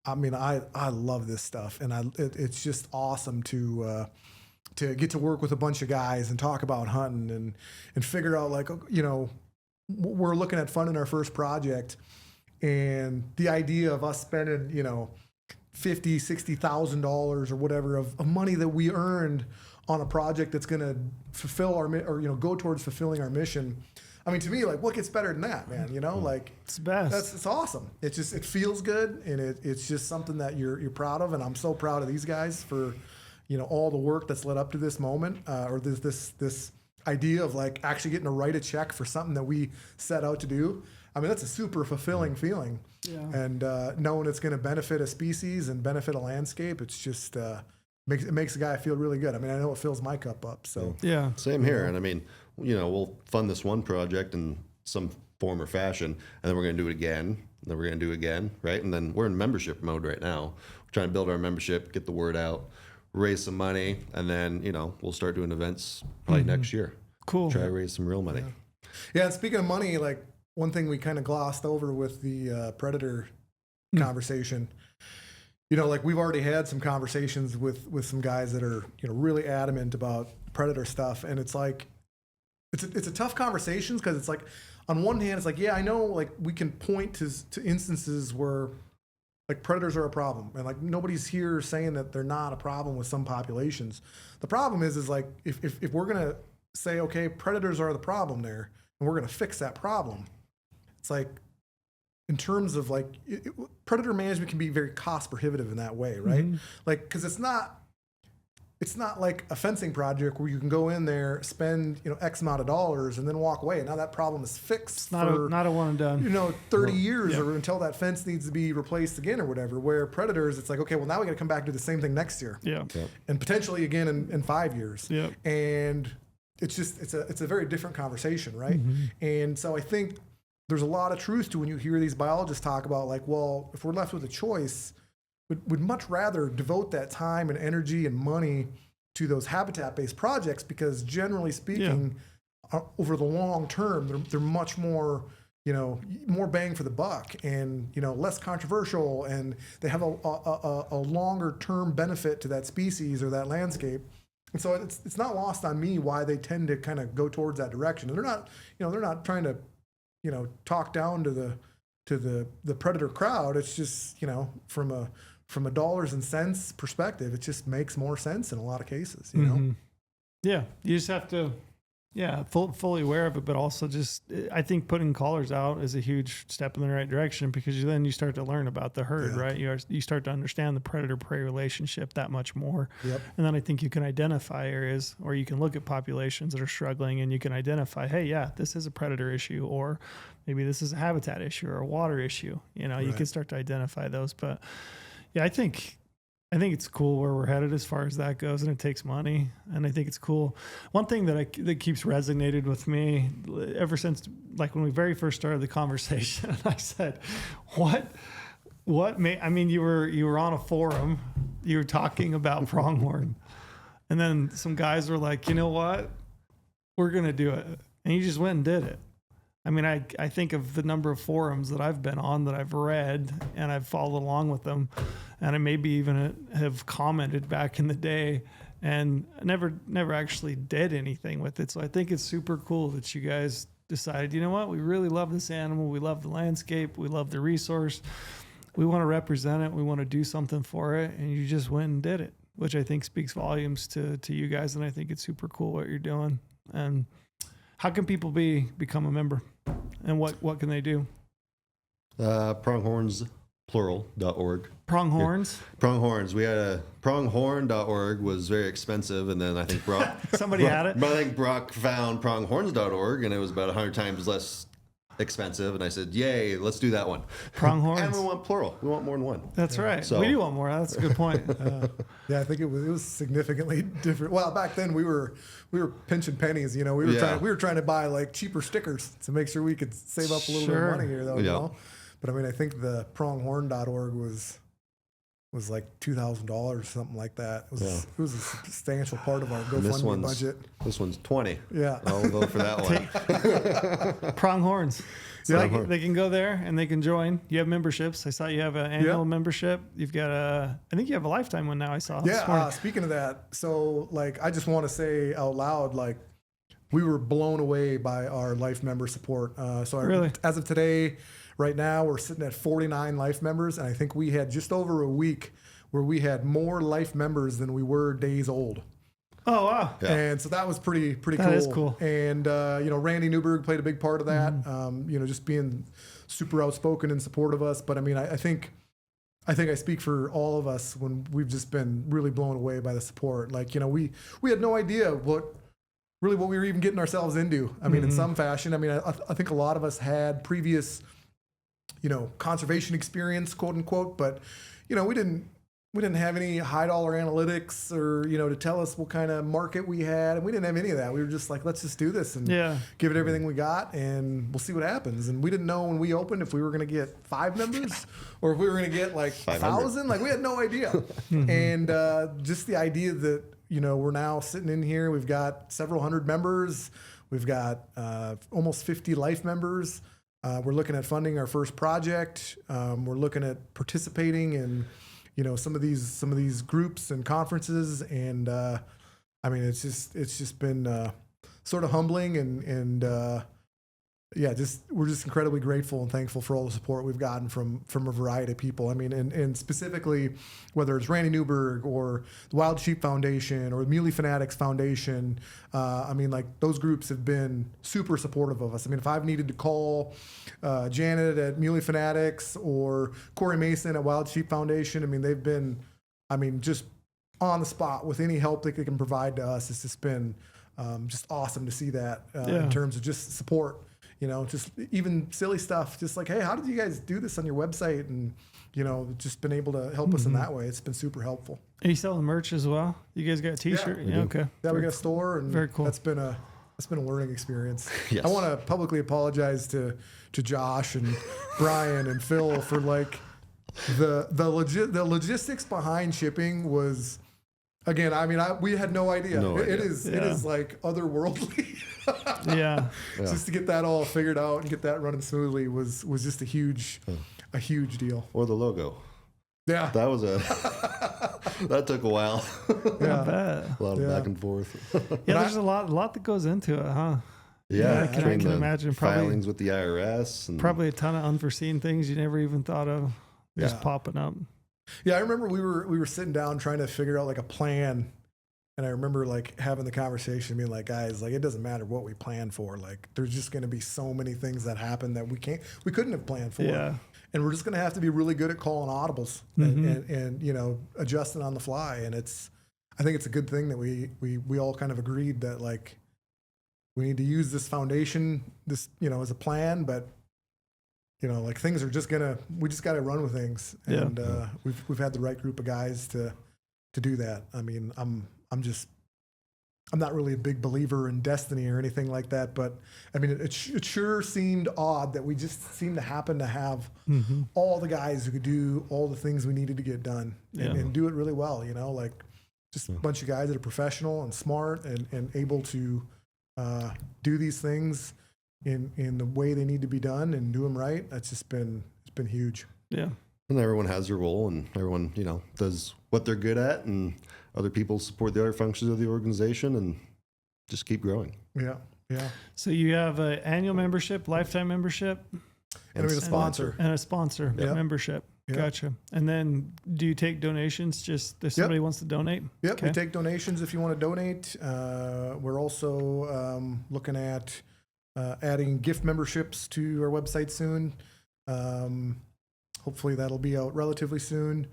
I mean, I love this stuff, and it's just awesome to get to work with a bunch of guys and talk about hunting and figure out, like, you know, we're looking at funding our first project, and the idea of us spending, you know, $50,000-$60,000 or whatever of money that we earned on a project that's going to fulfill or you know, go towards fulfilling our mission. I mean, to me, like, what gets better than that, man? You know, like, it's the best. it's awesome. It feels good, and it's just something that you're proud of, and I'm so proud of these guys for, you know, all the work that's led up to this moment, or this idea of like actually getting to write a check for something that we set out to do. I mean, that's a super fulfilling feeling. Yeah. And knowing it's going to benefit a species and benefit a landscape, it's just makes a guy feel really good. I mean, I know it fills my cup up. So Yeah. Same here. And I mean, you know, we'll fund this one project in some form or fashion, and then we're going to do it again, and then we're going to do it again, right? And then we're in membership mode right now. We're trying to build our membership, get the word out, raise some money, and then, you know, we'll start doing events probably next year. Cool. Try to raise some real money. yeah. And speaking of money, like one thing we kind of glossed over with the predator conversation, you know, like we've already had some conversations with some guys that are, you know, really adamant about predator stuff, and it's like it's a tough conversations, because it's like on one hand it's like, yeah, I know, like we can point to instances where like predators are a problem, and like nobody's here saying that they're not a problem with some populations. The problem is like if we're gonna say, okay, predators are the problem there, and we're gonna fix that problem, it's like, in terms of like predator management can be very cost prohibitive in that way, right? Like, because it's not like a fencing project where you can go in there, spend, you know, X amount of dollars and then walk away. Now that problem is fixed. It's not a one and done. You know, 30 years or until that fence needs to be replaced again or whatever. Where predators, it's like, okay, well now we got to come back and do the same thing next year. Yeah. And potentially again in 5 years. Yeah. And it's just it's a very different conversation, right? And so I think there's a lot of truth to when you hear these biologists talk about, like, well, if we're left with a choice, would much rather devote that time and energy and money to those habitat-based projects, because generally speaking, over the long term, they're much more, you know, more bang for the buck, and, you know, less controversial, and they have a longer term benefit to that species or that landscape. And so it's not lost on me why they tend to kind of go towards that direction. And they're not trying to, you know, talk down to the predator crowd. It's just, you know, from a dollars and cents perspective, it just makes more sense in a lot of cases, you know? Yeah. You just have to, fully aware of it, but also just, I think putting callers out is a huge step in the right direction, because then you start to learn about the herd, right? You start to understand the predator-prey relationship that much more. Yep. And then I think you can identify areas, or you can look at populations that are struggling, and you can identify, hey, yeah, this is a predator issue, or maybe this is a habitat issue or a water issue. You know, you can start to identify those. But yeah, I think I think it's cool where we're headed as far as that goes, and it takes money. And I think it's cool. One thing that keeps resonated with me ever since, like when we very first started the conversation, I said, you were on a forum, you were talking about pronghorn, and then some guys were like, you know what, we're gonna do it, and you just went and did it. I mean, I think of the number of forums that I've been on, that I've read, and I've followed along with them, and I maybe even have commented back in the day, and never actually did anything with it. So I think it's super cool that you guys decided, you know what, we really love this animal, we love the landscape, we love the resource, we want to represent it, we want to do something for it, and you just went and did it, which I think speaks volumes to you guys, and I think it's super cool what you're doing. And how can people become a member, and what can they do? Pronghorns, plural.org. Pronghorns? Yeah. Pronghorns. We had a pronghorn.org was very expensive, and then I think Brock somebody had it. But I think Brock found pronghorns.org, and it was about 100 times less expensive, and I said, yay, let's do that one. Pronghorns. And we want plural. We want more than one. That's right. So, we do want more. That's a good point. Yeah, I think it was significantly different. Well, back then we were pinching pennies. You know, we were trying to buy like cheaper stickers to make sure we could save up a little bit of money here, though. You know, but I mean, I think the pronghorn.org was like $2,000 or something like that. It was a substantial part of our GoFundMe budget. This one's 20. Yeah, I'll vote for that one. Pronghorns. So they can go there and they can join. You have memberships. I saw you have an annual membership. You've got I think you have a lifetime one now. I saw. Yeah. Speaking of that, so like I just want to say out loud, like we were blown away by our life member support. Really? As of today, right now we're sitting at 49 life members, and I think we had just over a week where we had more life members than we were days old. Oh, wow. Yeah. And so that was pretty cool. That is cool. And, Randy Newberg played a big part of that, just being super outspoken in support of us. But I mean, I think I speak for all of us when we've just been really blown away by the support. Like, we had no idea what we were even getting ourselves into. I mean, in some fashion, I mean, I think a lot of us had previous, conservation experience, quote unquote, but, we didn't have any high dollar analytics or, to tell us what kind of market we had. And we didn't have any of that. We were just like, let's just do this and give it everything we got, and we'll see what happens. And we didn't know when we opened if we were going to get 5 members or if we were going to get like 1,000. Like we had no idea. And just the idea that, we're now sitting in here, we've got several hundred members. We've got almost 50 life members. We're looking at funding our first project. We're looking at participating in, some of these groups and conferences, and I mean, it's just been sort of humbling, and we're just incredibly grateful and thankful for all the support we've gotten from a variety of people. I mean, and specifically, whether it's Randy Newberg or the Wild Sheep Foundation or the Muley Fanatics Foundation, I mean, like those groups have been super supportive of us. I mean, if I've needed to call Janet at Muley Fanatics or Corey Mason at Wild Sheep Foundation, I mean, they've been, just on the spot with any help they can provide to us. It's just been just awesome to see that in terms of just support. Just even silly stuff, just like, hey, how did you guys do this on your website? And, just been able to help us in that way. It's been super helpful. Are you selling merch as well? You guys got a t-shirt? Yeah, okay. Yeah, we got a store, and very cool. That's been a learning experience. Yes. I want to publicly apologize to Josh and Brian and Phil for like the logistics behind shipping was, again, I mean, we had no idea. It is like otherworldly. Yeah. Just to get that all figured out and get that running smoothly was just a huge deal. Or the logo. Yeah. That was that took a while. Yeah. I bet. A lot of back and forth. Yeah, there's a lot that goes into it, huh? Yeah, I can imagine probably filings with the IRS and probably a ton of unforeseen things you never even thought of just popping up. Yeah, I remember we were sitting down trying to figure out like a plan, and I remember like having the conversation, being like, guys, like it doesn't matter what we plan for, like there's just going to be so many things that happen that we couldn't have planned for. Yeah. And we're just going to have to be really good at calling audibles and adjusting on the fly. And I think it's a good thing that we all kind of agreed that like we need to use this foundation, as a plan, but like things are we just got to run with things. And we've had the right group of guys to do that. I mean, I'm not really a big believer in destiny or anything like that, but I mean, it sure seemed odd that we just seemed to happen to have all the guys who could do all the things we needed to get done and do it really well, like just a bunch of guys that are professional and smart and able to do these things in the way they need to be done and do them right. It's been huge. Yeah. And everyone has their role, and everyone, does what they're good at, and other people support the other functions of the organization, and just keep growing. Yeah. Yeah. So you have an annual membership, lifetime membership, and a sponsor. And a sponsor membership. Yep. Gotcha. And then do you take donations just if somebody wants to donate? Yep. Okay. We take donations if you want to donate. We're also looking at adding gift memberships to our website soon. Hopefully that'll be out relatively soon.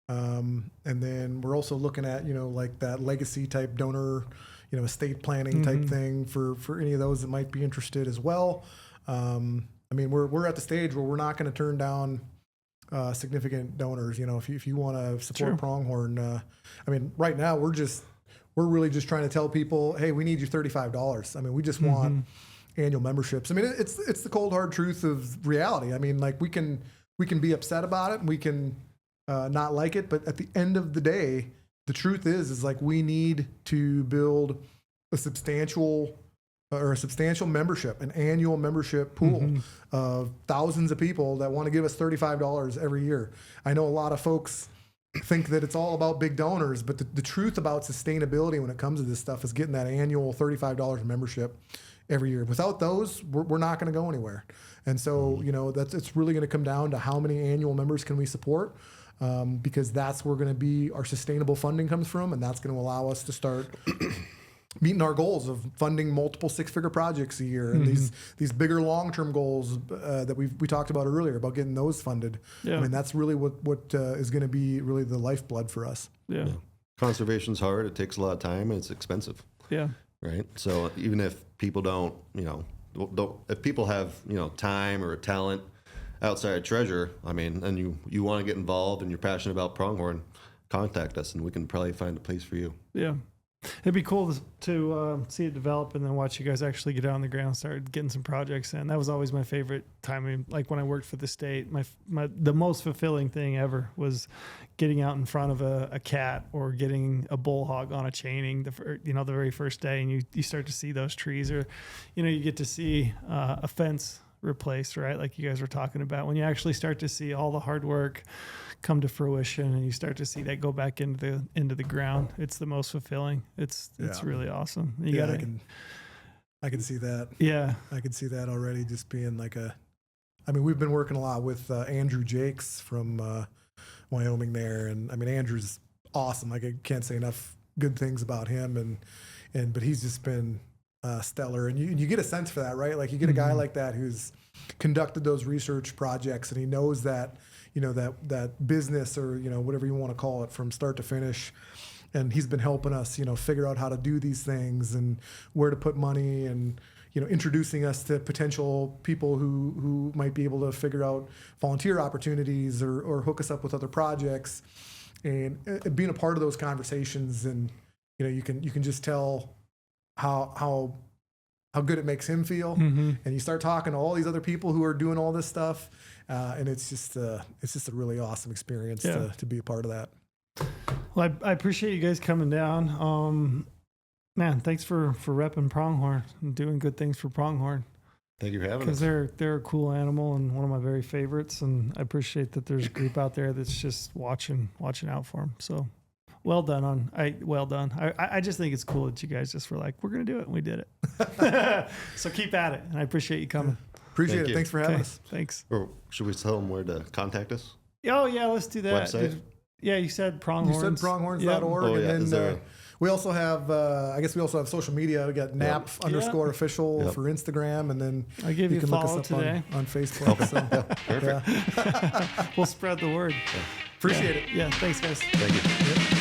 And then we're also looking at, like that legacy type donor, estate planning type thing for any of those that might be interested as well. I mean, we're at the stage where we're not going to turn down significant donors. If you want to support Pronghorn, I mean, right now we're really just trying to tell people, hey, we need you $35. I mean, we just want annual memberships. I mean, it's the cold hard truth of reality. I mean, like we can be upset about it, and we can not like it, but at the end of the day, the truth is like we need to build a substantial membership, an annual membership pool of thousands of people that want to give us $35 every year. I know a lot of folks think that it's all about big donors, but the truth about sustainability when it comes to this stuff is getting that annual $35 membership every year. Without those, we're not going to go anywhere. And so, it's really going to come down to how many annual members can we support, because that's where our sustainable funding comes from, and that's going to allow us to start meeting our goals of funding multiple six-figure projects a year, and these bigger long-term goals that we talked about earlier about getting those funded. Yeah. I mean, that's really what is going to be really the lifeblood for us. Yeah. Conservation's hard. It takes a lot of time, and it's expensive. Yeah. Right. So even if people don't, if people have, time or a talent outside treasure, I mean, and you want to get involved and you're passionate about pronghorn, contact us and we can probably find a place for you. Yeah. It'd be cool to see it develop and then watch you guys actually get out on the ground and start getting some projects in. That was always my favorite time. I mean, like when I worked for the state, the most fulfilling thing ever was getting out in front of a cat or getting a bull hog on a chaining the very first day, and you start to see those trees, or you get to see a fence replaced, right? Like you guys were talking about, when you actually start to see all the hard work come to fruition and you start to see that go back into the ground, it's the most fulfilling. It's really awesome. I can see that. Yeah. I can see that already, just being like we've been working a lot with Andrew Jakes from Wyoming there. And I mean, Andrew's awesome. Like I can't say enough good things about him, but he's just been stellar. And you get a sense for that, right? Like you get a guy like that who's conducted those research projects and he knows that, that business or, whatever you want to call it from start to finish. And he's been helping us, figure out how to do these things and where to put money and, introducing us to potential people who might be able to figure out volunteer opportunities or hook us up with other projects, and being a part of those conversations. And, you can just tell how good it makes him feel. And you start talking to all these other people who are doing all this stuff. And it's just a really awesome experience to be a part of that. Well, I appreciate you guys coming down. Man, thanks for repping pronghorn and doing good things for pronghorn. Thank you for having us. Because they're a cool animal and one of my very favorites, and I appreciate that there's a group out there that's just watching out for them. So well done. I just think it's cool that you guys just were like, we're gonna do it, and we did it. So keep at it, and I appreciate you coming. Appreciate it. Thanks for having us. Thanks. Or should we tell them where to contact us? Oh yeah, let's do that. Website? You said pronghorns. You said pronghorns.org. Oh, yeah. And then we also have, social media. We got NAP_official for Instagram. And then I'll give you can a follow look us up today on Facebook. So, Perfect. We'll spread the word. Appreciate it. Yeah. Thanks, guys. Thank you. Yep.